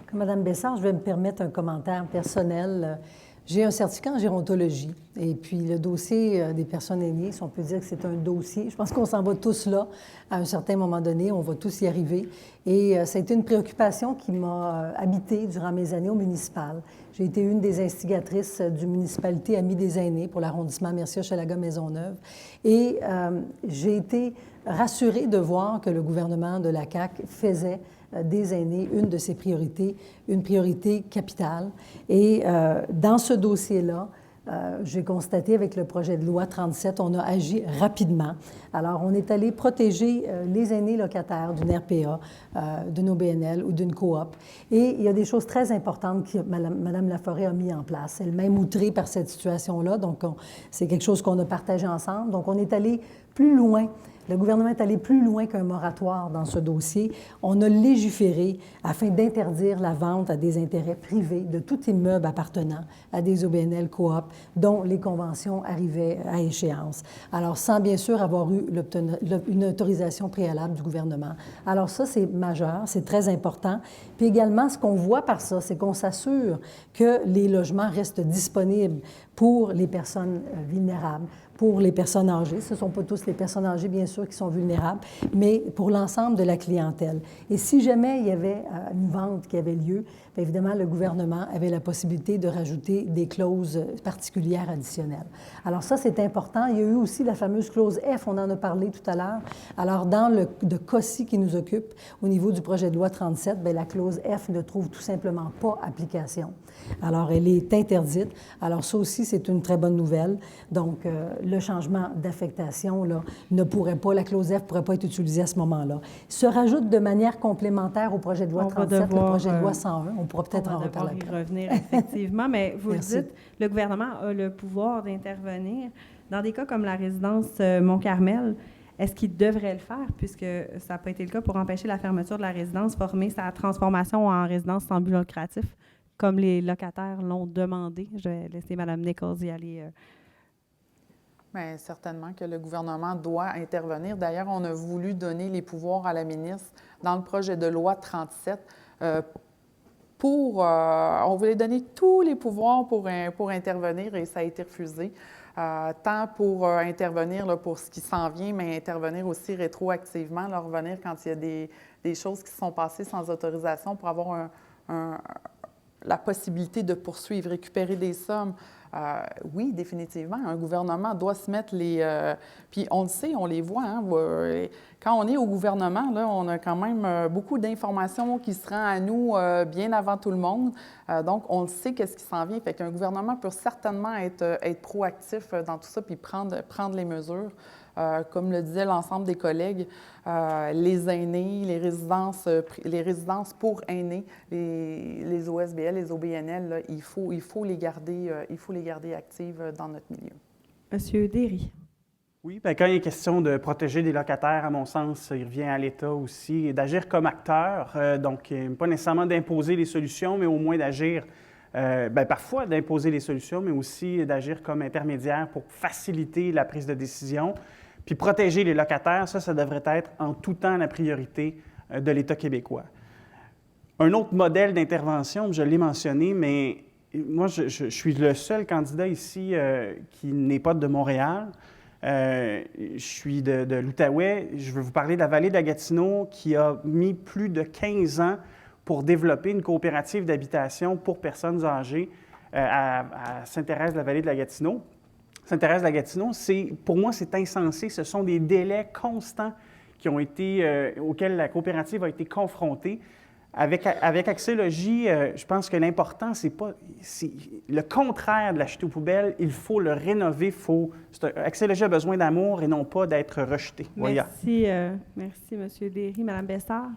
comme Mme Bessard, je vais me permettre un commentaire personnel. J'ai un certificat en gérontologie. Et puis, le dossier des personnes aînées, si on peut dire que c'est un dossier, je pense qu'on s'en va tous là. À un certain moment donné, on va tous y arriver. Et ça a été une préoccupation qui m'a habitée durant mes années au municipal. J'ai été une des instigatrices du municipalité Amis des aînés pour l'arrondissement Mercier-Hochelaga-Maisonneuve. Et j'ai été rassurée de voir que le gouvernement de la CAQ faisait des aînés une de ses priorités, une priorité capitale. Et dans ce dossier-là, j'ai constaté avec le projet de loi 37, on a agi rapidement. Alors, on est allé protéger les aînés locataires d'une RPA, d'une OBNL ou d'une coop. Et il y a des choses très importantes que Mme Laforêt a mis en place. Elle-même outrée par cette situation-là, donc c'est quelque chose qu'on a partagé ensemble. Donc, on est allé plus loin. Le gouvernement est allé plus loin qu'un moratoire dans ce dossier. On a légiféré afin d'interdire la vente à des intérêts privés de tout immeuble appartenant à des OBNL coop dont les conventions arrivaient à échéance. Alors, sans bien sûr avoir eu une autorisation préalable du gouvernement. Alors ça, c'est majeur, c'est très important. Puis également, ce qu'on voit par ça, c'est qu'on s'assure que les logements restent disponibles pour les personnes vulnérables, pour les personnes âgées. Ce ne sont pas tous les personnes âgées, bien sûr, qui sont vulnérables, mais pour l'ensemble de la clientèle. Et si jamais il y avait une vente qui avait lieu, bien évidemment, le gouvernement avait la possibilité de rajouter des clauses particulières additionnelles. Alors ça, c'est important. Il y a eu aussi la fameuse clause F, on en a parlé tout à l'heure. Alors, dans le COSI qui nous occupe, au niveau du projet de loi 37, bien, la clause F ne trouve tout simplement pas application. Alors, elle est interdite. Alors, ça aussi, c'est une très bonne nouvelle. Donc, le changement d'affectation, là, ne pourrait pas, la clause F ne pourrait pas être utilisée à ce moment-là. Se rajoute de manière complémentaire au projet de loi 37, le projet de loi 101. On pourra peut-être en reparler après. On va devoir y revenir, effectivement, mais vous le Merci. dites, le gouvernement a le pouvoir d'intervenir. Dans des cas comme la résidence Mont-Carmel, est-ce qu'il devrait le faire, puisque ça n'a pas été le cas pour empêcher la fermeture de la résidence, former sa transformation en résidence sans but lucratif, comme les locataires l'ont demandé? Je vais laisser Mme Nichols y aller. Bien, certainement que le gouvernement doit intervenir. D'ailleurs, on a voulu donner les pouvoirs à la ministre dans le projet de loi 37 on voulait donner tous les pouvoirs pour intervenir et ça a été refusé. Tant pour intervenir là, pour ce qui s'en vient, mais intervenir aussi rétroactivement, là, revenir quand il y a des choses qui se sont passées sans autorisation pour avoir la possibilité de poursuivre, récupérer des sommes. Oui, définitivement, un gouvernement doit se mettre puis on le sait, on les voit. Hein, quand on est au gouvernement, là, on a quand même beaucoup d'informations qui se rendent à nous bien avant tout le monde. Donc, on le sait qu'est-ce qui s'en vient. Fait qu'un gouvernement peut certainement être proactif dans tout ça puis prendre les mesures. Comme le disait l'ensemble des collègues, les aînés, les résidences pour aînés, les OSBL, les OBNL, là, il faut les garder actives dans notre milieu. Monsieur Derry. Oui, bien, quand il est question de protéger des locataires, à mon sens, il revient à l'État aussi et d'agir comme acteur. Donc, pas nécessairement d'imposer les solutions, mais au moins d'agir, parfois d'imposer les solutions, mais aussi d'agir comme intermédiaire pour faciliter la prise de décision. Puis protéger les locataires, ça devrait être en tout temps la priorité de l'État québécois. Un autre modèle d'intervention, je l'ai mentionné, mais moi, je suis le seul candidat ici qui n'est pas de Montréal. Je suis de l'Outaouais. Je veux vous parler de la vallée de la Gatineau qui a mis plus de 15 ans pour développer une coopérative d'habitation pour personnes âgées à Sainte-Thérèse-de-la-Vallée de la Gatineau. Sainte-Thérèse-de-la-Gatineau, pour moi, c'est insensé. Ce sont des délais constants auxquels la coopérative a été confrontée. Avec Axélogie, je pense que l'important, c'est le contraire de l'acheter aux poubelles. Il faut le rénover. Axélogie a besoin d'amour et non pas d'être rejeté. Merci, merci, M. Derry. Mme Bessard?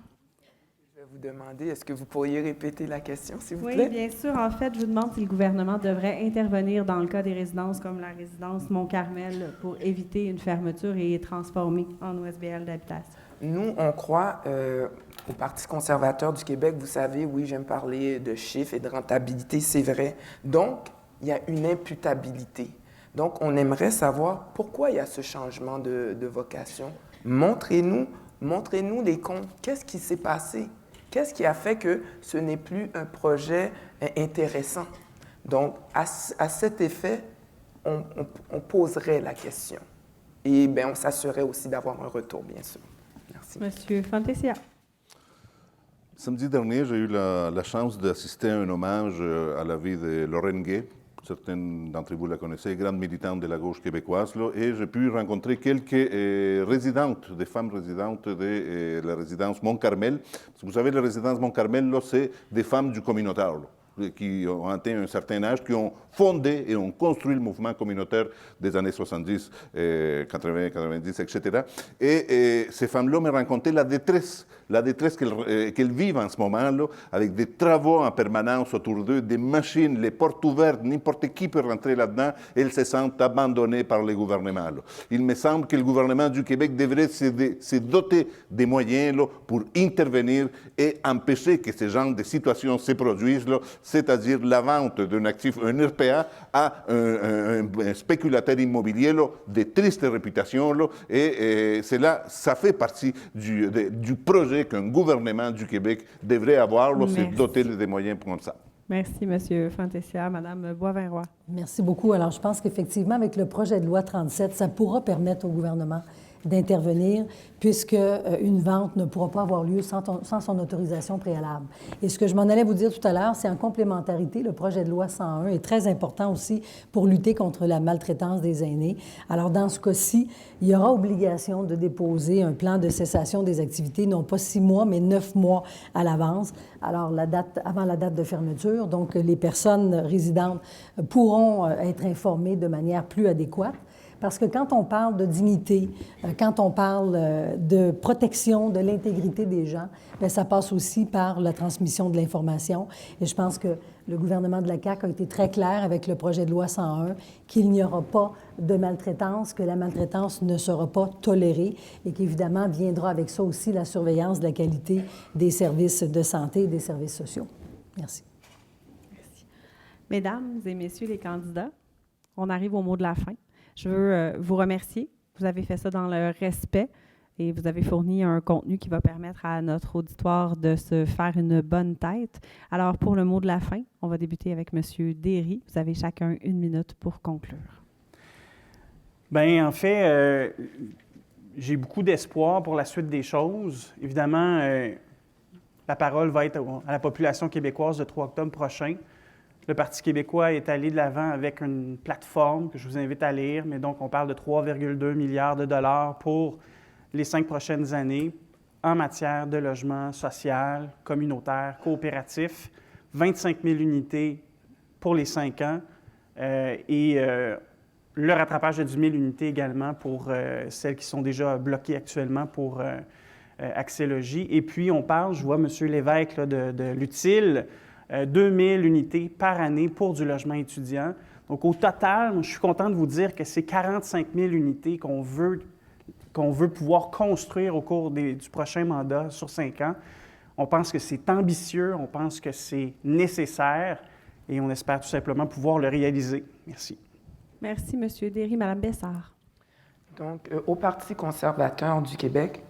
Je vais vous demander, est-ce que vous pourriez répéter la question, s'il vous plaît? Oui, bien sûr. En fait, je vous demande si le gouvernement devrait intervenir dans le cas des résidences comme la résidence Mont-Carmel pour éviter une fermeture et transformer en OSBL d'habitation. Nous, on croit au Parti conservateur du Québec. Vous savez, oui, j'aime parler de chiffres et de rentabilité, c'est vrai. Donc, il y a une imputabilité. Donc, on aimerait savoir pourquoi il y a ce changement de vocation. Montrez-nous les comptes. Qu'est-ce qui s'est passé? Qu'est-ce qui a fait que ce n'est plus un projet intéressant? Donc, à cet effet, on poserait la question. Et bien, on s'assurerait aussi d'avoir un retour, bien sûr. Merci. Monsieur Fantesia. Samedi dernier, j'ai eu la chance d'assister à un hommage à la vie de Lorraine Gay. Certains d'entre vous la connaissez, grande militante de la gauche québécoise, là, et j'ai pu rencontrer quelques résidentes, des femmes résidentes de la résidence Mont-Carmel. Vous savez, la résidence Mont-Carmel, c'est des femmes du communautaire, là, qui ont atteint un certain âge, qui ont fondé et ont construit le mouvement communautaire des années 70, 80, 90, etc. Et ces femmes-là m'ont raconté la détresse qu'elles vivent en ce moment, là, avec des travaux en permanence autour d'eux, des machines, les portes ouvertes, n'importe qui peut rentrer là-dedans, et elles se sentent abandonnées par le gouvernement. Là. Il me semble que le gouvernement du Québec devrait se doter des moyens là, pour intervenir et empêcher que ce genre de situations se produisent, là, c'est-à-dire la vente d'un actif, un RPA, à un spéculateur immobilier là, de triste réputation, là, et cela, ça fait partie du projet qu'un gouvernement du Québec devrait avoir, c'est doter des moyens pour ça. Merci, M. Fantesia. Mme Boisvert-Roy. Merci beaucoup. Alors, je pense qu'effectivement, avec le projet de loi 37, ça pourra permettre au gouvernement d'intervenir, puisque une vente ne pourra pas avoir lieu sans son autorisation préalable. Et ce que je m'en allais vous dire tout à l'heure, c'est en complémentarité, le projet de loi 101 est très important aussi pour lutter contre la maltraitance des aînés. Alors, dans ce cas-ci, il y aura obligation de déposer un plan de cessation des activités, non pas 6 mois, mais 9 mois à l'avance. Alors, avant la date de fermeture, donc les personnes résidentes pourront être informées de manière plus adéquate. Parce que quand on parle de dignité, quand on parle de protection de l'intégrité des gens, bien, ça passe aussi par la transmission de l'information. Et je pense que le gouvernement de la CAQ a été très clair avec le projet de loi 101 qu'il n'y aura pas de maltraitance, que la maltraitance ne sera pas tolérée et qu'évidemment viendra avec ça aussi la surveillance de la qualité des services de santé et des services sociaux. Merci. Merci. Mesdames et messieurs les candidats, on arrive au mot de la fin. Je veux vous remercier. Vous avez fait ça dans le respect et vous avez fourni un contenu qui va permettre à notre auditoire de se faire une bonne tête. Alors, pour le mot de la fin, on va débuter avec M. Derry. Vous avez chacun 1 minute pour conclure. Bien, en fait, j'ai beaucoup d'espoir pour la suite des choses. Évidemment, la parole va être à la population québécoise le 3 octobre prochain. Le Parti québécois est allé de l'avant avec une plateforme que je vous invite à lire, mais donc on parle de 3,2 milliards de dollars pour les 5 prochaines années en matière de logement social, communautaire, coopératif, 25 000 unités pour les 5 ans et le rattrapage de 10 000 unités également pour celles qui sont déjà bloquées actuellement pour Accès Logis. Et puis on parle, je vois M. Lévesque là, de l'utile, 2000 unités par année pour du logement étudiant. Donc, au total, je suis content de vous dire que c'est 45 000 unités qu'on veut pouvoir construire au cours du prochain mandat sur 5 ans. On pense que c'est ambitieux, on pense que c'est nécessaire et on espère tout simplement pouvoir le réaliser. Merci. Merci, M. Derry. Mme Bessard. Donc, au Parti conservateur du Québec,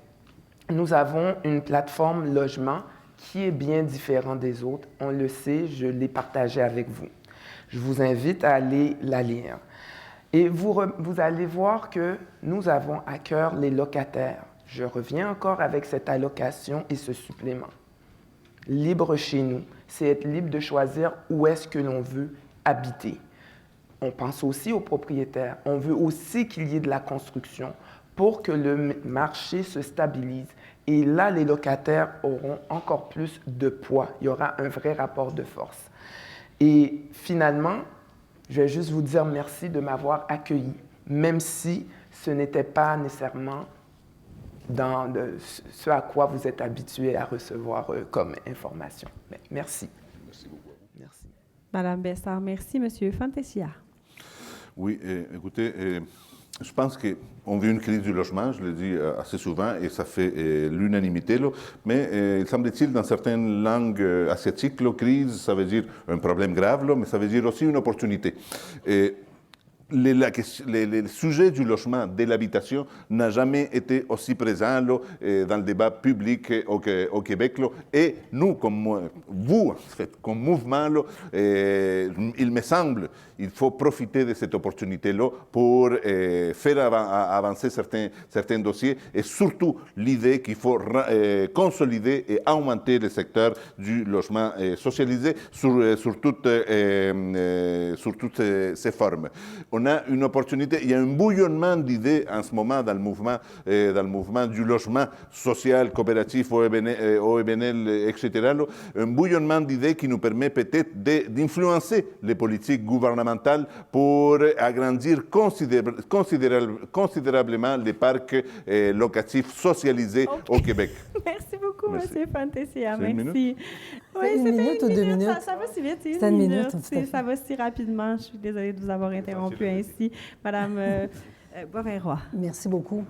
nous avons une plateforme logement qui est bien différent des autres. On le sait, je l'ai partagé avec vous. Je vous invite à aller la lire. Et vous allez voir que nous avons à cœur les locataires. Je reviens encore avec cette allocation et ce supplément. Libre chez nous, c'est être libre de choisir où est-ce que l'on veut habiter. On pense aussi aux propriétaires. On veut aussi qu'il y ait de la construction pour que le marché se stabilise. Et là, les locataires auront encore plus de poids. Il y aura un vrai rapport de force. Et finalement, je vais juste vous dire merci de m'avoir accueilli, même si ce n'était pas nécessairement dans ce à quoi vous êtes habitués à recevoir comme information. Mais merci. Merci beaucoup. Merci. Madame Bessard, merci. Monsieur Fantesia. Oui, écoutez, je pense qu'on vit une crise du logement, je le dis assez souvent, et ça fait l'unanimité. Mais il semble-t-il, dans certaines langues asiatiques, crise, ça veut dire un problème grave, mais ça veut dire aussi une opportunité. Et le sujet du logement, de l'habitation, n'a jamais été aussi présent dans le débat public au Québec. Et nous, comme vous, en fait, comme mouvement, il me semble, il faut profiter de cette opportunité-là pour faire avancer certains dossiers et surtout l'idée qu'il faut consolider et augmenter le secteur du logement socialisé sur toutes ses formes. On a une opportunité, il y a un bouillonnement d'idées en ce moment dans le mouvement du logement social, coopératif, OBNL, etc. Un bouillonnement d'idées qui nous permet peut-être d'influencer les politiques gouvernementales pour agrandir considérablement les parcs locatifs socialisés au Québec. Merci beaucoup, Merci. M. Fantasia. C'est une Merci. C'est une minute ou 2 minutes? Ça va si vite, C'est une minute, tout à fait. Ça va si rapidement. Je suis désolée de vous avoir interrompu ainsi. Madame Boivin-Roy. Merci beaucoup.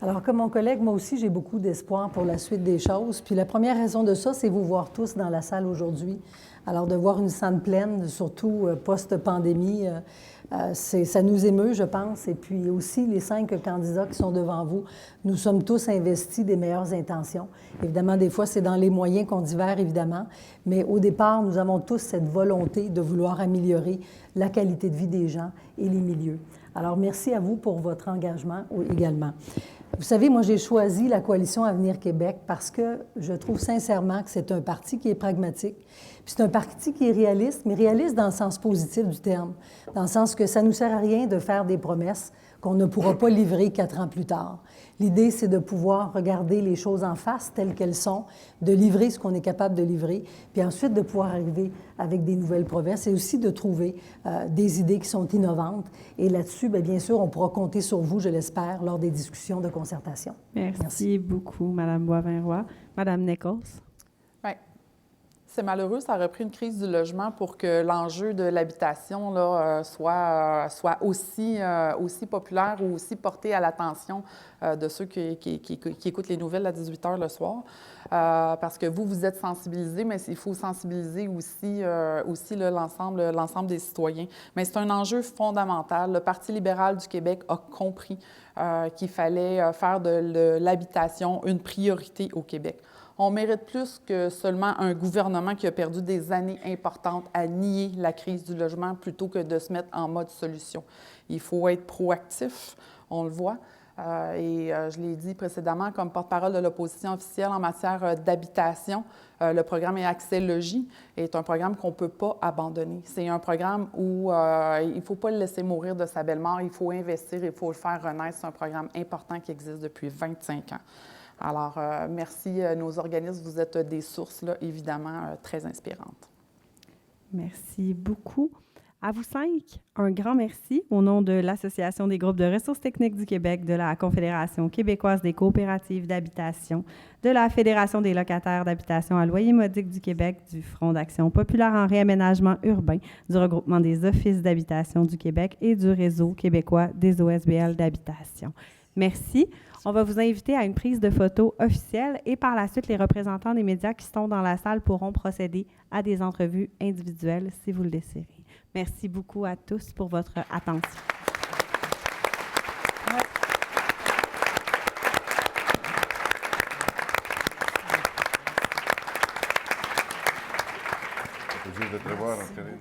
Alors, comme mon collègue, moi aussi, j'ai beaucoup d'espoir pour la suite des choses. Puis la première raison de ça, c'est vous voir tous dans la salle aujourd'hui. Alors, de voir une salle pleine, surtout post-pandémie, ça nous émeut, je pense. Et puis aussi, les 5 candidats qui sont devant vous, nous sommes tous investis des meilleures intentions. Évidemment, des fois, c'est dans les moyens qu'on divers, évidemment. Mais au départ, nous avons tous cette volonté de vouloir améliorer la qualité de vie des gens et les milieux. Alors, merci à vous pour votre engagement également. Vous savez, moi, j'ai choisi la coalition Avenir Québec parce que je trouve sincèrement que c'est un parti qui est pragmatique. Puis c'est un parti qui est réaliste, mais réaliste dans le sens positif du terme, dans le sens que ça ne nous sert à rien de faire des promesses qu'on ne pourra pas livrer 4 ans plus tard. L'idée, c'est de pouvoir regarder les choses en face telles qu'elles sont, de livrer ce qu'on est capable de livrer, puis ensuite de pouvoir arriver avec des nouvelles promesses et aussi de trouver des idées qui sont innovantes. Et là-dessus, bien sûr, on pourra compter sur vous, je l'espère, lors des discussions de concertation. Merci beaucoup, Madame Boivin-Roy. Madame Nichols. Bien, c'est malheureux, ça aurait pris une crise du logement pour que l'enjeu de l'habitation soit aussi populaire ou aussi porté à l'attention de ceux qui écoutent les nouvelles à 18 h le soir. Parce que vous êtes sensibilisés, mais il faut sensibiliser aussi l'ensemble des citoyens. Mais c'est un enjeu fondamental. Le Parti libéral du Québec a compris qu'il fallait faire de l'habitation une priorité au Québec. On mérite plus que seulement un gouvernement qui a perdu des années importantes à nier la crise du logement plutôt que de se mettre en mode solution. Il faut être proactif, on le voit. Je l'ai dit précédemment, comme porte-parole de l'opposition officielle en matière d'habitation, le programme Accès Logis est un programme qu'on ne peut pas abandonner. C'est un programme où il ne faut pas le laisser mourir de sa belle mort, il faut investir, il faut le faire renaître. C'est un programme important qui existe depuis 25 ans. Alors, merci, nos organismes, vous êtes des sources, là, évidemment, très inspirantes. Merci beaucoup. À vous 5, un grand merci au nom de l'Association des groupes de ressources techniques du Québec, de la Confédération québécoise des coopératives d'habitation, de la Fédération des locataires d'habitation à loyer modique du Québec, du Front d'action populaire en réaménagement urbain, du regroupement des offices d'habitation du Québec et du Réseau québécois des OSBL d'habitation. Merci. On va vous inviter à une prise de photos officielle et par la suite, les représentants des médias qui sont dans la salle pourront procéder à des entrevues individuelles si vous le désirez. Merci beaucoup à tous pour votre attention. Plaisir de te revoir, Karine.